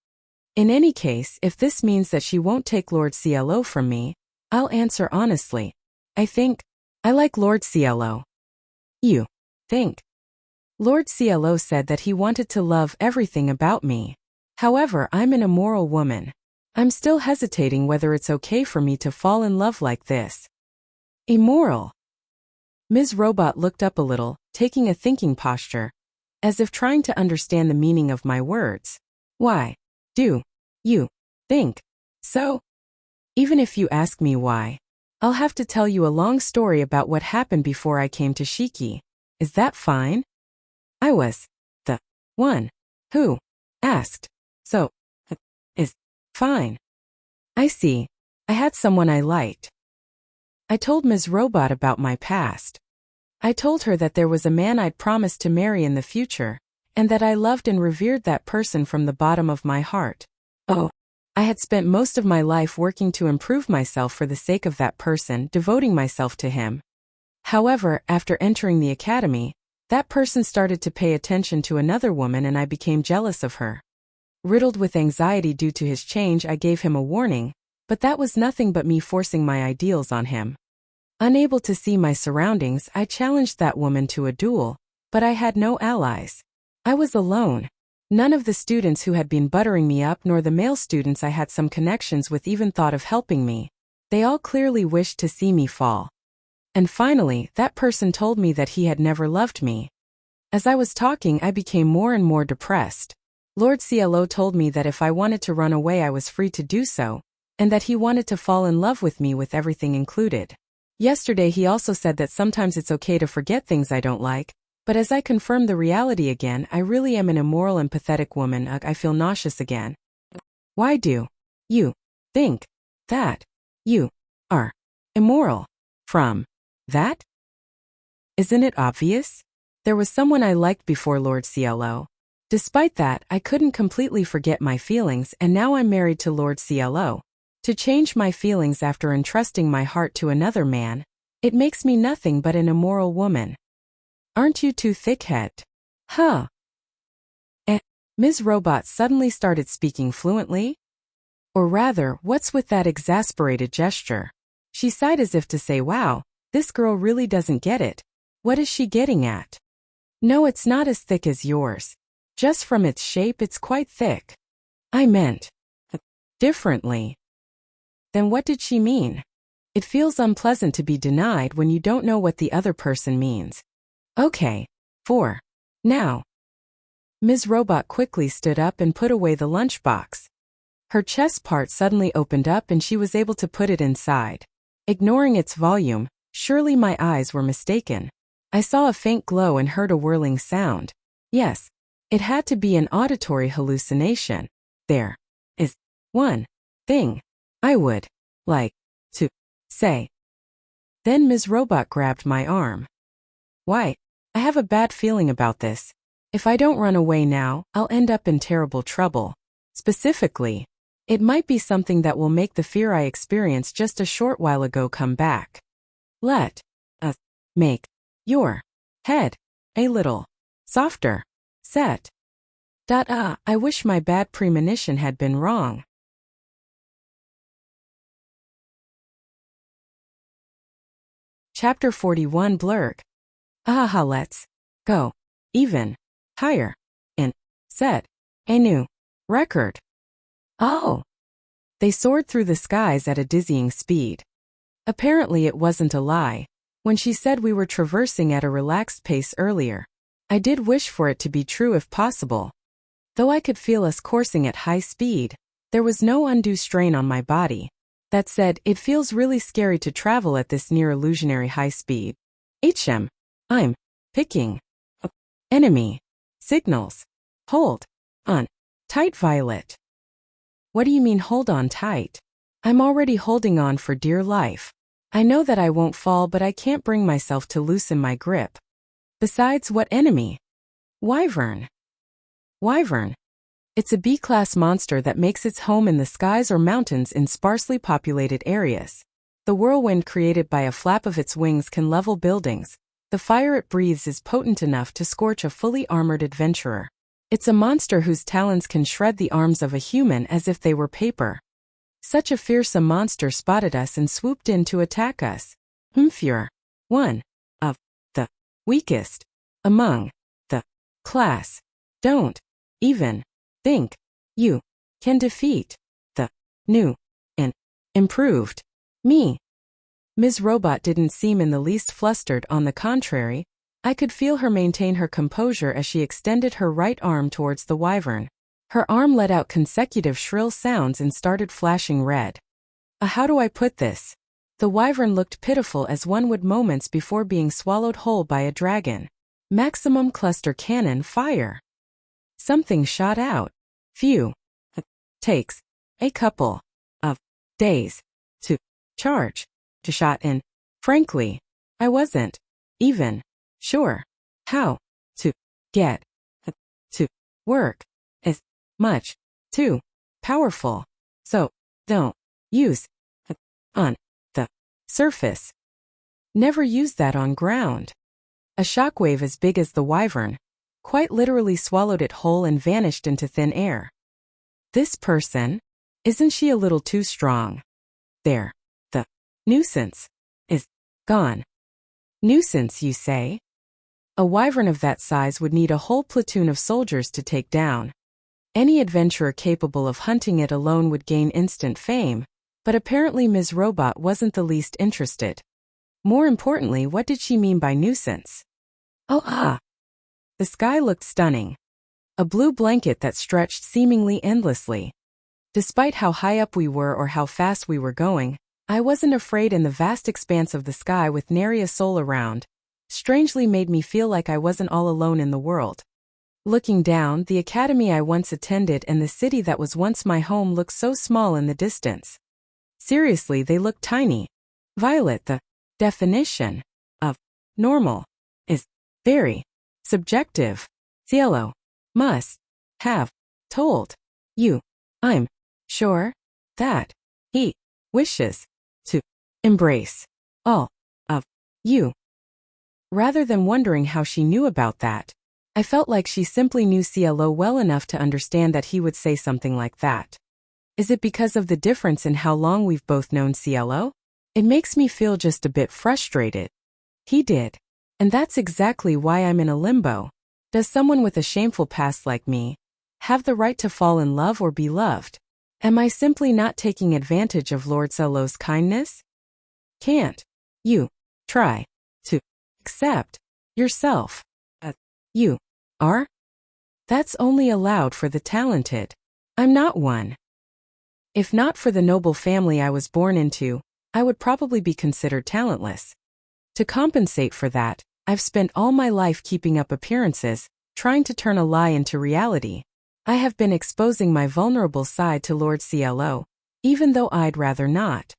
[SPEAKER 1] In any case, if this means that she won't take Lord CLO from me, I'll answer honestly. I think I like Lord CLO. You think? Lord CLO said that he wanted to love everything about me. However, I'm an immoral woman. I'm still hesitating whether it's okay for me to fall in love like this. Immoral. Ms. Robot looked up a little, taking a thinking posture, as if trying to understand the meaning of my words. Why do you think so? Even if you ask me why, I'll have to tell you a long story about what happened before I came to Shiki. Is that fine? I was the one who asked. So, is fine. I see. I had someone I liked. I told Ms. Robot about my past. I told her that there was a man I'd promised to marry in the future, and that I loved and revered that person from the bottom of my heart. Oh, I had spent most of my life working to improve myself for the sake of that person, devoting myself to him. However, after entering the academy, that person started to pay attention to another woman and I became jealous of her. Riddled with anxiety due to his change, I gave him a warning, but that was nothing but me forcing my ideals on him. Unable to see my surroundings, I challenged that woman to a duel, but I had no allies. I was alone. None of the students who had been buttering me up nor the male students I had some connections with even thought of helping me. They all clearly wished to see me fall. And finally, that person told me that he had never loved me. As I was talking, I became more and more depressed. Lord CLO told me that if I wanted to run away I was free to do so, and that he wanted to fall in love with me with everything included. Yesterday he also said that sometimes it's okay to forget things I don't like, but as I confirmed the reality again, I really am an immoral and pathetic woman. I feel nauseous again. Why do you think that you are immoral? From that? Isn't it obvious? There was someone I liked before Lord CLO. Despite that, I couldn't completely forget my feelings, and now I'm married to Lord CLO. To change my feelings after entrusting my heart to another man, it makes me nothing but an immoral woman. Aren't you too thick-headed? Huh? Ms. Robot suddenly started speaking fluently? Or rather, what's with that exasperated gesture? She sighed as if to say, wow, this girl really doesn't get it. What is she getting at? No, it's not as thick as yours. Just from its shape, it's quite thick. I meant differently. Then what did she mean? It feels unpleasant to be denied when you don't know what the other person means. Okay. For now. Ms. Robot quickly stood up and put away the lunchbox. Her chest part suddenly opened up and she was able to put it inside. Ignoring its volume, surely my eyes were mistaken. I saw a faint glow and heard a whirling sound. Yes, it had to be an auditory hallucination. There is one thing I would like to say. Then Ms. Robot grabbed my arm. Why? I have a bad feeling about this. If I don't run away now, I'll end up in terrible trouble. Specifically, it might be something that will make the fear I experienced just a short while ago come back. Let us make your head a little softer. Set. I wish my bad premonition had been wrong. Chapter 41 Blurg. Let's go even higher and set a new record. Oh! They soared through the skies at a dizzying speed. Apparently it wasn't a lie. When she said we were traversing at a relaxed pace earlier, I did wish for it to be true if possible. Though I could feel us coursing at high speed, there was no undue strain on my body. That said, it feels really scary to travel at this near illusionary high speed. I'm picking up enemy signals. Hold on tight, Violet. What do you mean hold on tight? I'm already holding on for dear life. I know that I won't fall, but I can't bring myself to loosen my grip. Besides, what enemy? Wyvern. Wyvern. It's a B-class monster that makes its home in the skies or mountains in sparsely populated areas. The whirlwind created by a flap of its wings can level buildings. The fire it breathes is potent enough to scorch a fully armored adventurer. It's a monster whose talons can shred the arms of a human as if they were paper. Such a fearsome monster spotted us and swooped in to attack us. You're one of the weakest among the class. Don't even think you can defeat the new and improved me. Ms. Robot didn't seem in the least flustered. On the contrary, I could feel her maintain her composure as she extended her right arm towards the wyvern. Her arm let out consecutive shrill sounds and started flashing red. How do I put this? The wyvern looked pitiful as one would moments before being swallowed whole by a dragon. Maximum cluster cannon fire. Something shot out. Phew. Takes a couple of days to charge to shot in. Frankly, I wasn't even sure how to get to work. Is much too powerful. So, don't use on the surface. Never use that on ground. A shockwave as big as the wyvern quite literally swallowed it whole and vanished into thin air. This person? Isn't she a little too strong? There. The nuisance is gone. Nuisance, you say? A wyvern of that size would need a whole platoon of soldiers to take down. Any adventurer capable of hunting it alone would gain instant fame, but apparently Ms. Robot wasn't the least interested. More importantly, what did she mean by nuisance? The sky looked stunning. A blue blanket that stretched seemingly endlessly. Despite how high up we were or how fast we were going, I wasn't afraid, and the vast expanse of the sky with nary a soul around strangely made me feel like I wasn't all alone in the world. Looking down, the academy I once attended and the city that was once my home looked so small in the distance. Seriously, they looked tiny. Violet, the definition of normal is very subjective. Cielo must have told you. I'm sure that he wishes to embrace all of you. Rather than wondering how she knew about that, I felt like she simply knew Cielo well enough to understand that he would say something like that. Is it because of the difference in how long we've both known Cielo? It makes me feel just a bit frustrated. He did. And that's exactly why I'm in a limbo. Does someone with a shameful past like me have the right to fall in love or be loved? Am I simply not taking advantage of Lord Cielo's kindness? Can't you try to accept yourself as you are? That's only allowed for the talented. I'm not one. If not for the noble family I was born into, I would probably be considered talentless. To compensate for that, I've spent all my life keeping up appearances, trying to turn a lie into reality. I have been exposing my vulnerable side to Lord Cielo, even though I'd rather not.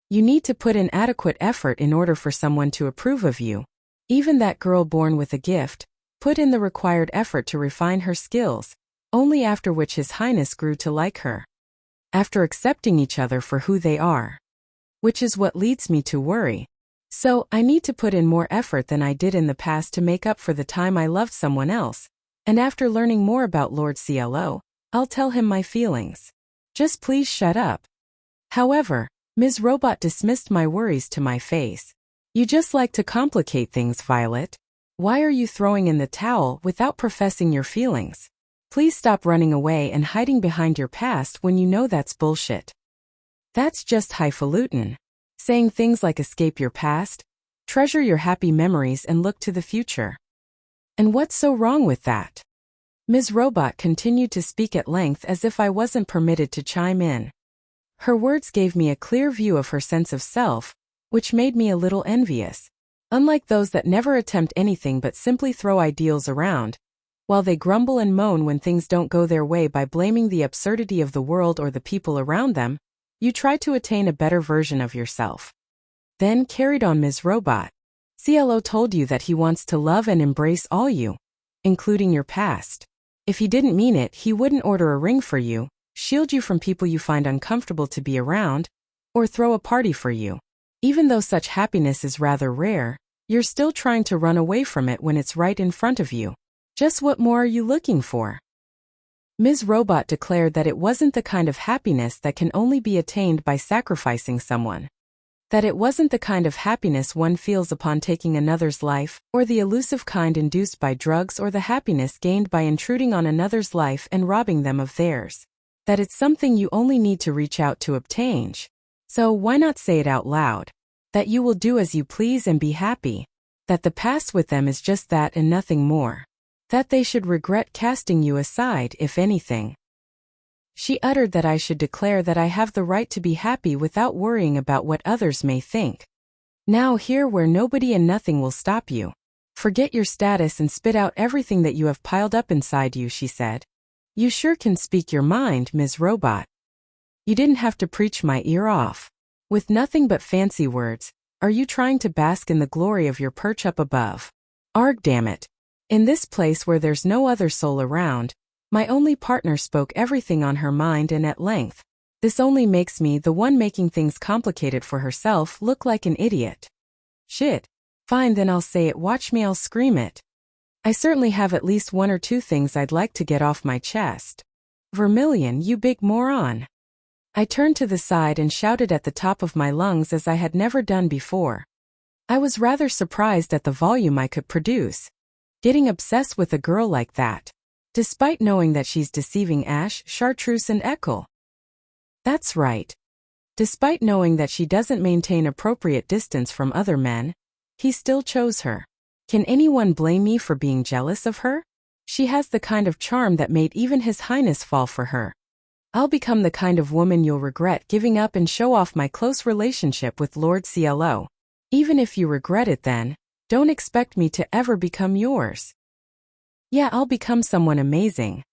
[SPEAKER 1] You need to put in adequate effort in order for someone to approve of you. Even that girl born with a gift put in the required effort to refine her skills, only after which His Highness grew to like her. After accepting each other for who they are. Which is what leads me to worry. So, I need to put in more effort than I did in the past to make up for the time I loved someone else, and after learning more about Lord Cielo, I'll tell him my feelings. Just please shut up. However, Ms. Robot dismissed my worries to my face. You just like to complicate things, Violet. Why are you throwing in the towel without professing your feelings? Please stop running away and hiding behind your past when you know that's bullshit. That's just highfalutin. Saying things like escape your past, treasure your happy memories and look to the future. And what's so wrong with that? Ms. Robot continued to speak at length as if I wasn't permitted to chime in. Her words gave me a clear view of her sense of self, which made me a little envious. Unlike those that never attempt anything but simply throw ideals around, while they grumble and moan when things don't go their way by blaming the absurdity of the world or the people around them, you try to attain a better version of yourself. Then carried on Ms. Robot. Cielo told you that he wants to love and embrace all you, including your past. If he didn't mean it, he wouldn't order a ring for you, shield you from people you find uncomfortable to be around, or throw a party for you. Even though such happiness is rather rare, you're still trying to run away from it when it's right in front of you. Just what more are you looking for? Ms. Robot declared that it wasn't the kind of happiness that can only be attained by sacrificing someone. That it wasn't the kind of happiness one feels upon taking another's life, or the elusive kind induced by drugs, or the happiness gained by intruding on another's life and robbing them of theirs. That it's something you only need to reach out to obtain. So why not say it out loud? That you will do as you please and be happy. That the past with them is just that and nothing more. That they should regret casting you aside, if anything. She uttered that I should declare that I have the right to be happy without worrying about what others may think. Now here where nobody and nothing will stop you. Forget your status and spit out everything that you have piled up inside you, she said. You sure can speak your mind, Ms. Robot. You didn't have to preach my ear off. With nothing but fancy words, are you trying to bask in the glory of your perch up above? Arg, damn it. In this place where there's no other soul around, my only partner spoke everything on her mind and at length. This only makes me, the one making things complicated for herself, look like an idiot. Shit. Fine, then I'll say it. Watch me, I'll scream it. I certainly have at least one or two things I'd like to get off my chest. Vermilion, you big moron. I turned to the side and shouted at the top of my lungs as I had never done before. I was rather surprised at the volume I could produce. Getting obsessed with a girl like that. Despite knowing that she's deceiving Ash, Chartreuse and Ekel. That's right. Despite knowing that she doesn't maintain appropriate distance from other men, he still chose her. Can anyone blame me for being jealous of her? She has the kind of charm that made even His Highness fall for her. I'll become the kind of woman you'll regret giving up and show off my close relationship with Lord CLO. Even if you regret it then, don't expect me to ever become yours. Yeah, I'll become someone amazing.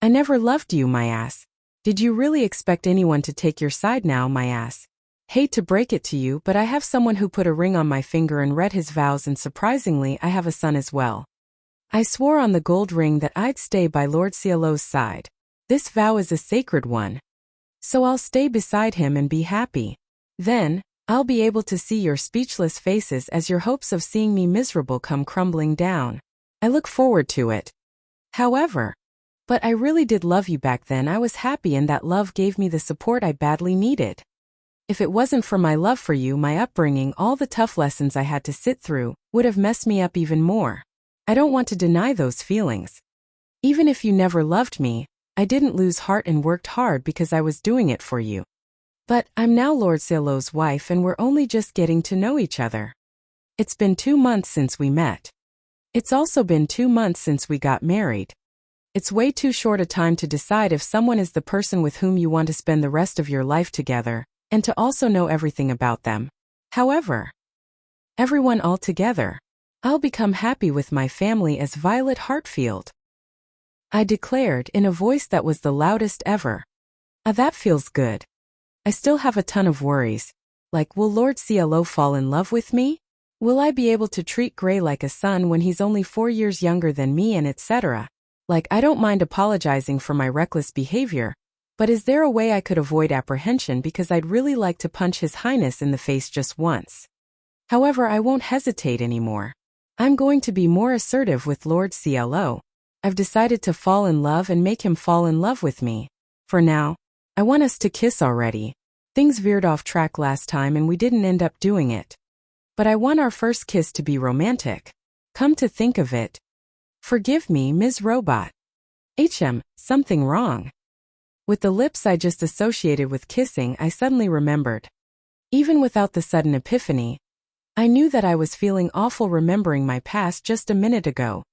[SPEAKER 1] I never loved you, my ass. Did you really expect anyone to take your side now, my ass? Hate to break it to you, but I have someone who put a ring on my finger and read his vows, and surprisingly I have a son as well. I swore on the gold ring that I'd stay by Lord CLO's side. This vow is a sacred one. So I'll stay beside him and be happy. Then, I'll be able to see your speechless faces as your hopes of seeing me miserable come crumbling down. I look forward to it. However, but I really did love you back then. I was happy, and that love gave me the support I badly needed. If it wasn't for my love for you, my upbringing, all the tough lessons I had to sit through, would have messed me up even more. I don't want to deny those feelings. Even if you never loved me, I didn't lose heart and worked hard because I was doing it for you. But I'm now Lord CLO's wife, and we're only just getting to know each other. It's been 2 months since we met. It's also been 2 months since we got married. It's way too short a time to decide if someone is the person with whom you want to spend the rest of your life together, and to also know everything about them. However, everyone all together, I'll become happy with my family as Violet Hartfield. I declared in a voice that was the loudest ever. That feels good. I still have a ton of worries. Like, will Lord CLO fall in love with me? Will I be able to treat Gray like a son when he's only 4 years younger than me, and etc.? Like, I don't mind apologizing for my reckless behavior, but is there a way I could avoid apprehension, because I'd really like to punch His Highness in the face just once. However, I won't hesitate anymore. I'm going to be more assertive with Lord CLO. I've decided to fall in love and make him fall in love with me. For now, I want us to kiss already. Things veered off track last time and we didn't end up doing it. But I want our first kiss to be romantic. Come to think of it. Forgive me, Ms. Robot. Something wrong. With the lips I just associated with kissing, I suddenly remembered. Even without the sudden epiphany, I knew that I was feeling awful remembering my past just a minute ago.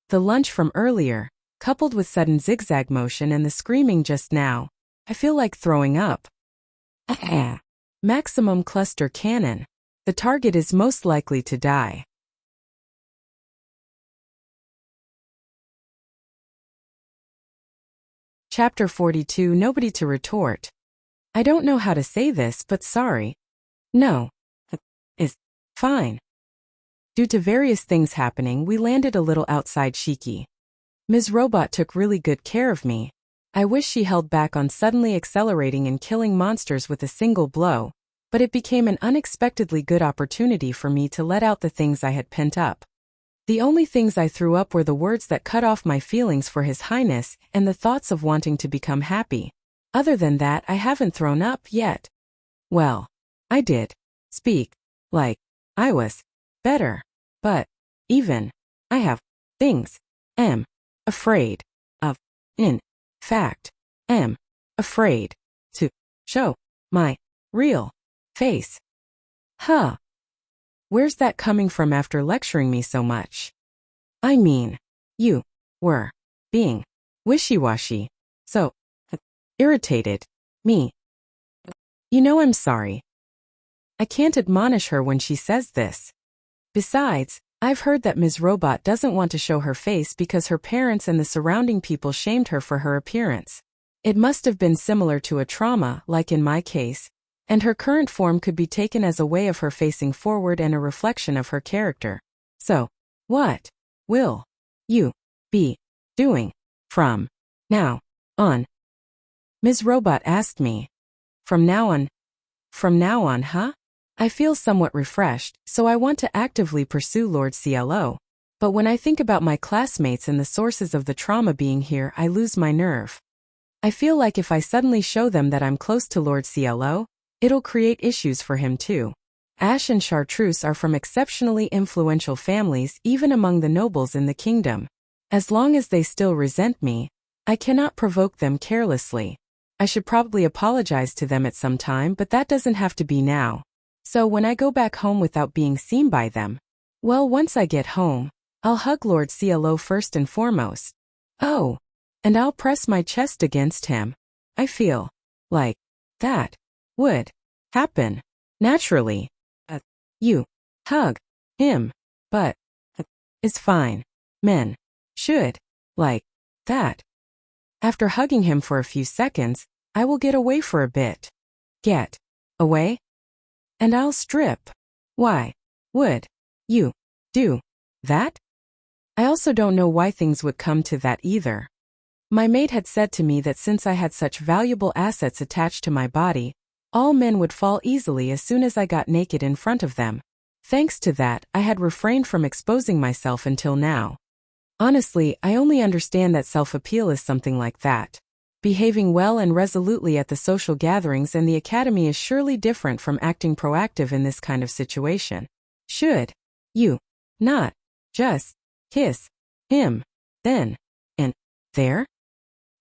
[SPEAKER 1] The lunch from earlier, coupled with sudden zigzag motion and the screaming just now, I feel like throwing up. Maximum cluster cannon. The target is most likely to die. Chapter 42. Nobody to retort. I don't know how to say this, but sorry. No. Is fine. Due to various things happening, we landed a little outside Shiki. Ms. Robot took really good care of me. I wish she held back on suddenly accelerating and killing monsters with a single blow, but it became an unexpectedly good opportunity for me to let out the things I had pent up. The only things I threw up were the words that cut off my feelings for His Highness and the thoughts of wanting to become happy. Other than that, I haven't thrown up yet. Well, I did speak like I was better, but even I have things am afraid of. In fact, am afraid to show my real face. Huh. Where's that coming from after lecturing me so much? I mean, you were being wishy-washy, so irritated me. I'm sorry. I can't admonish her when she says this. Besides, I've heard that Ms. Robot doesn't want to show her face because her parents and the surrounding people shamed her for her appearance. It must have been similar to a trauma, like in my case, and her current form could be taken as a way of her facing forward and a reflection of her character. So, what will you be doing from now on? Ms. Robot asked me. From now on? From now on, huh? I feel somewhat refreshed, so I want to actively pursue Lord CLO. But when I think about my classmates and the sources of the trauma being here, I lose my nerve. I feel like if I suddenly show them that I'm close to Lord CLO, it'll create issues for him too. Ash and Chartreuse are from exceptionally influential families even among the nobles in the kingdom. As long as they still resent me, I cannot provoke them carelessly. I should probably apologize to them at some time, but that doesn't have to be now. So when I go back home without being seen by them, Well, once I get home, I'll hug Lord CLO first and foremost. Oh, and I'll press my chest against him. I feel like that would happen naturally. You hug him, but it's fine. Men should like that. After hugging him for a few seconds, I will get away for a bit. Get away? And I'll strip. Why would you do that? I also don't know why things would come to that either. My maid had said to me that since I had such valuable assets attached to my body, all men would fall easily as soon as I got naked in front of them. Thanks to that, I had refrained from exposing myself until now. Honestly, I only understand that self-appeal is something like that. Behaving well and resolutely at the social gatherings and the academy is surely different from acting proactive in this kind of situation. Should you not just kiss him then and there?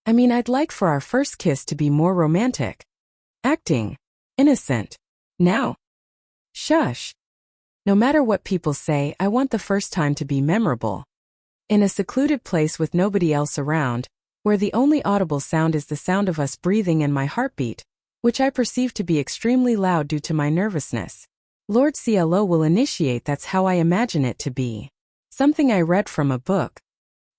[SPEAKER 1] I mean, I'd like for our first kiss to be more romantic. Acting innocent. Now. Shush. No matter what people say, I want the first time to be memorable. In a secluded place with nobody else around, where the only audible sound is the sound of us breathing and my heartbeat, which I perceive to be extremely loud due to my nervousness. Lord CLO will initiate. That's how I imagine it to be. Something I read from a book.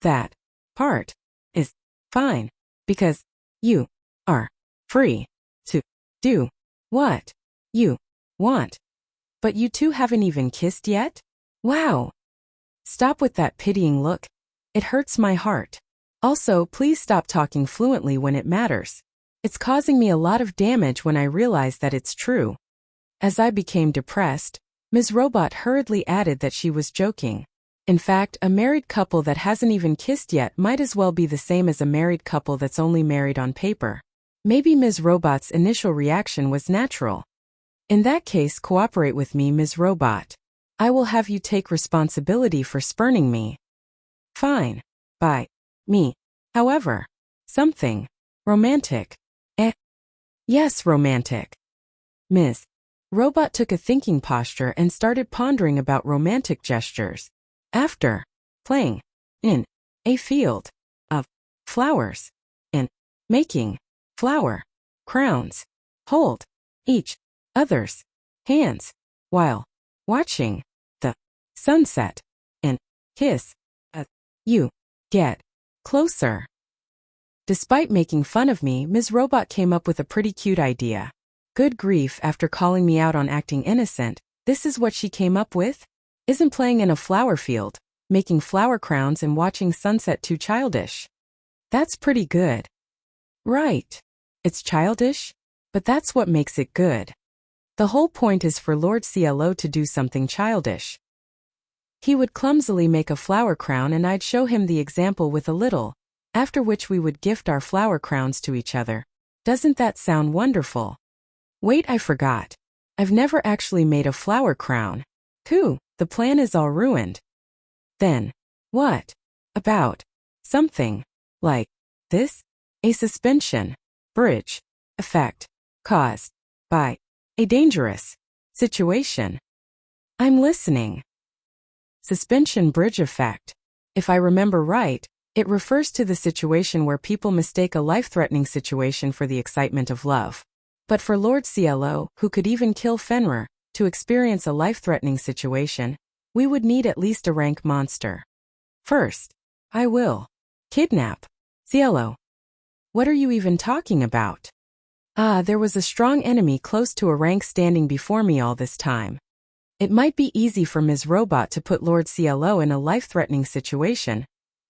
[SPEAKER 1] That part is fine, because you are free to do what you want. But you two haven't even kissed yet? Wow. Stop with that pitying look. It hurts my heart. Also, please stop talking fluently when it matters. It's causing me a lot of damage when I realize that it's true. As I became depressed, Ms. Robot hurriedly added that she was joking. In fact, a married couple that hasn't even kissed yet might as well be the same as a married couple that's only married on paper. Maybe Ms. Robot's initial reaction was natural. In that case, cooperate with me, Ms. Robot. I will have you take responsibility for spurning me. Fine. By me. However, something romantic. Yes, romantic. Ms. Robot took a thinking posture and started pondering about romantic gestures. After playing in a field of flowers and making flower crowns, hold each other's hands while watching the sunset and kiss you get closer. Despite making fun of me, Ms. Robot came up with a pretty cute idea. Good grief, after calling me out on acting innocent, this is what she came up with? Isn't playing in a flower field, making flower crowns and watching sunset too childish? That's pretty good. Right. It's childish, but that's what makes it good. The whole point is for Lord CLO to do something childish. He would clumsily make a flower crown and I'd show him the example with a little, after which we would gift our flower crowns to each other. Doesn't that sound wonderful? Wait, I forgot. I've never actually made a flower crown. Pooh, the plan is all ruined. Then, what about something like this? A suspension bridge effect caused by a dangerous situation. I'm listening. Suspension bridge effect. If I remember right, it refers to the situation where people mistake a life-threatening situation for the excitement of love. But for Lord CLO, who could even kill Fenrir, to experience a life-threatening situation, we would need at least a rank monster. First, I will kidnap CLO. What are you even talking about? There was a strong enemy close to a rank standing before me all this time. It might be easy for Ms. Robot to put Lord CLO in a life-threatening situation,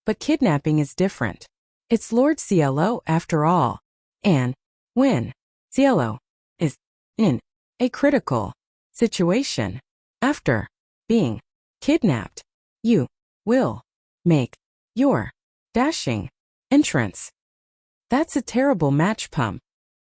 [SPEAKER 1] but kidnapping is different. It's Lord CLO after all. And when CLO is in a critical situation after being kidnapped, you will make your dashing entrance. That's a terrible match pump.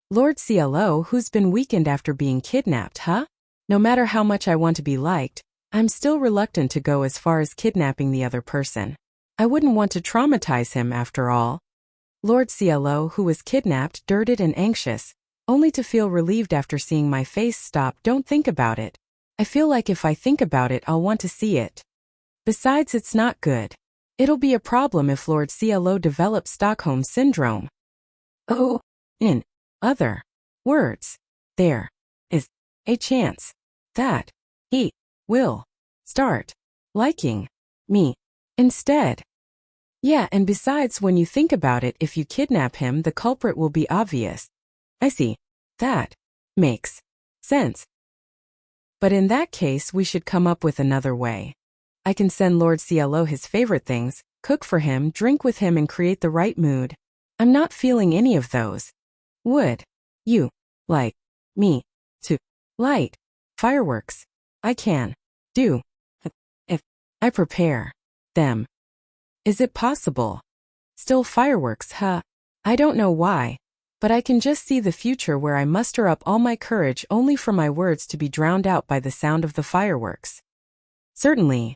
[SPEAKER 1] Lord CLO, who's been weakened after being kidnapped, huh? No matter how much I want to be liked, I'm still reluctant to go as far as kidnapping the other person. I wouldn't want to traumatize him after all. Lord CLO, who was kidnapped, dirted and anxious, only to feel relieved after seeing my face. Stop, don't think about it. I feel like if I think about it, I'll want to see it. Besides, it's not good. It'll be a problem if Lord CLO develops Stockholm Syndrome. Oh, in other words, there is a chance that he will start liking me instead. Yeah, and besides, when you think about it, if you kidnap him, the culprit will be obvious. I see. That makes sense. But in that case, we should come up with another way. I can send Lord CLO his favorite things, cook for him, drink with him, and create the right mood. I'm not feeling any of those. Would you like me to light fireworks? I can do if I prepare them. Is it possible? Still fireworks, huh? I don't know why, but I can just see the future where I muster up all my courage only for my words to be drowned out by the sound of the fireworks. Certainly.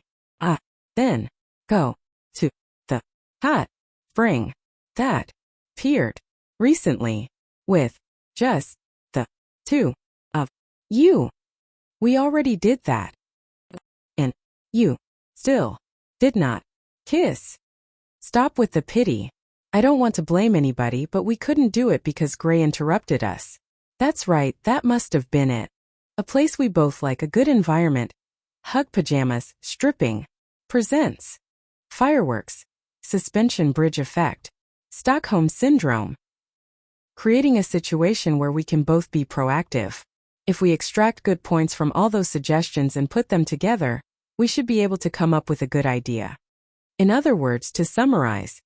[SPEAKER 1] Then go to the hot spring that appeared recently with just the two of you. We already did that. And you still did not kiss. Stop with the pity. I don't want to blame anybody, but we couldn't do it because Gray interrupted us. That's right, that must have been it. A place we both like, a good environment. Hug pajamas, stripping. Presents. Fireworks. Suspension bridge effect. Stockholm Syndrome. Creating a situation where we can both be proactive. If we extract good points from all those suggestions and put them together, we should be able to come up with a good idea. In other words, to summarize,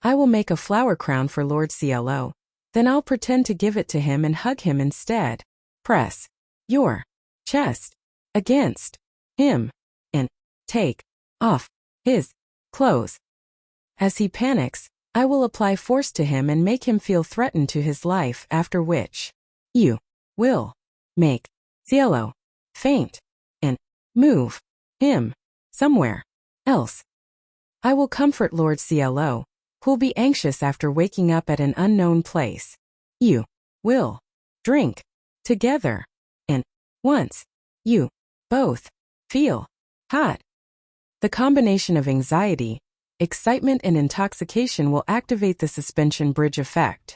[SPEAKER 1] I will make a flower crown for Lord CLO. Then I'll pretend to give it to him and hug him instead. Press your chest against him and take off his clothes. As he panics, I will apply force to him and make him feel threatened to his life, after which you will make CLO faint and move him somewhere else. I will comfort Lord CLO, who'll be anxious after waking up at an unknown place. You will drink together, and once you both feel hot, the combination of anxiety, excitement, and intoxication will activate the suspension bridge effect.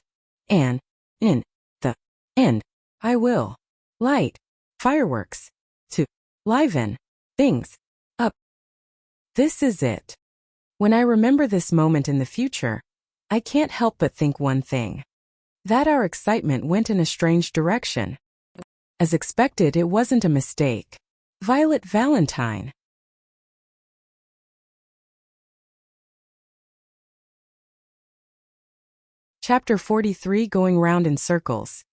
[SPEAKER 1] And, in the end, I will light fireworks to liven things up. This is it. When I remember this moment in the future, I can't help but think one thing. That our excitement went in a strange direction. As expected, it wasn't a mistake. Violet Valentine. Chapter 43, Going Round in Circles.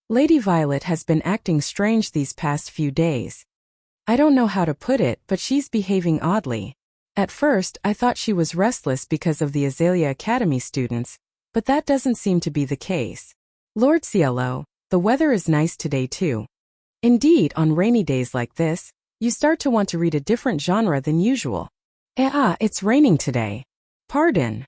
[SPEAKER 1] Lady Violet has been acting strange these past few days. I don't know how to put it, but she's behaving oddly. At first, I thought she was restless because of the Azalea Academy students, but that doesn't seem to be the case. Lord CLO, the weather is nice today too. Indeed, on rainy days like this, you start to want to read a different genre than usual. It's raining today. Pardon.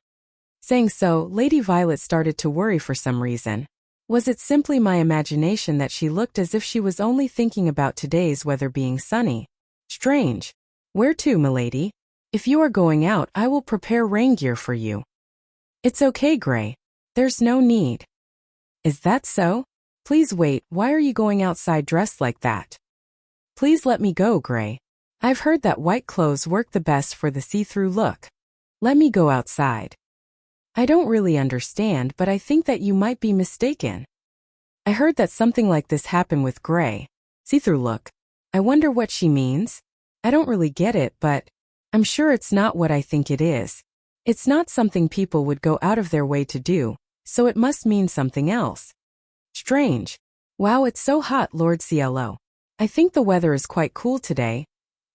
[SPEAKER 1] Saying so, Lady Violet started to worry for some reason. Was it simply my imagination that she looked as if she was only thinking about today's weather being sunny? Strange. Where to, milady? If you are going out, I will prepare rain gear for you. It's okay, Gray. There's no need. Is that so? Please wait, why are you going outside dressed like that? Please let me go, Gray. I've heard that white clothes work the best for the see-through look. Let me go outside. I don't really understand, but I think that you might be mistaken. I heard that something like this happened with Gray. See-through look. I wonder what she means. I don't really get it, but I'm sure it's not what I think it is. It's not something people would go out of their way to do, so it must mean something else. Strange. Wow, it's so hot, Lord CLO. I think the weather is quite cool today.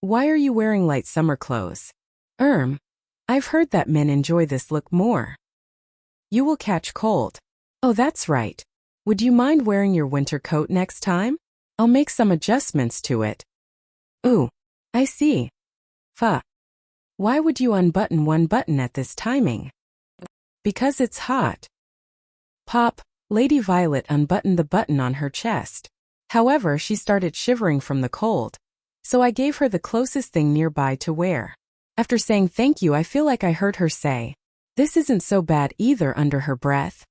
[SPEAKER 1] Why are you wearing light summer clothes? I've heard that men enjoy this look more. You will catch cold. Oh, that's right. Would you mind wearing your winter coat next time? I'll make some adjustments to it. Ooh, I see. Why would you unbutton one button at this timing? Because it's hot. Pop, Lady Violet unbuttoned the button on her chest. However, she started shivering from the cold, so I gave her the closest thing nearby to wear. After saying thank you, I feel like I heard her say, "This isn't so bad either," under her breath.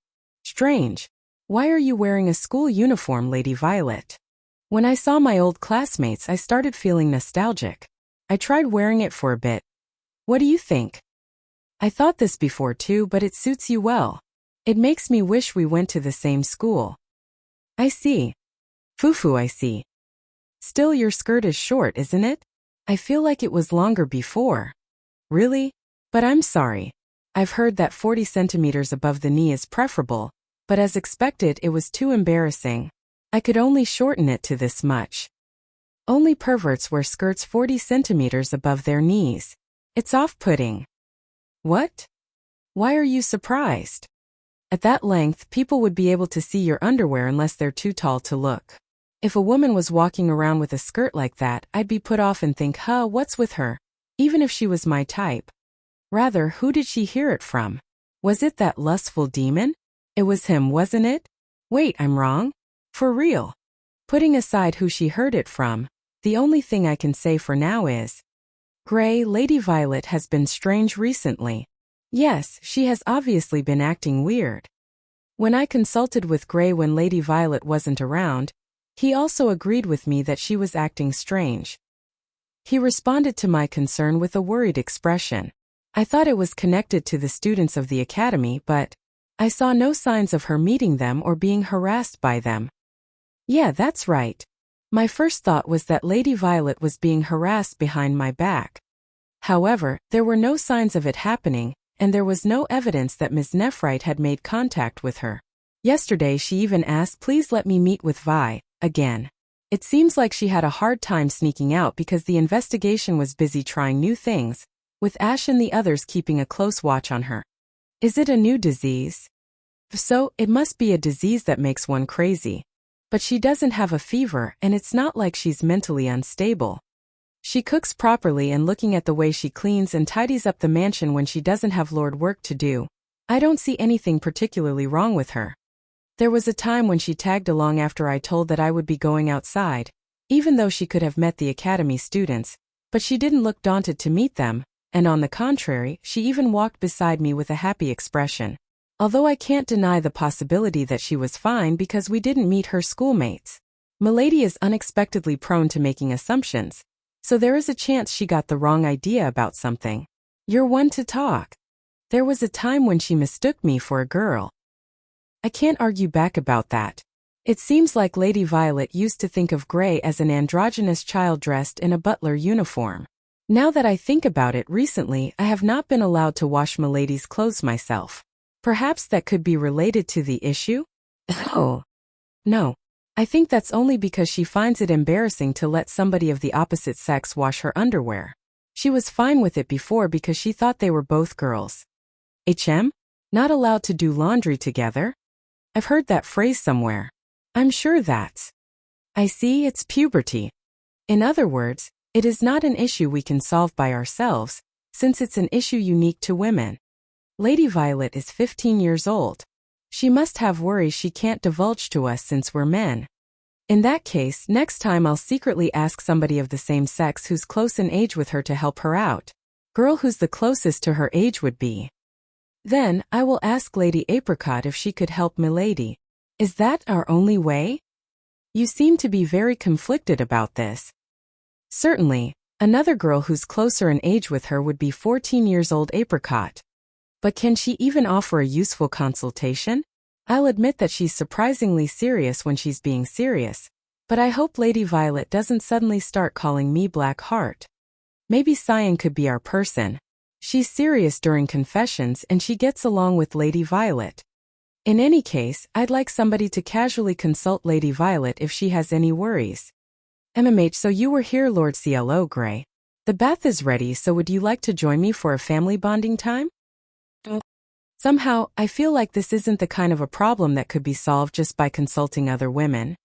[SPEAKER 1] Strange. Why are you wearing a school uniform, Lady Violet? When I saw my old classmates, I started feeling nostalgic. I tried wearing it for a bit. What do you think? I thought this before too, but it suits you well. It makes me wish we went to the same school. I see. Fufu, I see. Still, your skirt is short, isn't it? I feel like it was longer before. Really? But I'm sorry. I've heard that 40 centimeters above the knee is preferable, but as expected, it was too embarrassing. I could only shorten it to this much. Only perverts wear skirts 40 centimeters above their knees. It's off-putting. What? Why are you surprised? At that length, people would be able to see your underwear unless they're too tall to look. If a woman was walking around with a skirt like that, I'd be put off and think, what's with her? Even if she was my type. Rather, who did she hear it from? Was it that lustful demon? It was him, wasn't it? Wait, I'm wrong? For real? Putting aside who she heard it from, the only thing I can say for now is, Gray, Lady Violet has been strange recently. Yes, she has obviously been acting weird. When I consulted with Gray when Lady Violet wasn't around, he also agreed with me that she was acting strange. He responded to my concern with a worried expression. I thought it was connected to the students of the academy, but I saw no signs of her meeting them or being harassed by them. Yeah, that's right. My first thought was that Lady Violet was being harassed behind my back. However, there were no signs of it happening, and there was no evidence that Ms. Nephrite had made contact with her. Yesterday she even asked, "Please let me meet with Vi," again. It seems like she had a hard time sneaking out because the investigation was busy trying new things, with Ash and the others keeping a close watch on her. Is it a new disease? If so, it must be a disease that makes one crazy. But she doesn't have a fever, and it's not like she's mentally unstable. She cooks properly, and looking at the way she cleans and tidies up the mansion when she doesn't have Lord work to do, I don't see anything particularly wrong with her. There was a time when she tagged along after I told that I would be going outside, even though she could have met the academy students, but she didn't look daunted to meet them, and on the contrary, she even walked beside me with a happy expression. Although I can't deny the possibility that she was fine because we didn't meet her schoolmates. Milady is unexpectedly prone to making assumptions, so there is a chance she got the wrong idea about something. You're one to talk. There was a time when she mistook me for a girl. I can't argue back about that. It seems like Lady Violet used to think of Gray as an androgynous child dressed in a butler uniform. Now that I think about it, recently I have not been allowed to wash Milady's clothes myself. Perhaps that could be related to the issue? Oh. No. I think that's only because she finds it embarrassing to let somebody of the opposite sex wash her underwear. She was fine with it before because she thought they were both girls. Not allowed to do laundry together? I've heard that phrase somewhere. I'm sure that's. I see, it's puberty. In other words, it is not an issue we can solve by ourselves, since it's an issue unique to women. Lady Violet is 15 years old. She must have worries she can't divulge to us since we're men. In that case, next time I'll secretly ask somebody of the same sex who's close in age with her to help her out. Girl who's the closest to her age would be. Then, I will ask Lady Apricot if she could help Milady. Is that our only way? You seem to be very conflicted about this. Certainly, another girl who's closer in age with her would be 14-years-old Apricot. But can she even offer a useful consultation? I'll admit that she's surprisingly serious when she's being serious, but I hope Lady Violet doesn't suddenly start calling me Black Heart. Maybe Cyan could be our person. She's serious during confessions and she gets along with Lady Violet. In any case, I'd like somebody to casually consult Lady Violet if she has any worries. So you were here, Lord CLO Gray. The bath is ready, so would you like to join me for a family bonding time? Somehow, I feel like this isn't the kind of a problem that could be solved just by consulting other women.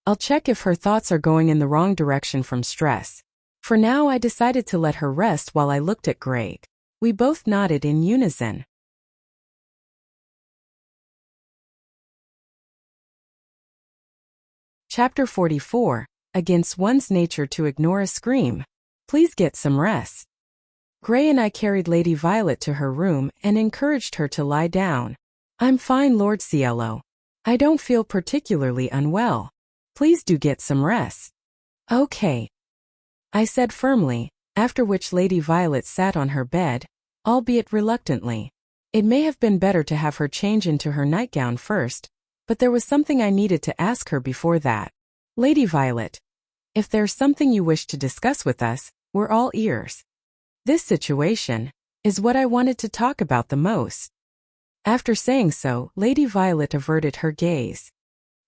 [SPEAKER 1] I'll check if her thoughts are going in the wrong direction from stress. For now, I decided to let her rest while I looked at Greg. We both nodded in unison. Chapter 44. Against one's nature to ignore a scream. Please get some rest. Gray and I carried Lady Violet to her room and encouraged her to lie down. I'm fine, Lord Cielo. I don't feel particularly unwell. Please do get some rest. Okay, I said firmly, after which Lady Violet sat on her bed, albeit reluctantly. It may have been better to have her change into her nightgown first, but there was something I needed to ask her before that. Lady Violet, if there's something you wish to discuss with us, we're all ears. This situation is what I wanted to talk about the most. After saying so, Lady Violet averted her gaze.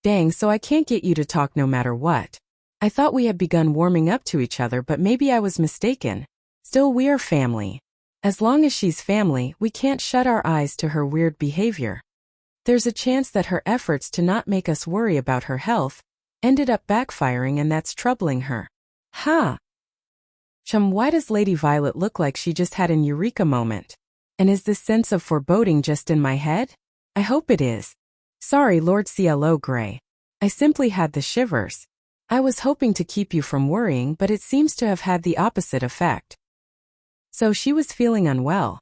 [SPEAKER 1] Dang, so I can't get you to talk no matter what. I thought we had begun warming up to each other, but maybe I was mistaken. Still, we are family. As long as she's family, we can't shut our eyes to her weird behavior. There's a chance that her efforts to not make us worry about her health ended up backfiring, and that's troubling her. Ha! Why does Lady Violet look like she just had an eureka moment? And is this sense of foreboding just in my head? I hope it is. Sorry, Lord CLO Gray. I simply had the shivers. I was hoping to keep you from worrying, but it seems to have had the opposite effect. So she was feeling unwell.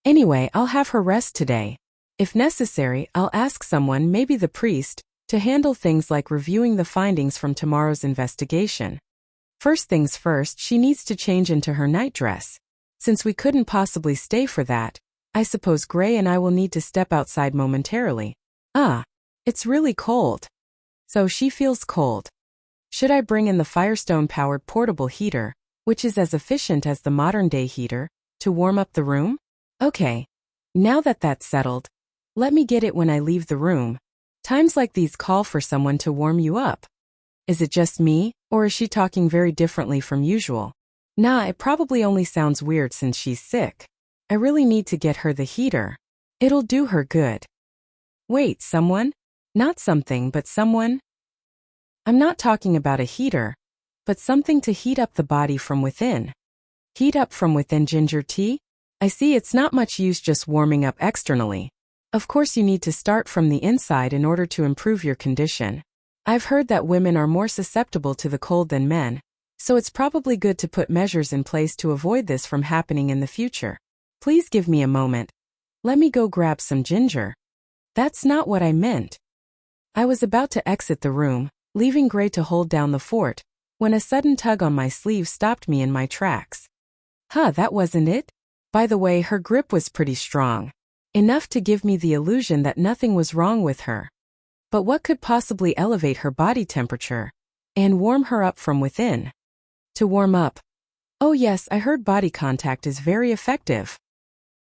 [SPEAKER 1] Anyway, I'll have her rest today. If necessary, I'll ask someone, maybe the priest, to handle things like reviewing the findings from tomorrow's investigation. First things first, she needs to change into her nightdress. Since we couldn't possibly stay for that, I suppose Gray and I will need to step outside momentarily. It's really cold. So she feels cold. Should I bring in the Firestone-powered portable heater, which is as efficient as the modern-day heater, to warm up the room? Okay. Now that that's settled, let me get it when I leave the room. Times like these call for someone to warm you up. Is it just me, or is she talking very differently from usual? Nah, it probably only sounds weird since she's sick. I really need to get her the heater. It'll do her good. Wait, someone? Not something, but someone? I'm not talking about a heater, but something to heat up the body from within. Heat up from within ginger tea? I see, it's not much use just warming up externally. Of course you need to start from the inside in order to improve your condition. I've heard that women are more susceptible to the cold than men, so it's probably good to put measures in place to avoid this from happening in the future. Please give me a moment. Let me go grab some ginger. That's not what I meant. I was about to exit the room, leaving Gray to hold down the fort, when a sudden tug on my sleeve stopped me in my tracks. That wasn't it? By the way, her grip was pretty strong. Enough to give me the illusion that nothing was wrong with her. But what could possibly elevate her body temperature and warm her up from within? To warm up. Oh yes, I heard body contact is very effective.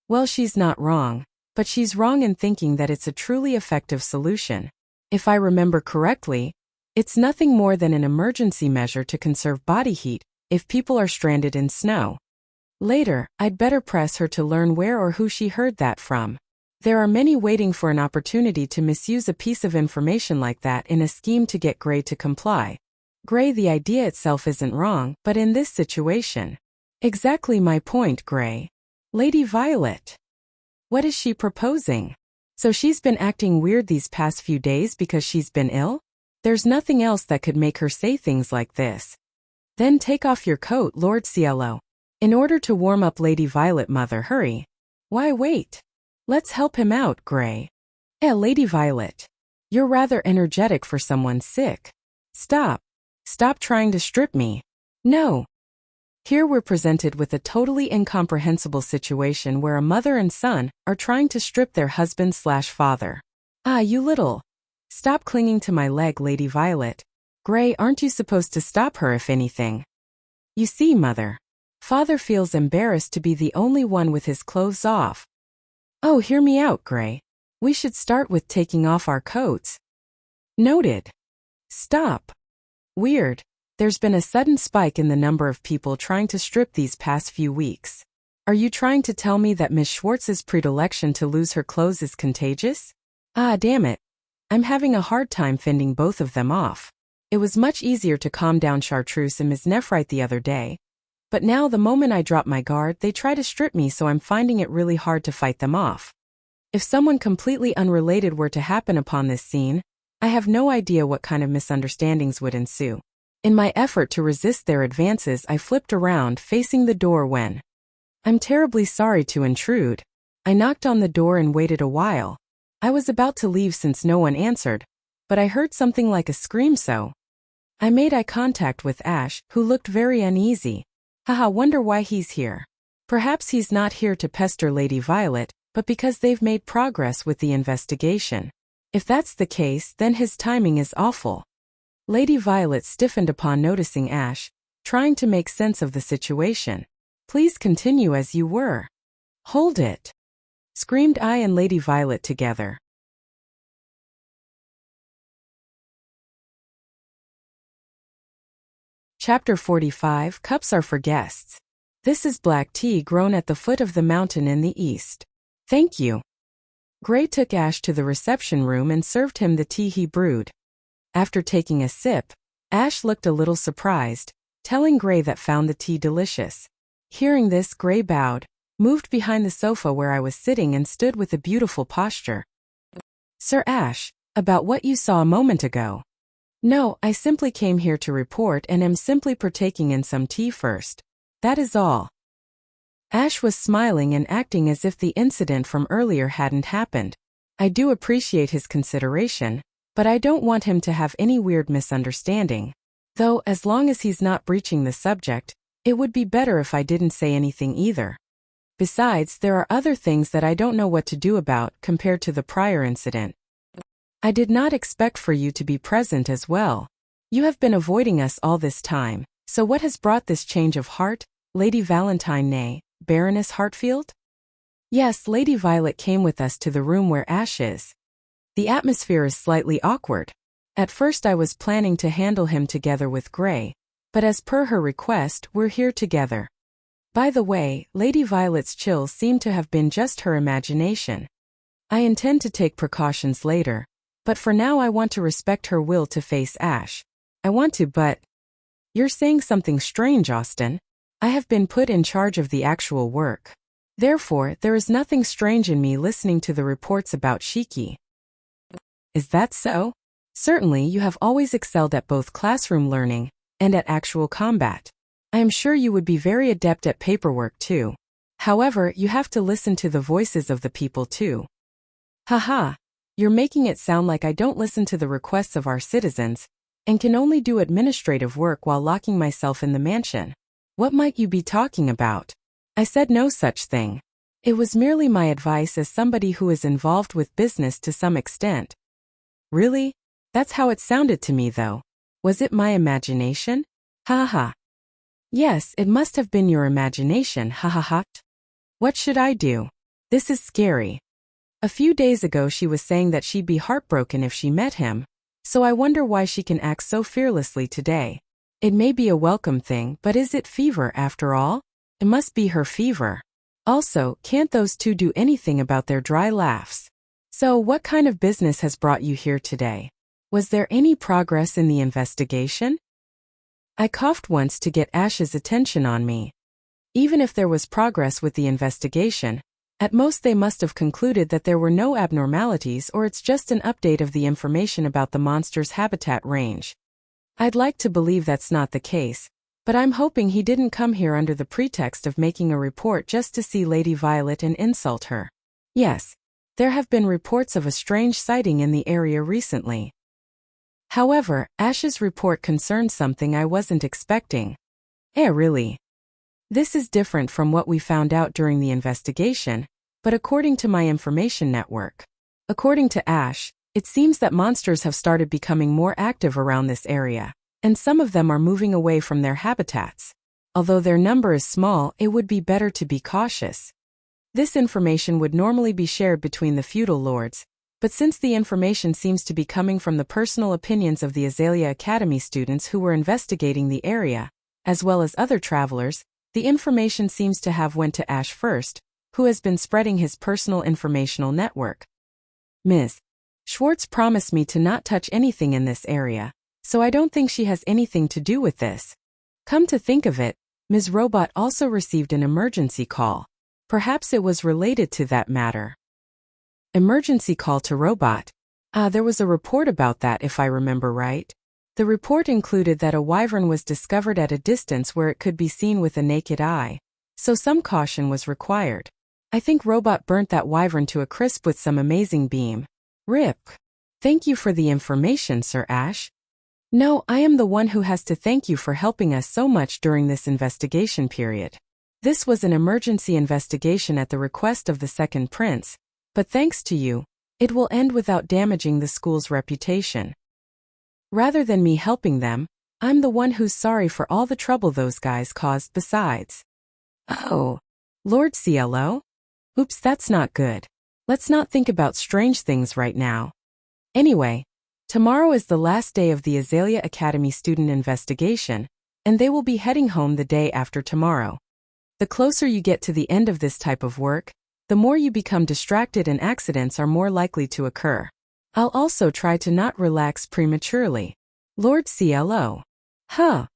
[SPEAKER 1] Well, she's not wrong, but she's wrong in thinking that it's a truly effective solution. If I remember correctly, it's nothing more than an emergency measure to conserve body heat if people are stranded in snow. Later, I'd better press her to learn where or who she heard that from. There are many waiting for an opportunity to misuse a piece of information like that in a scheme to get Gray to comply. Gray, the idea itself isn't wrong, but in this situation. Exactly my point, Gray. Lady Violet. What is she proposing? So she's been acting weird these past few days because she's been ill? There's nothing else that could make her say things like this. Then take off your coat, Lord Cielo. In order to warm up Lady Violet, mother, hurry. Why wait? Let's help him out, Gray. Lady Violet. You're rather energetic for someone sick. Stop. Stop trying to strip me. No. Here we're presented with a totally incomprehensible situation where a mother and son are trying to strip their husband/father. You little. Stop clinging to my leg, Lady Violet. Gray, aren't you supposed to stop her if anything? You see, mother. Father feels embarrassed to be the only one with his clothes off. Oh, hear me out, Gray. We should start with taking off our coats. Noted. Stop. Weird. There's been a sudden spike in the number of people trying to strip these past few weeks. Are you trying to tell me that Miss Schwartz's predilection to lose her clothes is contagious? Damn it. I'm having a hard time fending both of them off. It was much easier to calm down Chartreuse and Ms. Nephrite the other day. But now the moment I drop my guard, they try to strip me, so I'm finding it really hard to fight them off. If someone completely unrelated were to happen upon this scene, I have no idea what kind of misunderstandings would ensue. In my effort to resist their advances, I flipped around, facing the door when I'm terribly sorry to intrude. I knocked on the door and waited a while. I was about to leave since no one answered, but I heard something like a scream, so I made eye contact with Ash, who looked very uneasy. Haha, wonder why he's here. Perhaps he's not here to pester Lady Violet, but because they've made progress with the investigation. If that's the case, then his timing is awful. Lady Violet stiffened upon noticing Ash, trying to make sense of the situation. Please continue as you were. Hold it! Screamed I and Lady Violet together. Chapter 45, Cups are for guests. This is black tea grown at the foot of the mountain in the east. Thank you. Gray took Ash to the reception room and served him the tea he brewed. After taking a sip, Ash looked a little surprised, telling Gray that found the tea delicious. Hearing this, Gray bowed, moved behind the sofa where I was sitting and stood with a beautiful posture. Sir Ash, about what you saw a moment ago. No, I simply came here to report and am simply partaking in some tea first. That is all. Ash was smiling and acting as if the incident from earlier hadn't happened. I do appreciate his consideration, but I don't want him to have any weird misunderstanding. Though, as long as he's not breaching the subject, it would be better if I didn't say anything either. Besides, there are other things that I don't know what to do about compared to the prior incident. I did not expect for you to be present as well. You have been avoiding us all this time, so what has brought this change of heart, Lady Valentine, nay, Baroness Hartfield? Yes, Lady Violet came with us to the room where Ash is. The atmosphere is slightly awkward. At first I was planning to handle him together with Gray, but as per her request, we're here together. By the way, Lady Violet's chills seem to have been just her imagination. I intend to take precautions later, but for now I want to respect her will to face Ash. I want to, but... You're saying something strange, Austin. I have been put in charge of the actual work. Therefore, there is nothing strange in me listening to the reports about Shiki. Is that so? Certainly you have always excelled at both classroom learning and at actual combat. I am sure you would be very adept at paperwork too. However, you have to listen to the voices of the people too. Haha, you're making it sound like I don't listen to the requests of our citizens and can only do administrative work while locking myself in the mansion. What might you be talking about? I said no such thing. It was merely my advice as somebody who is involved with business to some extent. Really? That's how it sounded to me though. Was it my imagination? Ha ha. Yes, it must have been your imagination, ha ha ha. What should I do? This is scary. A few days ago she was saying that she'd be heartbroken if she met him, so I wonder why she can act so fearlessly today. It may be a welcome thing, but is it fever after all? It must be her fever. Also, can't those two do anything about their dry laughs? So, what kind of business has brought you here today? Was there any progress in the investigation? I coughed once to get Ash's attention on me. Even if there was progress with the investigation, at most they must have concluded that there were no abnormalities or it's just an update of the information about the monster's habitat range. I'd like to believe that's not the case, but I'm hoping he didn't come here under the pretext of making a report just to see Lady Violet and insult her. Yes, there have been reports of a strange sighting in the area recently. However, Ash's report concerned something I wasn't expecting. Really? This is different from what we found out during the investigation, but according to my information network. According to Ash, it seems that monsters have started becoming more active around this area, and some of them are moving away from their habitats. Although their number is small, it would be better to be cautious. This information would normally be shared between the feudal lords, but since the information seems to be coming from the personal opinions of the Azalea Academy students who were investigating the area, as well as other travelers, the information seems to have went to Ash first, who has been spreading his personal informational network. Ms. Schwartz promised me to not touch anything in this area, so I don't think she has anything to do with this. Come to think of it, Ms. Robot also received an emergency call. Perhaps it was related to that matter. Emergency call to Robot. There was a report about that if I remember right. The report included that a wyvern was discovered at a distance where it could be seen with a naked eye. so some caution was required. I think Robot burnt that wyvern to a crisp with some amazing beam. Rip. Thank you for the information, Sir Ash. No, I am the one who has to thank you for helping us so much during this investigation period. This was an emergency investigation at the request of the Second Prince, but thanks to you, it will end without damaging the school's reputation. Rather than me helping them, I'm the one who's sorry for all the trouble those guys caused besides. Oh. Lord CLO? Oops, that's not good. Let's not think about strange things right now. Anyway, tomorrow is the last day of the Azalea Academy student investigation, and they will be heading home the day after tomorrow. The closer you get to the end of this type of work, the more you become distracted and accidents are more likely to occur. I'll also try to not relax prematurely. Lord CLO. Huh.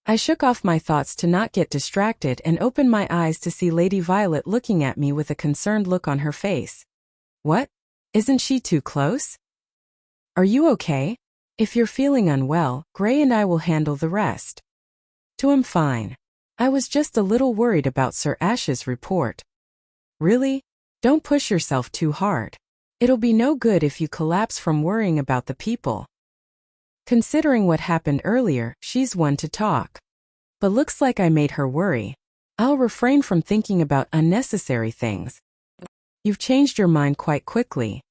[SPEAKER 1] I shook off my thoughts to not get distracted and opened my eyes to see Lady Violet looking at me with a concerned look on her face. What? Isn't she too close? Are you okay? If you're feeling unwell, Gray and I will handle the rest. I'm fine. I was just a little worried about Sir Ash's report. Really? Don't push yourself too hard. It'll be no good if you collapse from worrying about the people. Considering what happened earlier, she's one to talk. But looks like I made her worry. I'll refrain from thinking about unnecessary things. You've changed your mind quite quickly.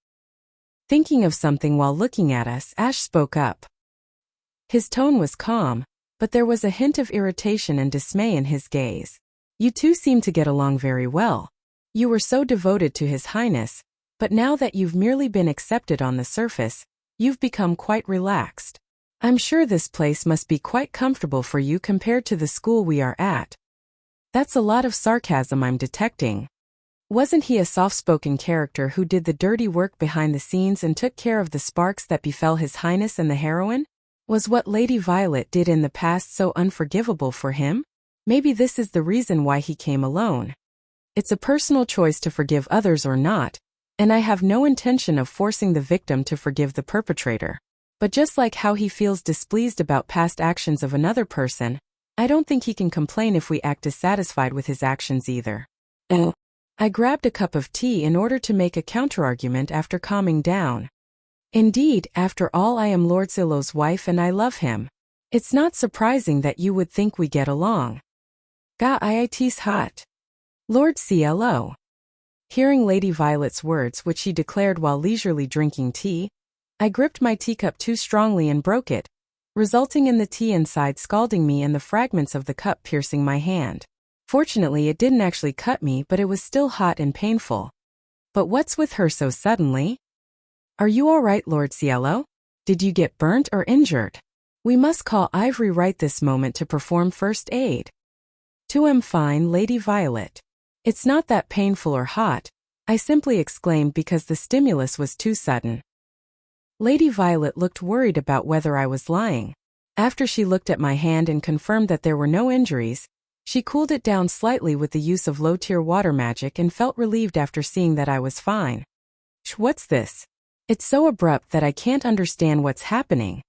[SPEAKER 1] Thinking of something while looking at us, Ash spoke up. His tone was calm, but there was a hint of irritation and dismay in his gaze. You two seem to get along very well. You were so devoted to His Highness, but now that you've merely been accepted on the surface, you've become quite relaxed. I'm sure this place must be quite comfortable for you compared to the school we are at. That's a lot of sarcasm I'm detecting. Wasn't he a soft-spoken character who did the dirty work behind the scenes and took care of the sparks that befell His Highness and the heroine? Was what Lady Violet did in the past so unforgivable for him? Maybe this is the reason why he came alone. It's a personal choice to forgive others or not, and I have no intention of forcing the victim to forgive the perpetrator. But just like how he feels displeased about past actions of another person, I don't think he can complain if we act dissatisfied with his actions either. I grabbed a cup of tea in order to make a counterargument after calming down. Indeed, after all, I am Lord Silo's wife and I love him. It's not surprising that you would think we get along. Ga IIT's hot. Lord CLO. Hearing Lady Violet's words, which she declared while leisurely drinking tea, I gripped my teacup too strongly and broke it, resulting in the tea inside scalding me and the fragments of the cup piercing my hand. Fortunately, it didn't actually cut me, but it was still hot and painful. But what's with her so suddenly? Are you all right, Lord CLO? Did you get burnt or injured? We must call Ivory right this moment to perform first aid. I'm fine, Lady Violet. It's not that painful or hot, I simply exclaimed because the stimulus was too sudden. Lady Violet looked worried about whether I was lying. After she looked at my hand and confirmed that there were no injuries, she cooled it down slightly with the use of low-tier water magic and felt relieved after seeing that I was fine. What's this? It's so abrupt that I can't understand what's happening.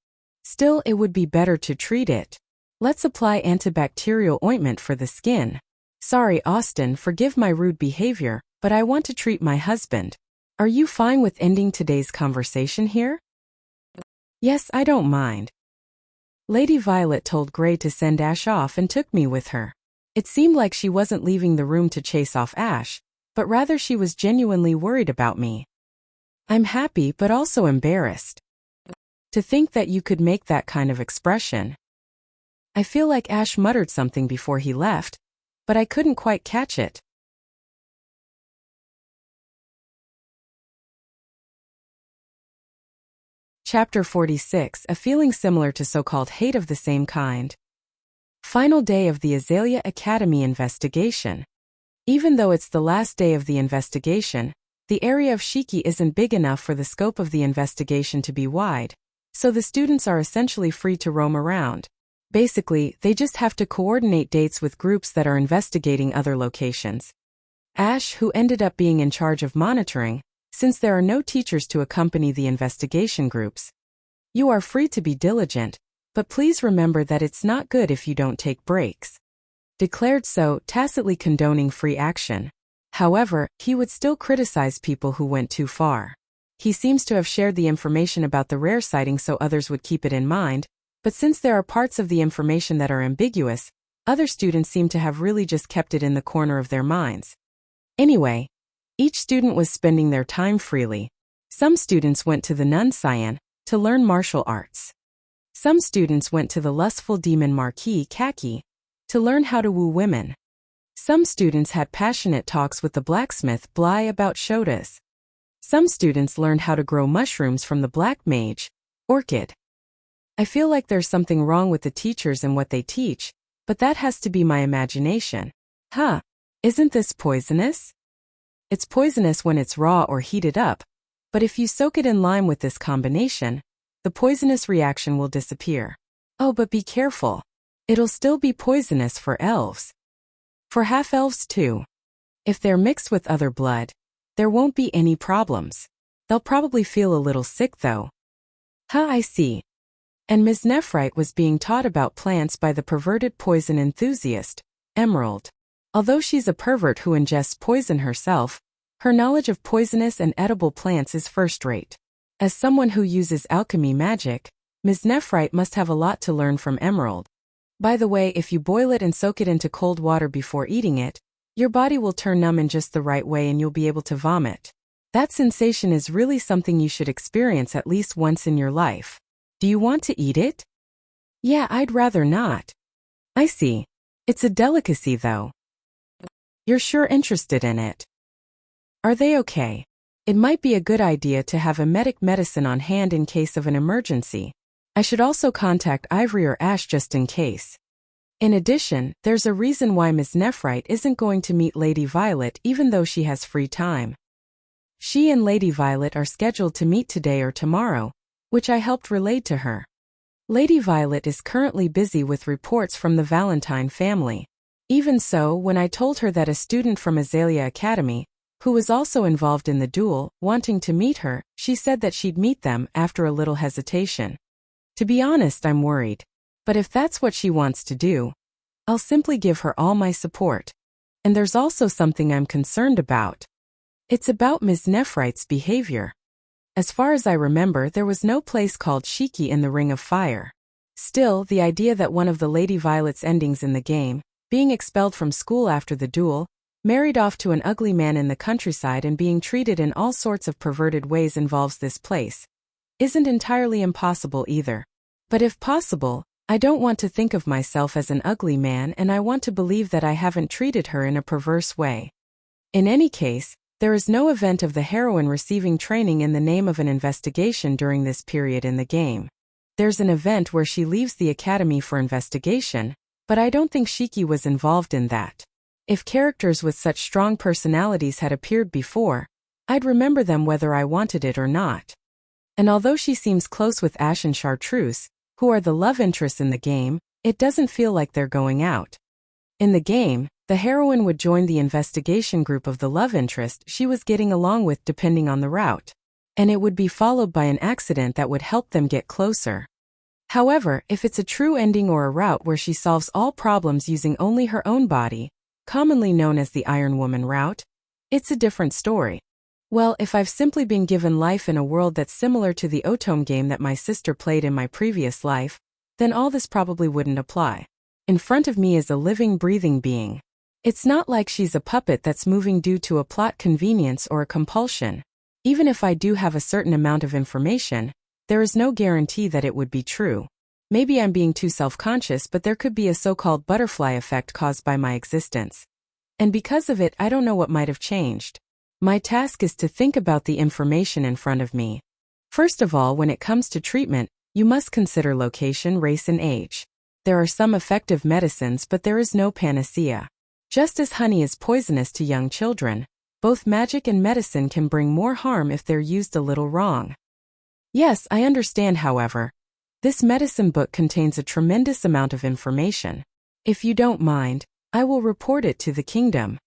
[SPEAKER 1] Still, it would be better to treat it. Let's apply antibacterial ointment for the skin. Sorry, Austin, forgive my rude behavior, but I want to treat my husband. Are you fine with ending today's conversation here? Yes, I don't mind. Lady Violet told Gray to send Ash off and took me with her. It seemed like she wasn't leaving the room to chase off Ash, but rather she was genuinely worried about me. I'm happy but also embarrassed. To think that you could make that kind of expression. I feel like Ash muttered something before he left, but I couldn't quite catch it. Chapter 46, a feeling similar to so-called hate of the same kind. Final day of the Azalea Academy investigation. Even though it's the last day of the investigation, the area of Shiki isn't big enough for the scope of the investigation to be wide, so the students are essentially free to roam around. Basically, they just have to coordinate dates with groups that are investigating other locations. Ash, who ended up being in charge of monitoring, since there are no teachers to accompany the investigation groups. You are free to be diligent, but please remember that it's not good if you don't take breaks. declared so, tacitly condoning free action. However, he would still criticize people who went too far. He seems to have shared the information about the rare sighting so others would keep it in mind, but since there are parts of the information that are ambiguous, other students seem to have really just kept it in the corner of their minds. Anyway, each student was spending their time freely. Some students went to the nun Cyan to learn martial arts. Some students went to the lustful demon Marquis Kaki to learn how to woo women. Some students had passionate talks with the blacksmith Bly about shotas. Some students learned how to grow mushrooms from the black mage, Orchid. I feel like there's something wrong with the teachers and what they teach, but that has to be my imagination. Huh, isn't this poisonous? It's poisonous when it's raw or heated up, but if you soak it in lime with this combination, the poisonous reaction will disappear. Oh, but be careful. It'll still be poisonous for elves. For half-elves too. If they're mixed with other blood, there won't be any problems. They'll probably feel a little sick though. Huh, I see. And Ms. Nephrite was being taught about plants by the perverted poison enthusiast, Emerald. Although she's a pervert who ingests poison herself, her knowledge of poisonous and edible plants is first-rate. As someone who uses alchemy magic, Ms. Nephrite must have a lot to learn from Emerald. By the way, if you boil it and soak it into cold water before eating it, your body will turn numb in just the right way and you'll be able to vomit. That sensation is really something you should experience at least once in your life. Do you want to eat it? Yeah, I'd rather not. I see. It's a delicacy though. You're sure interested in it. Are they okay? It might be a good idea to have emetic medicine on hand in case of an emergency. I should also contact Ivory or Ash just in case. In addition, there's a reason why Ms. Nephrite isn't going to meet Lady Violet even though she has free time. She and Lady Violet are scheduled to meet today or tomorrow, which I helped relay to her. Lady Violet is currently busy with reports from the Valentine family. Even so, when I told her that a student from Azalea Academy, who was also involved in the duel, wanting to meet her, she said that she'd meet them after a little hesitation. To be honest, I'm worried. But if that's what she wants to do, I'll simply give her all my support. And there's also something I'm concerned about. It's about Ms. Nephrite's behavior. As far as I remember, there was no place called Shiki in the Ring of Fire. Still, the idea that one of the Lady Violet's endings in the game, being expelled from school after the duel, married off to an ugly man in the countryside and being treated in all sorts of perverted ways involves this place, isn't entirely impossible either. But if possible, I don't want to think of myself as an ugly man and I want to believe that I haven't treated her in a perverse way. In any case, there is no event of the heroine receiving training in the name of an investigation during this period in the game. There's an event where she leaves the academy for investigation, but I don't think Shiki was involved in that. If characters with such strong personalities had appeared before, I'd remember them whether I wanted it or not. And although she seems close with Ash and Chartreuse, who are the love interests in the game, it doesn't feel like they're going out. In the game, the heroine would join the investigation group of the love interest she was getting along with depending on the route, and it would be followed by an accident that would help them get closer. However, if it's a true ending or a route where she solves all problems using only her own body, commonly known as the Iron Woman route, it's a different story. Well, if I've simply been given life in a world that's similar to the Otome game that my sister played in my previous life, then all this probably wouldn't apply. In front of me is a living, breathing being. It's not like she's a puppet that's moving due to a plot convenience or a compulsion. Even if I do have a certain amount of information, there is no guarantee that it would be true. Maybe I'm being too self-conscious, but there could be a so-called butterfly effect caused by my existence. And because of it, I don't know what might have changed. My task is to think about the information in front of me. First of all, when it comes to treatment, you must consider location, race, and age. There are some effective medicines, but there is no panacea. Just as honey is poisonous to young children, both magic and medicine can bring more harm if they're used a little wrong. Yes, I understand, however. This medicine book contains a tremendous amount of information. If you don't mind, I will report it to the kingdom.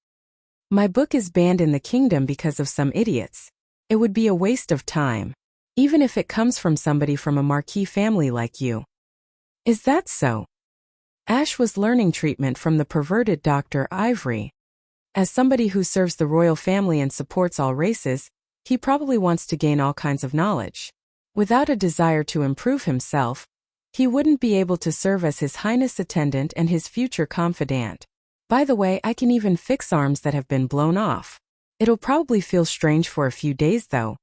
[SPEAKER 1] My book is banned in the kingdom because of some idiots. It would be a waste of time, even if it comes from somebody from a marquis family like you. Is that so? Ash was learning treatment from the perverted Dr. Ivory. As somebody who serves the royal family and supports all races, he probably wants to gain all kinds of knowledge. Without a desire to improve himself, he wouldn't be able to serve as His Highness' attendant and his future confidant. By the way, I can even fix arms that have been blown off. It'll probably feel strange for a few days though.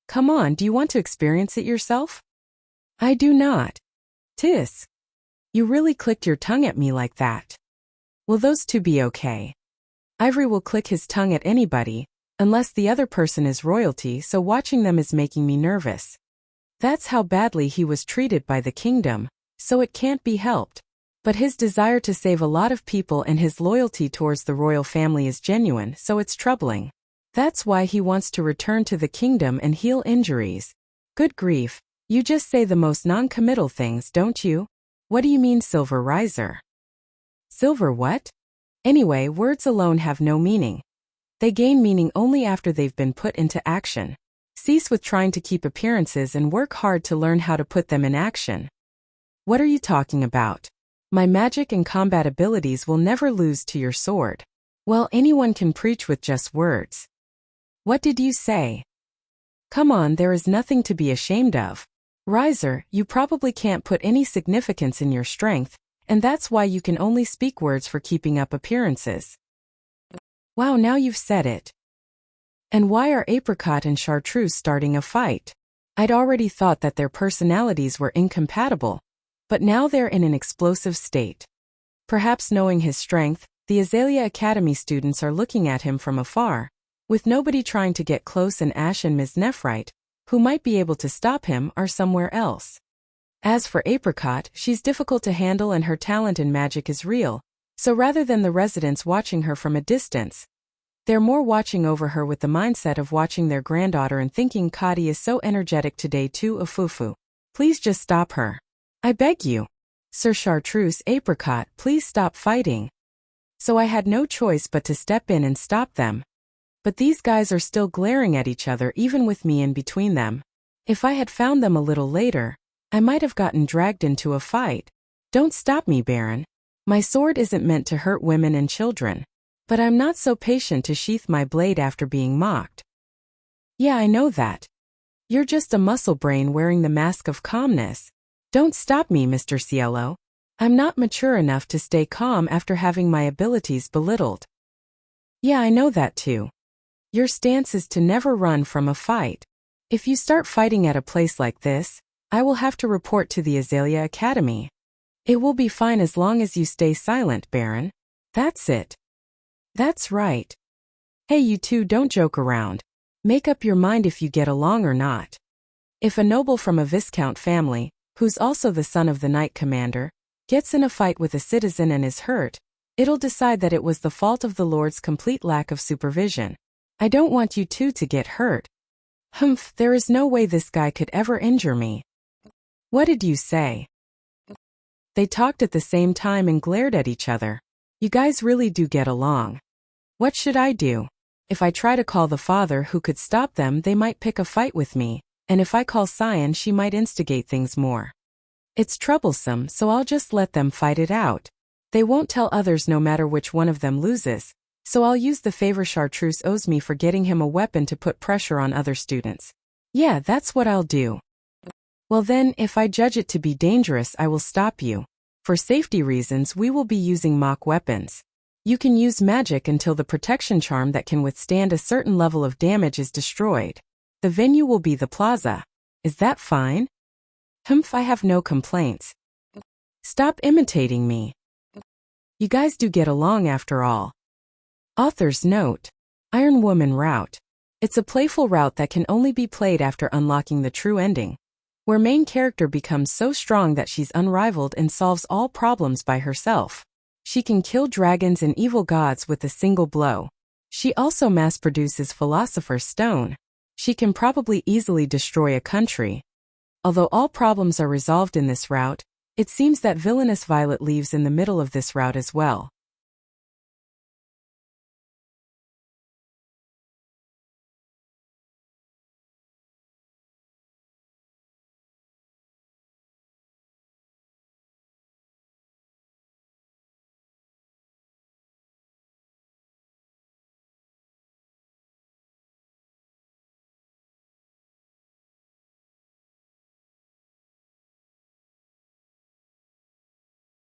[SPEAKER 1] Come on, do you want to experience it yourself? I do not. Tis. You really clicked your tongue at me like that. Will those two be okay? Ivory will click his tongue at anybody, unless the other person is royalty, so watching them is making me nervous. That's how badly he was treated by the kingdom, so it can't be helped. But his desire to save a lot of people and his loyalty towards the royal family is genuine, so it's troubling. That's why he wants to return to the kingdom and heal injuries. Good grief, you just say the most non-committal things, don't you? What do you mean, Silver Riser? Silver what? Anyway, words alone have no meaning. They gain meaning only after they've been put into action. Cease with trying to keep appearances and work hard to learn how to put them in action. What are you talking about? My magic and combat abilities will never lose to your sword. Well, anyone can preach with just words. What did you say? Come on, there is nothing to be ashamed of. Riser, you probably can't put any significance in your strength, and that's why you can only speak words for keeping up appearances. Wow, now you've said it. And why are Apricot and Chartreuse starting a fight? I'd already thought that their personalities were incompatible, but now they're in an explosive state. Perhaps knowing his strength, the Azalea Academy students are looking at him from afar, with nobody trying to get close, and Ash and Ms. Nephrite, who might be able to stop him, are somewhere else. As for Apricot, she's difficult to handle and her talent in magic is real, so rather than the residents watching her from a distance, they're more watching over her with the mindset of watching their granddaughter and thinking Kadi is so energetic today too. Afufu. Please just stop her. I beg you. Sir Chartreuse, Apricot, please stop fighting. So I had no choice but to step in and stop them. But these guys are still glaring at each other even with me in between them. If I had found them a little later, I might have gotten dragged into a fight. Don't stop me, Baron. My sword isn't meant to hurt women and children. But I'm not so patient to sheath my blade after being mocked. Yeah, I know that. You're just a muscle brain wearing the mask of calmness. Don't stop me, Mr. Cielo. I'm not mature enough to stay calm after having my abilities belittled. Yeah, I know that too. Your stance is to never run from a fight. If you start fighting at a place like this, I will have to report to the Azalea Academy. It will be fine as long as you stay silent, Baron. That's it. That's right. Hey, you two, don't joke around. Make up your mind if you get along or not. If a noble from a Viscount family, who's also the son of the Knight Commander, gets in a fight with a citizen and is hurt, it'll decide that it was the fault of the Lord's complete lack of supervision. I don't want you two to get hurt. Humph, there is no way this guy could ever injure me. What did you say? They talked at the same time and glared at each other. You guys really do get along. What should I do? If I try to call the father who could stop them, they might pick a fight with me, and if I call Cyan, she might instigate things more. It's troublesome, so I'll just let them fight it out. They won't tell others no matter which one of them loses, so I'll use the favor Chartreuse owes me for getting him a weapon to put pressure on other students. Yeah, that's what I'll do. Well then, if I judge it to be dangerous, I will stop you. For safety reasons, we will be using mock weapons. You can use magic until the protection charm that can withstand a certain level of damage is destroyed. The venue will be the plaza. Is that fine? Humph, I have no complaints. Stop imitating me. You guys do get along after all. Author's note. Iron Woman route. It's a playful route that can only be played after unlocking the true ending, where main character becomes so strong that she's unrivaled and solves all problems by herself. She can kill dragons and evil gods with a single blow. She also mass-produces Philosopher's Stone. She can probably easily destroy a country. Although all problems are resolved in this route, it seems that Villainous Violet leaves in the middle of this route as well.